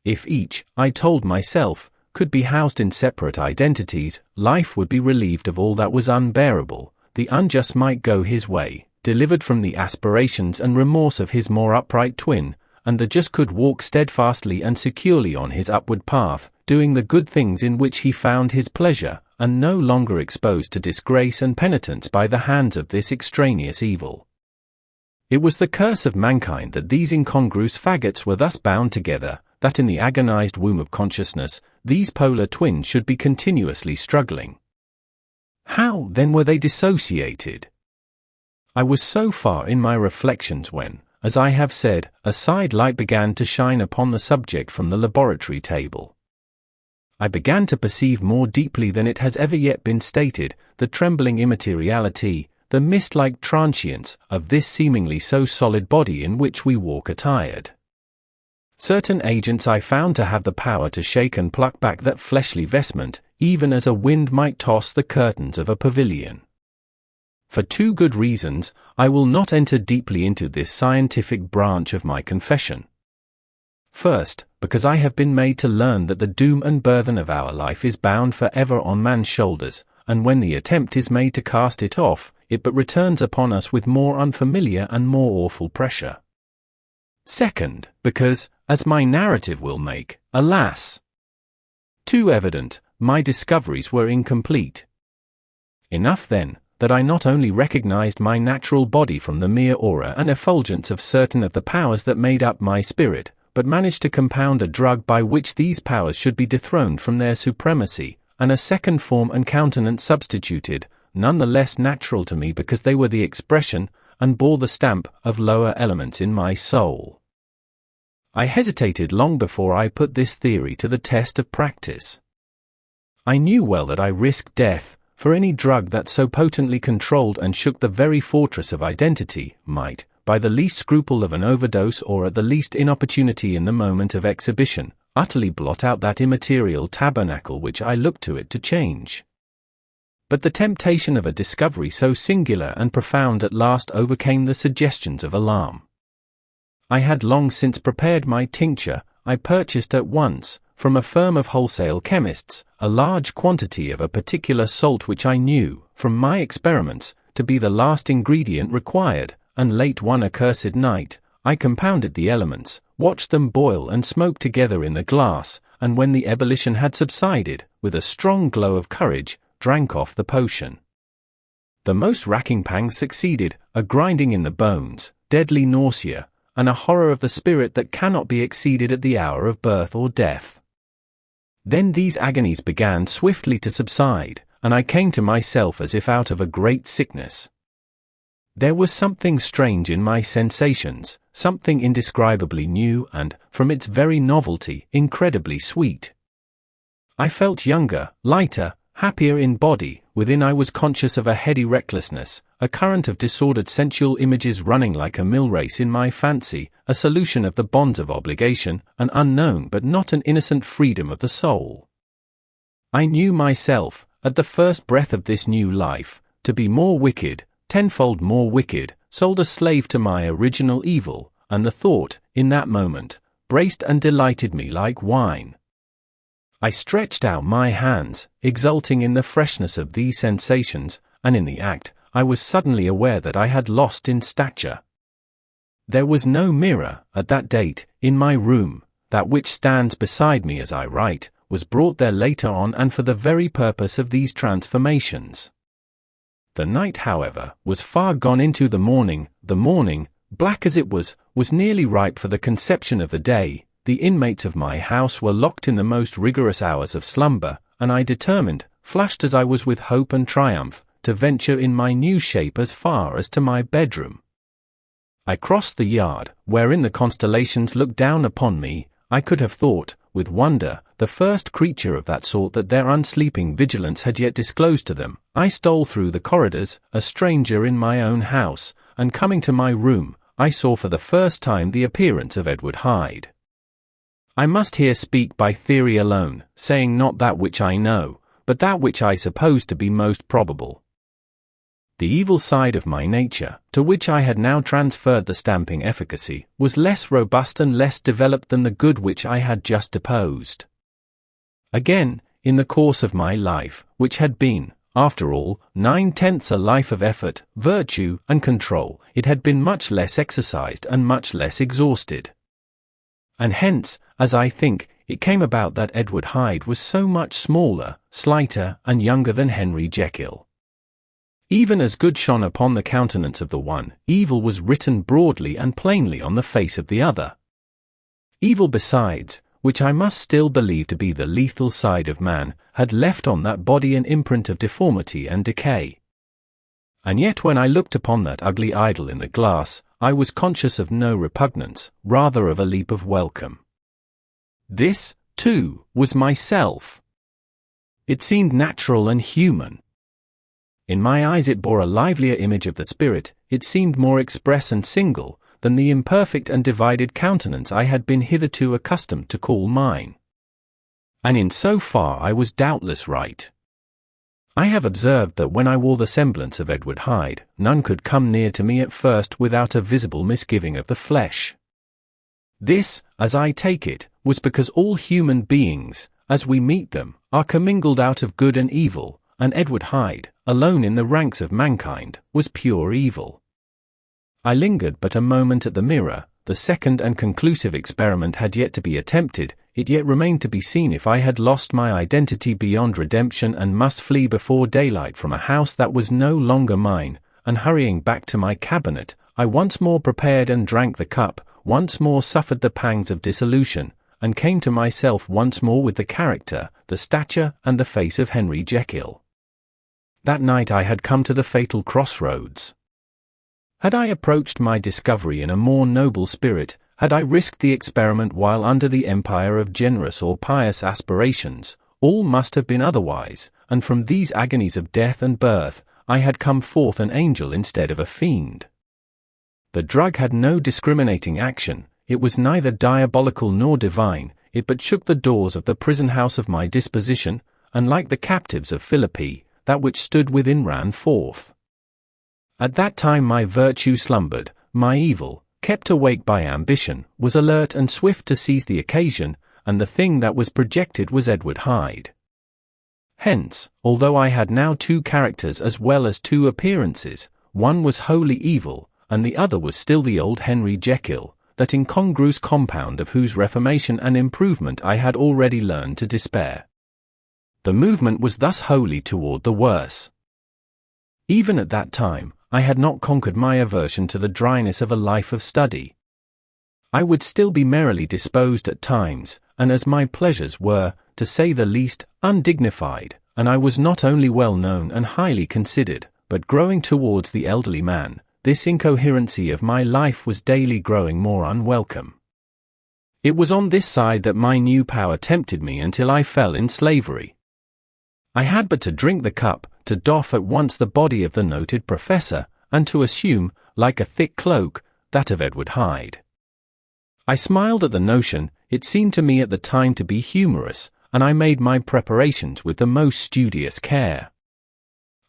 If each, I told myself, could be housed in separate identities, life would be relieved of all that was unbearable, the unjust might go his way, delivered from the aspirations and remorse of his more upright twin, and the just could walk steadfastly and securely on his upward path, doing the good things in which he found his pleasure, and no longer exposed to disgrace and penitence by the hands of this extraneous evil. It was the curse of mankind that these incongruous faggots were thus bound together, that in the agonized womb of consciousness, these polar twins should be continuously struggling. How, then, were they dissociated? I was so far in my reflections when, as I have said, a side light began to shine upon the subject from the laboratory table. I began to perceive more deeply than it has ever yet been stated, the trembling immateriality, the mist-like transience, of this seemingly so solid body in which we walk attired. Certain agents I found to have the power to shake and pluck back that fleshly vestment, even as a wind might toss the curtains of a pavilion. For two good reasons, I will not enter deeply into this scientific branch of my confession. First, because I have been made to learn that the doom and burthen of our life is bound forever on man's shoulders, and when the attempt is made to cast it off, it but returns upon us with more unfamiliar and more awful pressure. Second, because, as my narrative will make, alas, too evident, my discoveries were incomplete. Enough then, that I not only recognized my natural body from the mere aura and effulgence of certain of the powers that made up my spirit, but managed to compound a drug by which these powers should be dethroned from their supremacy, and a second form and countenance substituted, none the less natural to me because they were the expression, and bore the stamp, of lower elements in my soul. I hesitated long before I put this theory to the test of practice. I knew well that I risked death, for any drug that so potently controlled and shook the very fortress of identity, might, by the least scruple of an overdose or at the least inopportunity in the moment of exhibition, utterly blot out that immaterial tabernacle which I looked to it to change. But the temptation of a discovery so singular and profound at last overcame the suggestions of alarm. I had long since prepared my tincture. I purchased at once, from a firm of wholesale chemists, a large quantity of a particular salt which I knew, from my experiments, to be the last ingredient required, and late one accursed night, I compounded the elements, watched them boil and smoke together in the glass, and when the ebullition had subsided, with a strong glow of courage, drank off the potion. The most racking pangs succeeded, a grinding in the bones, deadly nausea, and a horror of the spirit that cannot be exceeded at the hour of birth or death. Then these agonies began swiftly to subside, and I came to myself as if out of a great sickness. There was something strange in my sensations, something indescribably new and, from its very novelty, incredibly sweet. I felt younger, lighter, happier in body. Within I was conscious of a heady recklessness, a current of disordered sensual images running like a mill race in my fancy, a solution of the bonds of obligation, an unknown but not an innocent freedom of the soul. I knew myself, at the first breath of this new life, to be more wicked, tenfold more wicked, sold a slave to my original evil, and the thought, in that moment, braced and delighted me like wine. I stretched out my hands, exulting in the freshness of these sensations, and in the act, I was suddenly aware that I had lost in stature. There was no mirror, at that date, in my room. That which stands beside me as I write, was brought there later on and for the very purpose of these transformations. The night, however, was far gone into the morning, black as it was nearly ripe for the conception of the day. The inmates of my house were locked in the most rigorous hours of slumber, and I determined, flushed as I was with hope and triumph, to venture in my new shape as far as to my bedroom. I crossed the yard, wherein the constellations looked down upon me. I could have thought, with wonder, the first creature of that sort that their unsleeping vigilance had yet disclosed to them. I stole through the corridors, a stranger in my own house, and coming to my room, I saw for the first time the appearance of Edward Hyde. I must here speak by theory alone, saying not that which I know, but that which I suppose to be most probable. The evil side of my nature, to which I had now transferred the stamping efficacy, was less robust and less developed than the good which I had just deposed. Again, in the course of my life, which had been, after all, 9/10 a life of effort, virtue, and control, it had been much less exercised and much less exhausted. And hence, as I think, it came about that Edward Hyde was so much smaller, slighter, and younger than Henry Jekyll. Even as good shone upon the countenance of the one, evil was written broadly and plainly on the face of the other. Evil besides, which I must still believe to be the lethal side of man, had left on that body an imprint of deformity and decay. And yet when I looked upon that ugly idol in the glass, I was conscious of no repugnance, rather of a leap of welcome. This, too, was myself. It seemed natural and human. In my eyes it bore a livelier image of the spirit, it seemed more express and single, than the imperfect and divided countenance I had been hitherto accustomed to call mine. And in so far I was doubtless right. I have observed that when I wore the semblance of Edward Hyde, none could come near to me at first without a visible misgiving of the flesh. This, as I take it, was because all human beings, as we meet them, are commingled out of good and evil, and Edward Hyde, alone in the ranks of mankind, was pure evil. I lingered but a moment at the mirror. The second and conclusive experiment had yet to be attempted. It yet remained to be seen if I had lost my identity beyond redemption and must flee before daylight from a house that was no longer mine, and hurrying back to my cabinet, I once more prepared and drank the cup, once more suffered the pangs of dissolution, and came to myself once more with the character, the stature, and the face of Henry Jekyll. That night I had come to the fatal crossroads. Had I approached my discovery in a more noble spirit, had I risked the experiment while under the empire of generous or pious aspirations, all must have been otherwise, and from these agonies of death and birth, I had come forth an angel instead of a fiend. The drug had no discriminating action, it was neither diabolical nor divine, it but shook the doors of the prison house of my disposition, and like the captives of Philippi, that which stood within ran forth. At that time my virtue slumbered, my evil, kept awake by ambition, was alert and swift to seize the occasion, and the thing that was projected was Edward Hyde. Hence, although I had now two characters as well as two appearances, one was wholly evil, and the other was still the old Henry Jekyll, that incongruous compound of whose reformation and improvement I had already learned to despair. The movement was thus wholly toward the worse. Even at that time, I had not conquered my aversion to the dryness of a life of study. I would still be merrily disposed at times, and as my pleasures were, to say the least, undignified, and I was not only well known and highly considered, but growing towards the elderly man, this incoherency of my life was daily growing more unwelcome. It was on this side that my new power tempted me until I fell in slavery. I had but to drink the cup, to doff at once the body of the noted professor, and to assume, like a thick cloak, that of Edward Hyde. I smiled at the notion, it seemed to me at the time to be humorous, and I made my preparations with the most studious care.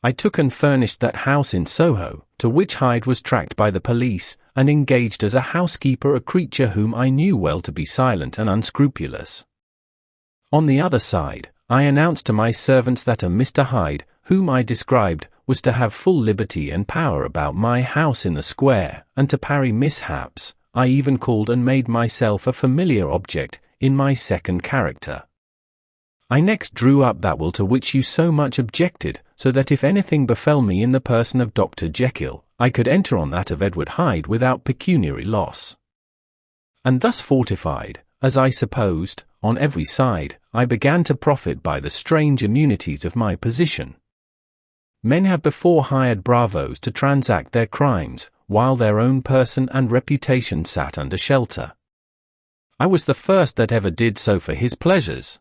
I took and furnished that house in Soho, to which Hyde was tracked by the police, and engaged as a housekeeper a creature whom I knew well to be silent and unscrupulous. On the other side, I announced to my servants that a Mr. Hyde, whom I described, was to have full liberty and power about my house in the square, and to parry mishaps. I even called and made myself a familiar object, in my second character. I next drew up that will to which you so much objected, so that if anything befell me in the person of Dr. Jekyll, I could enter on that of Edward Hyde without pecuniary loss. And thus fortified, as I supposed, on every side, I began to profit by the strange immunities of my position. Men have before hired bravos to transact their crimes, while their own person and reputation sat under shelter. I was the first that ever did so for his pleasures.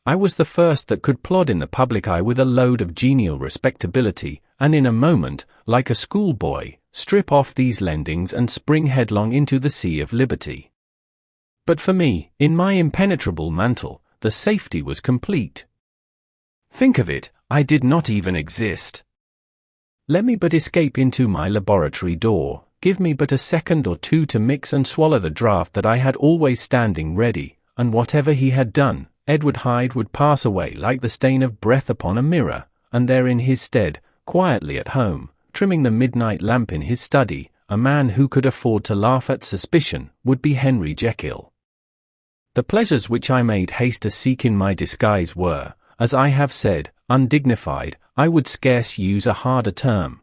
I was the first that could plod in the public eye with a load of genial respectability, and in a moment, like a schoolboy, strip off these lendings and spring headlong into the sea of liberty. But for me, in my impenetrable mantle, the safety was complete. Think of it, I did not even exist. Let me but escape into my laboratory door, give me but a second or two to mix and swallow the draught that I had always standing ready, and whatever he had done, Edward Hyde would pass away like the stain of breath upon a mirror, and there in his stead, quietly at home, trimming the midnight lamp in his study, a man who could afford to laugh at suspicion, would be Henry Jekyll. The pleasures which I made haste to seek in my disguise were, as I have said, undignified. I would scarce use a harder term.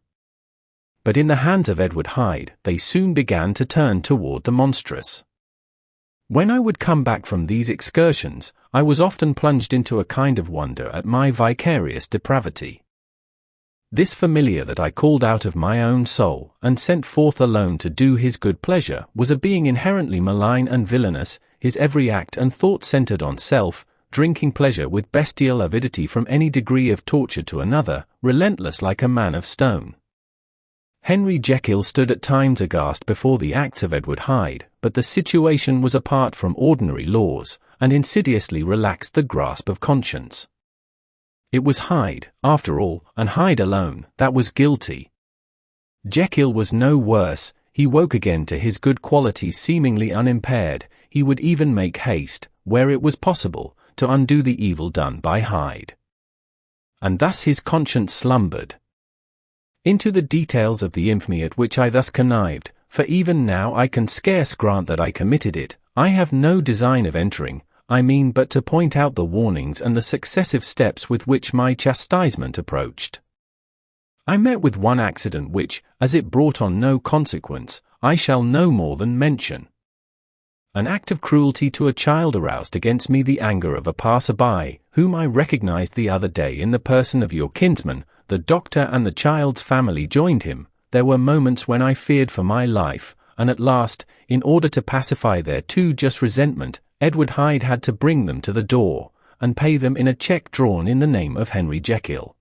But in the hands of Edward Hyde, they soon began to turn toward the monstrous. When I would come back from these excursions, I was often plunged into a kind of wonder at my vicarious depravity. This familiar that I called out of my own soul, and sent forth alone to do his good pleasure, was a being inherently malign and villainous, his every act and thought centered on self, drinking pleasure with bestial avidity from any degree of torture to another, relentless like a man of stone. Henry Jekyll stood at times aghast before the acts of Edward Hyde, but the situation was apart from ordinary laws, and insidiously relaxed the grasp of conscience. It was Hyde, after all, and Hyde alone, that was guilty. Jekyll was no worse. He woke again to his good qualities seemingly unimpaired. He would even make haste, where it was possible, to undo the evil done by Hyde. And thus his conscience slumbered. Into the details of the infamy at which I thus connived, for even now I can scarce grant that I committed it, I have no design of entering, I mean but to point out the warnings and the successive steps with which my chastisement approached. I met with one accident which, as it brought on no consequence, I shall no more than mention. An act of cruelty to a child aroused against me the anger of a passer-by, whom I recognized the other day in the person of your kinsman. The doctor and the child's family joined him. There were moments when I feared for my life, and at last, in order to pacify their too just resentment, Edward Hyde had to bring them to the door, and pay them in a cheque drawn in the name of Henry Jekyll.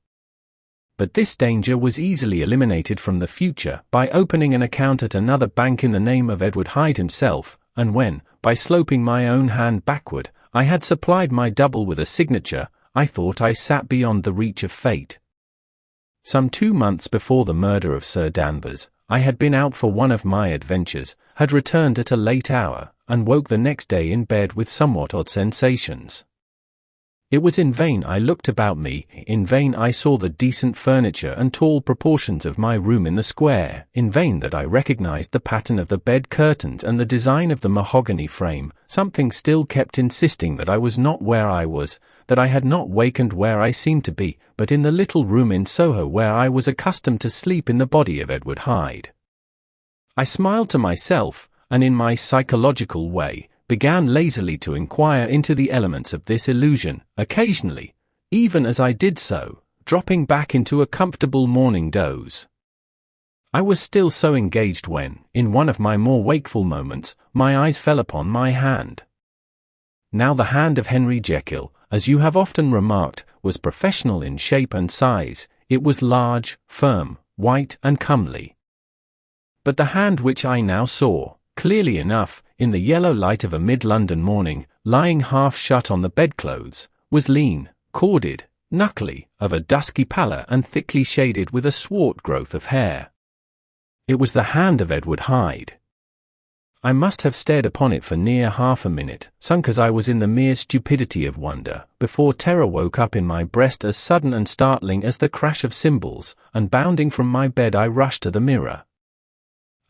But this danger was easily eliminated from the future by opening an account at another bank in the name of Edward Hyde himself, and when, by sloping my own hand backward, I had supplied my double with a signature, I thought I sat beyond the reach of fate. Some 2 months before the murder of Sir Danvers, I had been out for one of my adventures, had returned at a late hour, and woke the next day in bed with somewhat odd sensations. It was in vain I looked about me, in vain I saw the decent furniture and tall proportions of my room in the square, in vain that I recognized the pattern of the bed curtains and the design of the mahogany frame. Something still kept insisting that I was not where I was, that I had not wakened where I seemed to be, but in the little room in Soho where I was accustomed to sleep in the body of Edward Hyde. I smiled to myself, and in my psychological way, began lazily to inquire into the elements of this illusion, occasionally, even as I did so, dropping back into a comfortable morning doze. I was still so engaged when, in one of my more wakeful moments, my eyes fell upon my hand. Now the hand of Henry Jekyll, as you have often remarked, was professional in shape and size. It was large, firm, white and comely. But the hand which I now saw, clearly enough, in the yellow light of a mid-London morning, lying half shut on the bedclothes, was lean, corded, knuckly, of a dusky pallor and thickly shaded with a swart growth of hair. It was the hand of Edward Hyde. I must have stared upon it for near half a minute, sunk as I was in the mere stupidity of wonder, before terror woke up in my breast as sudden and startling as the crash of cymbals, and bounding from my bed I rushed to the mirror.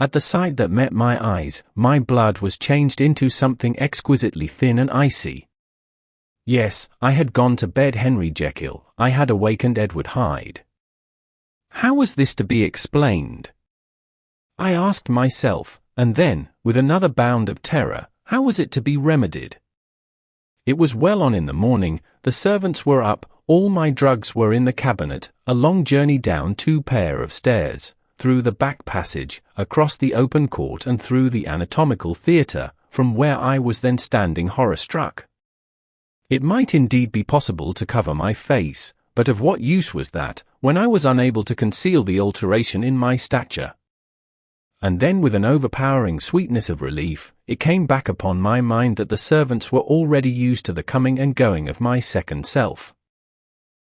At the sight that met my eyes, my blood was changed into something exquisitely thin and icy. Yes, I had gone to bed Henry Jekyll, I had awakened Edward Hyde. How was this to be explained? I asked myself, and then, with another bound of terror, how was it to be remedied? It was well on in the morning, the servants were up, all my drugs were in the cabinet, a long journey down 2 pair of stairs, through the back passage, across the open court and through the anatomical theatre, from where I was then standing horror-struck. It might indeed be possible to cover my face, but of what use was that, when I was unable to conceal the alteration in my stature? And then with an overpowering sweetness of relief, it came back upon my mind that the servants were already used to the coming and going of my second self.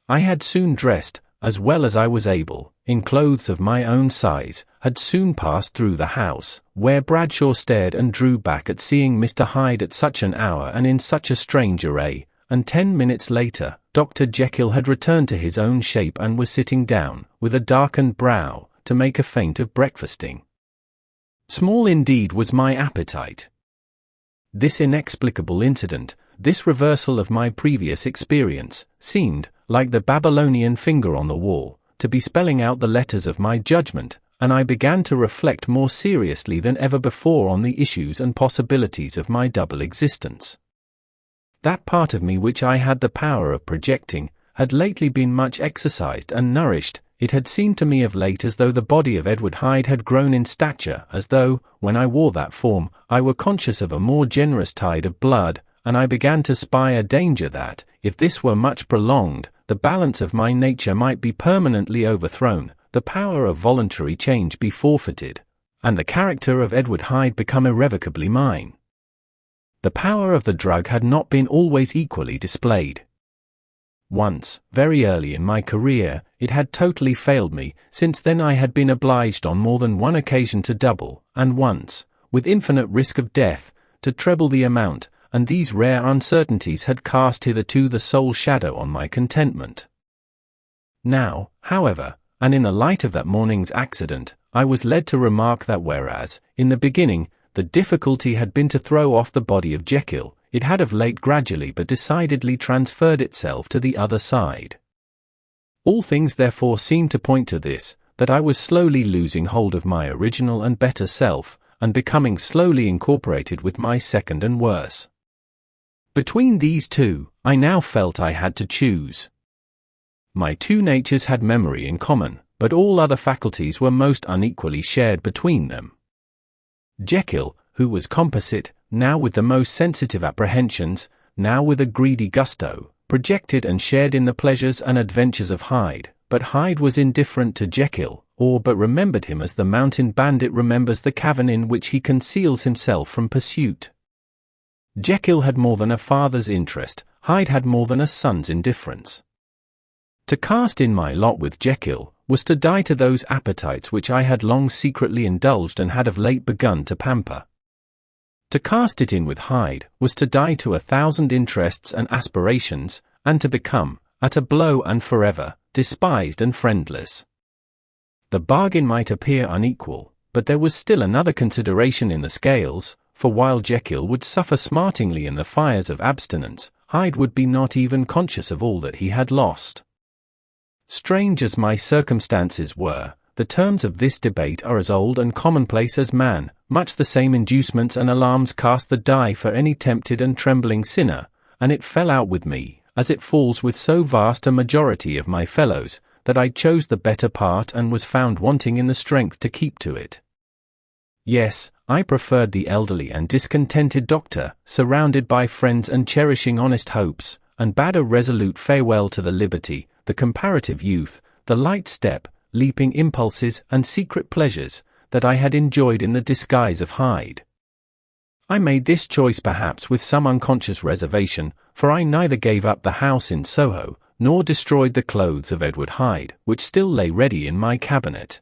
I had soon dressed, as well as I was able, in clothes of my own size, had soon passed through the house, where Bradshaw stared and drew back at seeing Mr. Hyde at such an hour and in such a strange array, and 10 minutes later, Dr. Jekyll had returned to his own shape and was sitting down, with a darkened brow, to make a feint of breakfasting. Small indeed was my appetite. This inexplicable incident, this reversal of my previous experience, seemed, like the Babylonian finger on the wall, to be spelling out the letters of my judgment, and I began to reflect more seriously than ever before on the issues and possibilities of my double existence. That part of me which I had the power of projecting, had lately been much exercised and nourished. It had seemed to me of late as though the body of Edward Hyde had grown in stature, as though, when I wore that form, I were conscious of a more generous tide of blood, and I began to spy a danger that, if this were much prolonged, the balance of my nature might be permanently overthrown, the power of voluntary change be forfeited, and the character of Edward Hyde become irrevocably mine. The power of the drug had not been always equally displayed. Once, very early in my career, it had totally failed me. Since then I had been obliged on more than one occasion to double, and once, with infinite risk of death, to treble the amount, and these rare uncertainties had cast hitherto the sole shadow on my contentment. Now, however, and in the light of that morning's accident, I was led to remark that whereas, in the beginning, the difficulty had been to throw off the body of Jekyll, it had of late gradually but decidedly transferred itself to the other side. All things therefore seemed to point to this, that I was slowly losing hold of my original and better self, and becoming slowly incorporated with my second and worse. Between these two, I now felt I had to choose. My two natures had memory in common, but all other faculties were most unequally shared between them. Jekyll, who was composite, now with the most sensitive apprehensions, now with a greedy gusto, projected and shared in the pleasures and adventures of Hyde, but Hyde was indifferent to Jekyll, or but remembered him as the mountain bandit remembers the cavern in which he conceals himself from pursuit. Jekyll had more than a father's interest, Hyde had more than a son's indifference. To cast in my lot with Jekyll was to die to those appetites which I had long secretly indulged and had of late begun to pamper. To cast it in with Hyde was to die to 1,000 interests and aspirations, and to become, at a blow and forever, despised and friendless. The bargain might appear unequal, but there was still another consideration in the scales, for while Jekyll would suffer smartingly in the fires of abstinence, Hyde would be not even conscious of all that he had lost. Strange as my circumstances were, the terms of this debate are as old and commonplace as man. Much the same inducements and alarms cast the die for any tempted and trembling sinner, and it fell out with me, as it falls with so vast a majority of my fellows, that I chose the better part and was found wanting in the strength to keep to it. Yes, I preferred the elderly and discontented doctor, surrounded by friends and cherishing honest hopes, and bade a resolute farewell to the liberty, the comparative youth, the light step, leaping impulses and secret pleasures, that I had enjoyed in the disguise of Hyde. I made this choice perhaps with some unconscious reservation, for I neither gave up the house in Soho, nor destroyed the clothes of Edward Hyde, which still lay ready in my cabinet.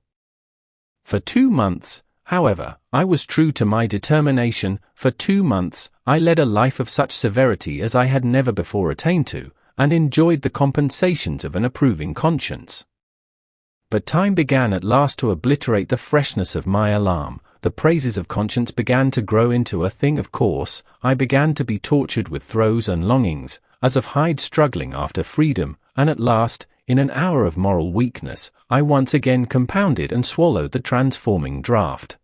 For 2 months, however, I was true to my determination. For 2 months, I led a life of such severity as I had never before attained to, and enjoyed the compensations of an approving conscience. But time began at last to obliterate the freshness of my alarm, the praises of conscience began to grow into a thing of course, I began to be tortured with throes and longings, as of Hyde struggling after freedom, and at last, in an hour of moral weakness, I once again compounded and swallowed the transforming draught.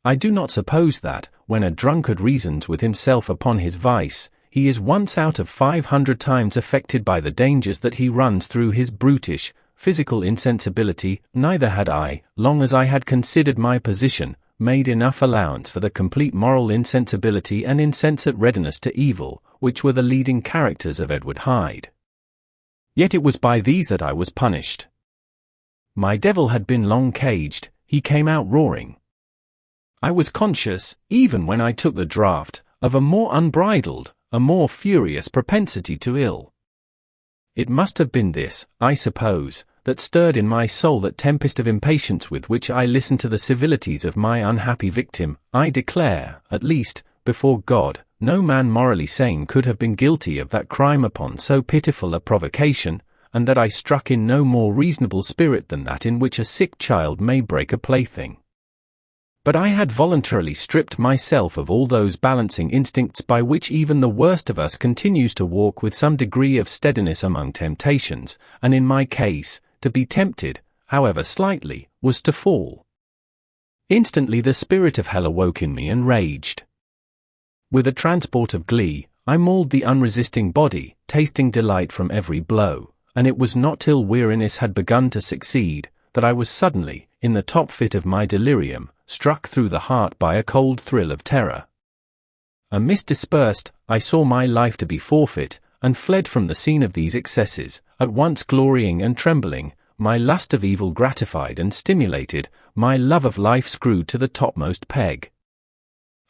I do not suppose that, when a drunkard reasons with himself upon his vice, he is once out of 500 times affected by the dangers that he runs through his brutish, physical insensibility. Neither had I, long as I had considered my position, made enough allowance for the complete moral insensibility and insensate readiness to evil, which were the leading characters of Edward Hyde. Yet it was by these that I was punished. My devil had been long caged, he came out roaring. I was conscious, even when I took the draught, of a more unbridled, a more furious propensity to ill. It must have been this, I suppose, that stirred in my soul that tempest of impatience with which I listened to the civilities of my unhappy victim. I declare, at least, before God, no man morally sane could have been guilty of that crime upon so pitiful a provocation, and that I struck in no more reasonable spirit than that in which a sick child may break a plaything. But I had voluntarily stripped myself of all those balancing instincts by which even the worst of us continues to walk with some degree of steadiness among temptations, and in my case, to be tempted, however slightly, was to fall. Instantly the spirit of hell awoke in me and raged. With a transport of glee, I mauled the unresisting body, tasting delight from every blow, and it was not till weariness had begun to succeed, that I was suddenly, in the top fit of my delirium, struck through the heart by a cold thrill of terror. A mist dispersed, I saw my life to be forfeit, and fled from the scene of these excesses, at once glorying and trembling, my lust of evil gratified and stimulated, my love of life screwed to the topmost peg.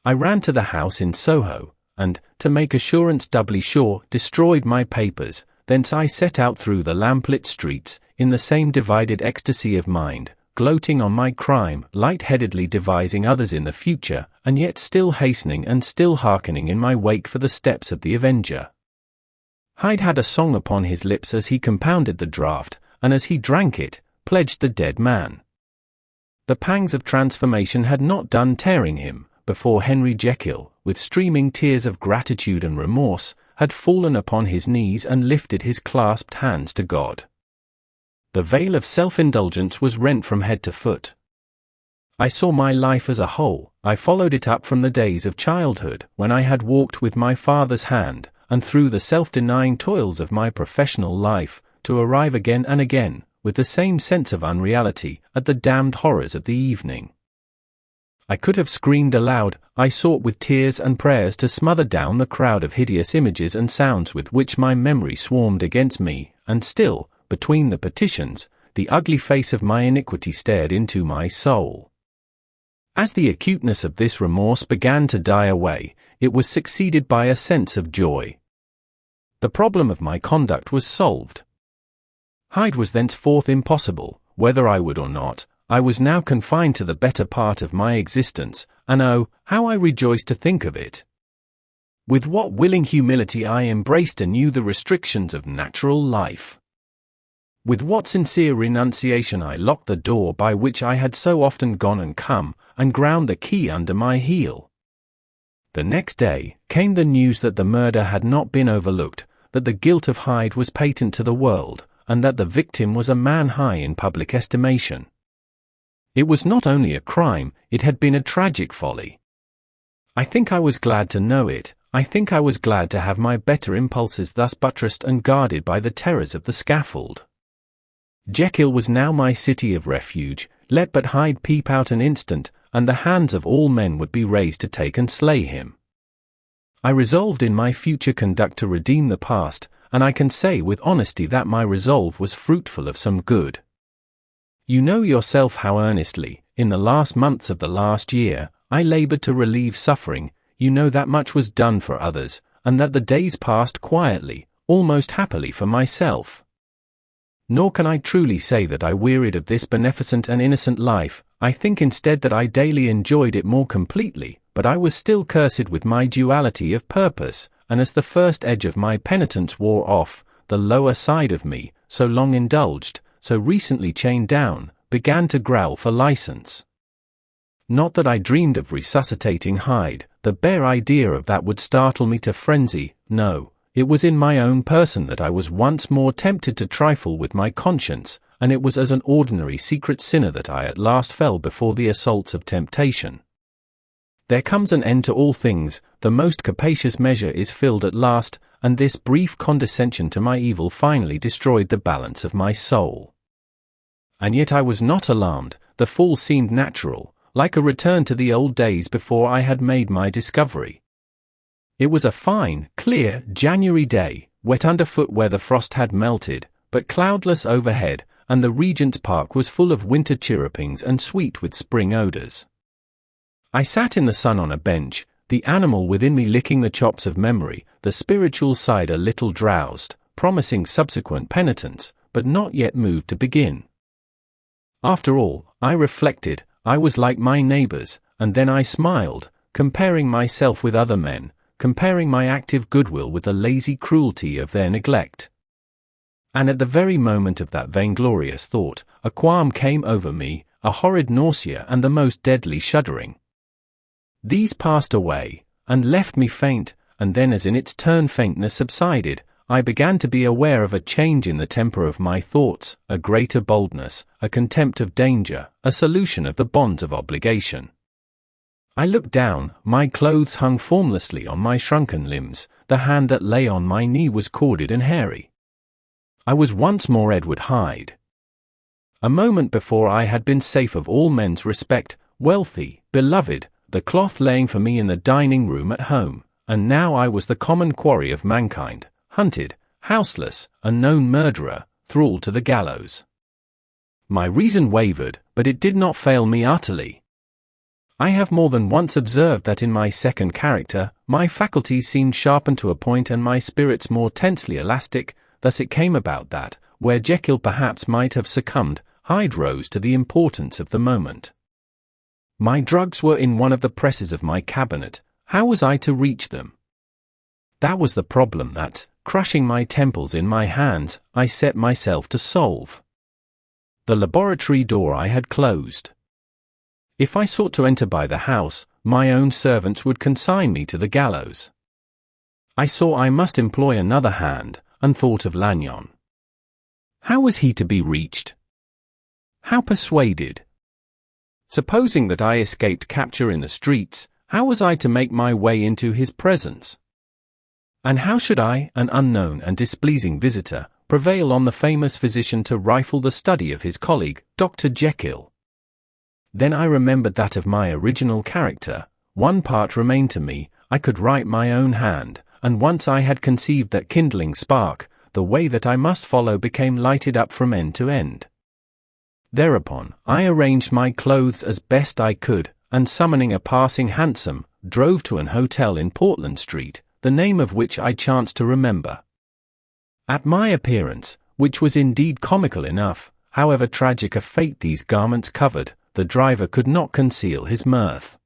I ran to the house in Soho, and, to make assurance doubly sure, destroyed my papers, thence I set out through the lamplit streets, in the same divided ecstasy of mind, gloating on my crime, light-headedly devising others in the future, and yet still hastening and still hearkening in my wake for the steps of the avenger. Hyde had a song upon his lips as he compounded the draught, and as he drank it, pledged the dead man. The pangs of transformation had not done tearing him, before Henry Jekyll, with streaming tears of gratitude and remorse, had fallen upon his knees and lifted his clasped hands to God. The veil of self-indulgence was rent from head to foot. I saw my life as a whole. I followed it up from the days of childhood, when I had walked with my father's hand, and through the self-denying toils of my professional life, to arrive again and again, with the same sense of unreality, at the damned horrors of the evening. I could have screamed aloud. I sought with tears and prayers to smother down the crowd of hideous images and sounds with which my memory swarmed against me, and still, between the petitions, the ugly face of my iniquity stared into my soul. As the acuteness of this remorse began to die away, it was succeeded by a sense of joy. The problem of my conduct was solved. Hyde was thenceforth impossible, whether I would or not. I was now confined to the better part of my existence, and oh, how I rejoiced to think of it! With what willing humility I embraced anew the restrictions of natural life! With what sincere renunciation I locked the door by which I had so often gone and come, and ground the key under my heel! The next day came the news that the murder had not been overlooked, that the guilt of Hyde was patent to the world, and that the victim was a man high in public estimation. It was not only a crime, it had been a tragic folly. I think I was glad to know it. I think I was glad to have my better impulses thus buttressed and guarded by the terrors of the scaffold. Jekyll was now my city of refuge. Let but Hyde peep out an instant, and the hands of all men would be raised to take and slay him. I resolved in my future conduct to redeem the past, and I can say with honesty that my resolve was fruitful of some good. You know yourself how earnestly, in the last months of the last year, I labored to relieve suffering. You know that much was done for others, and that the days passed quietly, almost happily for myself. Nor can I truly say that I wearied of this beneficent and innocent life. I think instead that I daily enjoyed it more completely, but I was still cursed with my duality of purpose, and as the first edge of my penitence wore off, the lower side of me, so long indulged, so recently chained down, began to growl for license. Not that I dreamed of resuscitating Hyde. The bare idea of that would startle me to frenzy. No, it was in my own person that I was once more tempted to trifle with my conscience, and it was as an ordinary secret sinner that I at last fell before the assaults of temptation. There comes an end to all things. The most capacious measure is filled at last, and this brief condescension to my evil finally destroyed the balance of my soul. And yet I was not alarmed. The fall seemed natural, like a return to the old days before I had made my discovery. It was a fine, clear, January day, wet underfoot where the frost had melted, but cloudless overhead, and the Regent's Park was full of winter chirrupings and sweet with spring odours. I sat in the sun on a bench, the animal within me licking the chops of memory, the spiritual side a little drowsed, promising subsequent penitence, but not yet moved to begin. After all, I reflected, I was like my neighbours, and then I smiled, comparing myself with other men, comparing my active goodwill with the lazy cruelty of their neglect. And at the very moment of that vainglorious thought, a qualm came over me, a horrid nausea and the most deadly shuddering. These passed away, and left me faint, and then as in its turn faintness subsided, I began to be aware of a change in the temper of my thoughts, a greater boldness, a contempt of danger, a solution of the bonds of obligation. I looked down, my clothes hung formlessly on my shrunken limbs, the hand that lay on my knee was corded and hairy. I was once more Edward Hyde. A moment before I had been safe of all men's respect, wealthy, beloved, the cloth laying for me in the dining room at home, and now I was the common quarry of mankind, hunted, houseless, a known murderer, thrall to the gallows. My reason wavered, but it did not fail me utterly. I have more than once observed that in my second character, my faculties seemed sharpened to a point and my spirits more tensely elastic, thus it came about that, where Jekyll perhaps might have succumbed, Hyde rose to the importance of the moment. My drugs were in one of the presses of my cabinet. How was I to reach them? That was the problem that, crushing my temples in my hands, I set myself to solve. The laboratory door I had closed. If I sought to enter by the house, my own servants would consign me to the gallows. I saw I must employ another hand, and thought of Lanyon. How was he to be reached? How persuaded? Supposing that I escaped capture in the streets, how was I to make my way into his presence? And how should I, an unknown and displeasing visitor, prevail on the famous physician to rifle the study of his colleague, Dr. Jekyll? Then I remembered that of my original character. One part remained to me. I could write my own hand, and once I had conceived that kindling spark, the way that I must follow became lighted up from end to end. Thereupon, I arranged my clothes as best I could, and summoning a passing hansom, drove to an hotel in Portland Street, the name of which I chanced to remember. At my appearance, which was indeed comical enough, however tragic a fate these garments covered, the driver could not conceal his mirth.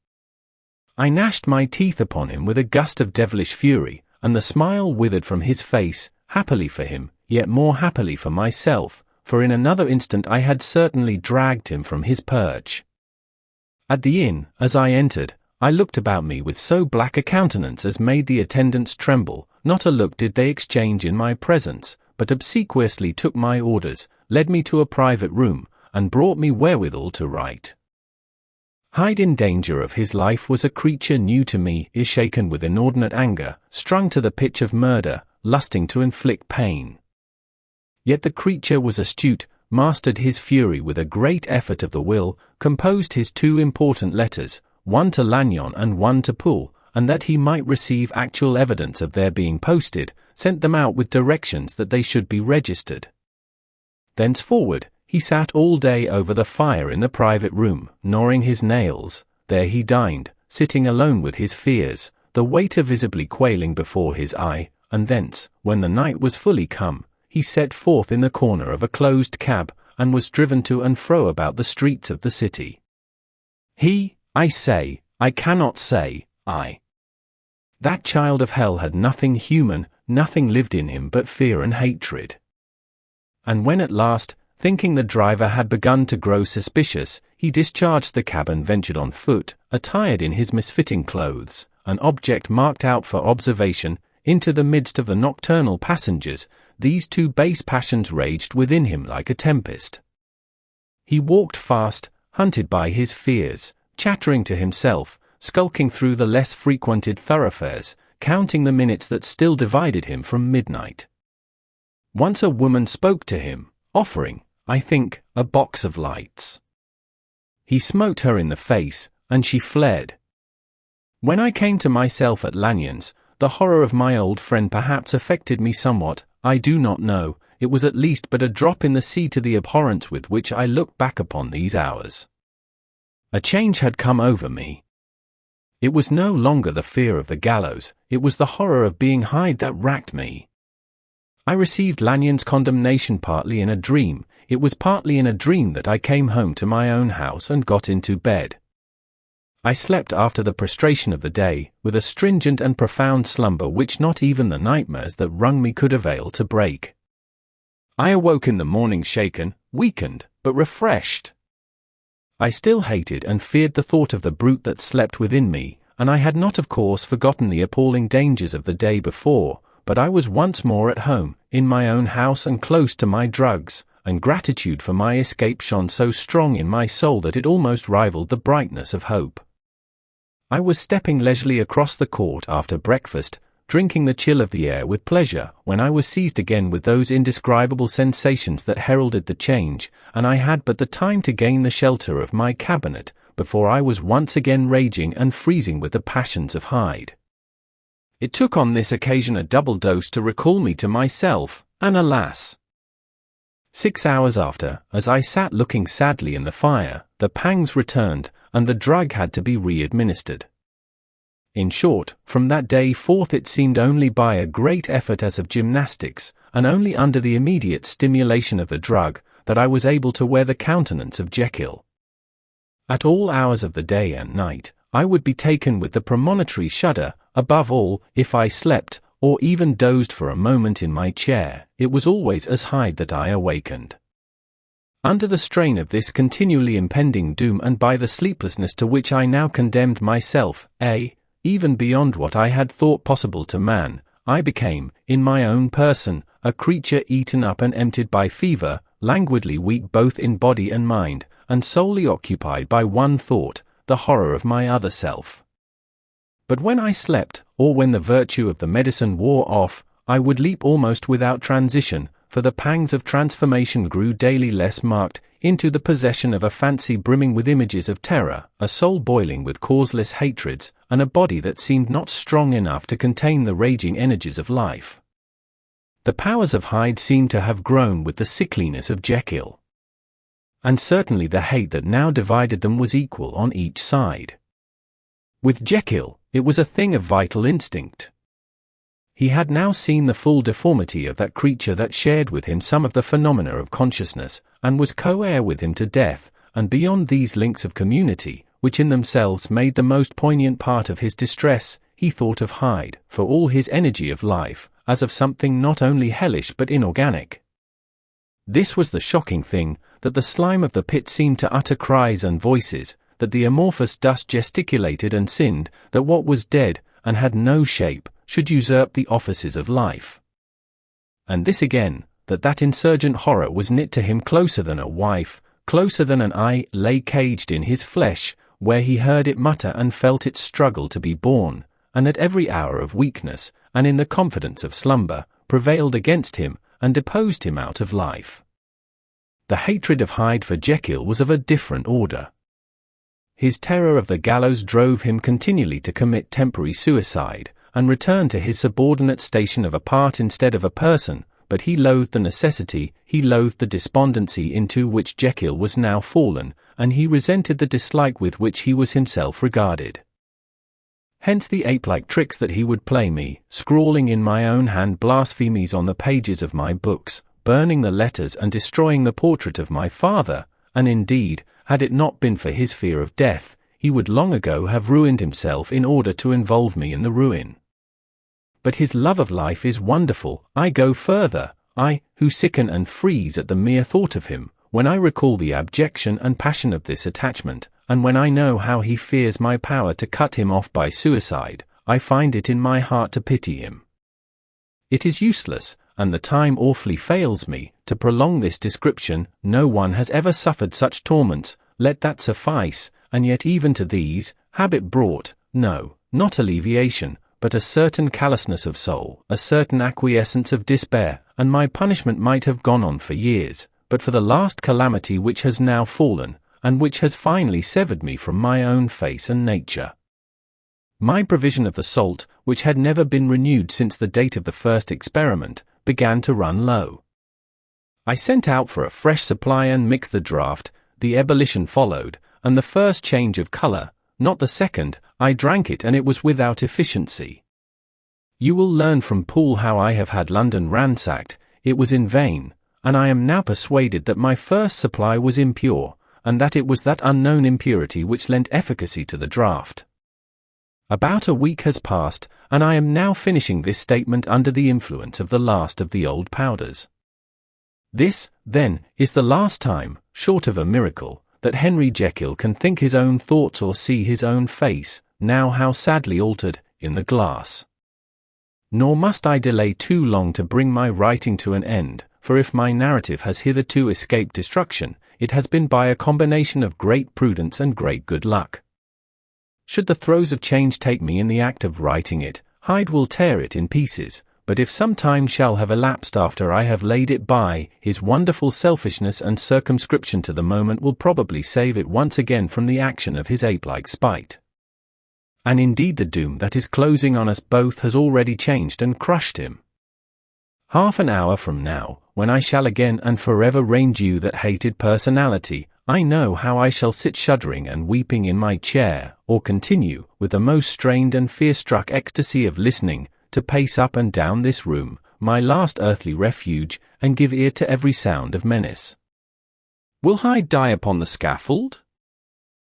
I gnashed my teeth upon him with a gust of devilish fury, and the smile withered from his face, happily for him, yet more happily for myself, for in another instant I had certainly dragged him from his perch. At the inn, as I entered, I looked about me with so black a countenance as made the attendants tremble. Not a look did they exchange in my presence, but obsequiously took my orders, led me to a private room, and brought me wherewithal to write. Hyde in danger of his life was a creature new to me, shaken with inordinate anger, strung to the pitch of murder, lusting to inflict pain. Yet the creature was astute, mastered his fury with a great effort of the will, composed his 2 important letters, one to Lanyon and one to Poole, and that he might receive actual evidence of their being posted, sent them out with directions that they should be registered. Thenceforward, he sat all day over the fire in the private room, gnawing his nails. There he dined, sitting alone with his fears, the waiter visibly quailing before his eye, and thence, when the night was fully come, he set forth in the corner of a closed cab, and was driven to and fro about the streets of the city. He, I say, I cannot say, that child of hell had nothing human, nothing lived in him but fear and hatred. And when at last, thinking the driver had begun to grow suspicious, he discharged the cab and ventured on foot, attired in his misfitting clothes, an object marked out for observation, into the midst of the nocturnal passengers, these 2 base passions raged within him like a tempest. He walked fast, hunted by his fears, chattering to himself, skulking through the less frequented thoroughfares, counting the minutes that still divided him from midnight. Once a woman spoke to him, offering, I think, a box of lights. He smote her in the face, and she fled. When I came to myself at Lanyon's, the horror of my old friend perhaps affected me somewhat. I do not know, it was at least but a drop in the sea to the abhorrence with which I look back upon these hours. A change had come over me. It was no longer the fear of the gallows, it was the horror of being Hyde that racked me. I received Lanyon's condemnation partly in a dream. It was partly in a dream that I came home to my own house and got into bed. I slept after the prostration of the day, with a stringent and profound slumber which not even the nightmares that wrung me could avail to break. I awoke in the morning shaken, weakened, but refreshed. I still hated and feared the thought of the brute that slept within me, and I had not of course forgotten the appalling dangers of the day before, but I was once more at home, in my own house and close to my drugs, and gratitude for my escape shone so strong in my soul that it almost rivaled the brightness of hope. I was stepping leisurely across the court after breakfast, drinking the chill of the air with pleasure, when I was seized again with those indescribable sensations that heralded the change, and I had but the time to gain the shelter of my cabinet, before I was once again raging and freezing with the passions of Hyde. It took on this occasion a double dose to recall me to myself, and alas! 6 hours after, as I sat looking sadly in the fire, the pangs returned, and the drug had to be re-administered. In short, from that day forth it seemed only by a great effort as of gymnastics, and only under the immediate stimulation of the drug, that I was able to wear the countenance of Jekyll. At all hours of the day and night, I would be taken with the premonitory shudder. Above all, if I slept, or even dozed for a moment in my chair, it was always as Hyde that I awakened. Under the strain of this continually impending doom, and by the sleeplessness to which I now condemned myself, even beyond what I had thought possible to man, I became, in my own person, a creature eaten up and emptied by fever, languidly weak both in body and mind, and solely occupied by one thought, the horror of my other self. But when I slept, or when the virtue of the medicine wore off, I would leap almost without transition, for the pangs of transformation grew daily less marked, into the possession of a fancy brimming with images of terror, a soul boiling with causeless hatreds, and a body that seemed not strong enough to contain the raging energies of life. The powers of Hyde seemed to have grown with the sickliness of Jekyll. And certainly the hate that now divided them was equal on each side. With Jekyll, it was a thing of vital instinct. He had now seen the full deformity of that creature that shared with him some of the phenomena of consciousness, and was co-heir with him to death, and beyond these links of community, which in themselves made the most poignant part of his distress, he thought of Hyde, for all his energy of life, as of something not only hellish but inorganic. This was the shocking thing, that the slime of the pit seemed to utter cries and voices, that the amorphous dust gesticulated and sinned, that what was dead, and had no shape, should usurp the offices of life. And this again, that insurgent horror was knit to him closer than a wife, closer than an eye, lay caged in his flesh, where he heard it mutter and felt it struggle to be born, and at every hour of weakness, and in the confidence of slumber, prevailed against him, and deposed him out of life. The hatred of Hyde for Jekyll was of a different order. His terror of the gallows drove him continually to commit temporary suicide, and return to his subordinate station of a part instead of a person, but he loathed the necessity, he loathed the despondency into which Jekyll was now fallen, and he resented the dislike with which he was himself regarded. Hence the ape-like tricks that he would play me, scrawling in my own hand blasphemies on the pages of my books, burning the letters and destroying the portrait of my father, and indeed, had it not been for his fear of death, he would long ago have ruined himself in order to involve me in the ruin. But his love of life is wonderful. I go further, I, who sicken and freeze at the mere thought of him, when I recall the abjection and passion of this attachment, and when I know how he fears my power to cut him off by suicide, I find it in my heart to pity him. It is useless, and the time awfully fails me, to prolong this description. No one has ever suffered such torments, let that suffice, and yet even to these, habit brought, no, not alleviation, but a certain callousness of soul, a certain acquiescence of despair, and my punishment might have gone on for years, but for the last calamity which has now fallen, and which has finally severed me from my own face and nature. My provision of the salt, which had never been renewed since the date of the first experiment, began to run low. I sent out for a fresh supply and mixed the draught. The ebullition followed, and the first change of colour, not the second. I drank it and it was without efficiency. You will learn from Poole how I have had London ransacked. It was in vain, and I am now persuaded that my first supply was impure, and that it was that unknown impurity which lent efficacy to the draught. About a week has passed, and I am now finishing this statement under the influence of the last of the old powders. This, then, is the last time, short of a miracle, that Henry Jekyll can think his own thoughts or see his own face, now how sadly altered, in the glass. Nor must I delay too long to bring my writing to an end, for if my narrative has hitherto escaped destruction, it has been by a combination of great prudence and great good luck. Should the throes of change take me in the act of writing it, Hyde will tear it in pieces, but if some time shall have elapsed after I have laid it by, his wonderful selfishness and circumscription to the moment will probably save it once again from the action of his ape-like spite. And indeed the doom that is closing on us both has already changed and crushed him. Half an hour from now, when I shall again and forever range you that hated personality, I know how I shall sit shuddering and weeping in my chair, or continue, with the most strained and fear-struck ecstasy of listening, to pace up and down this room, my last earthly refuge, and give ear to every sound of menace. Will Hyde die upon the scaffold?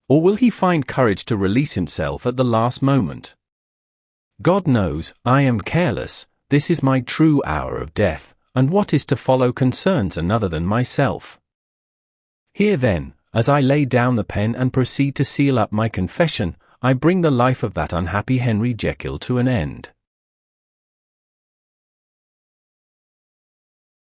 Or will he find courage to release himself at the last moment? God knows, I am careless, this is my true hour of death, and what is to follow concerns another than myself. Here then, as I lay down the pen and proceed to seal up my confession, I bring the life of that unhappy Henry Jekyll to an end.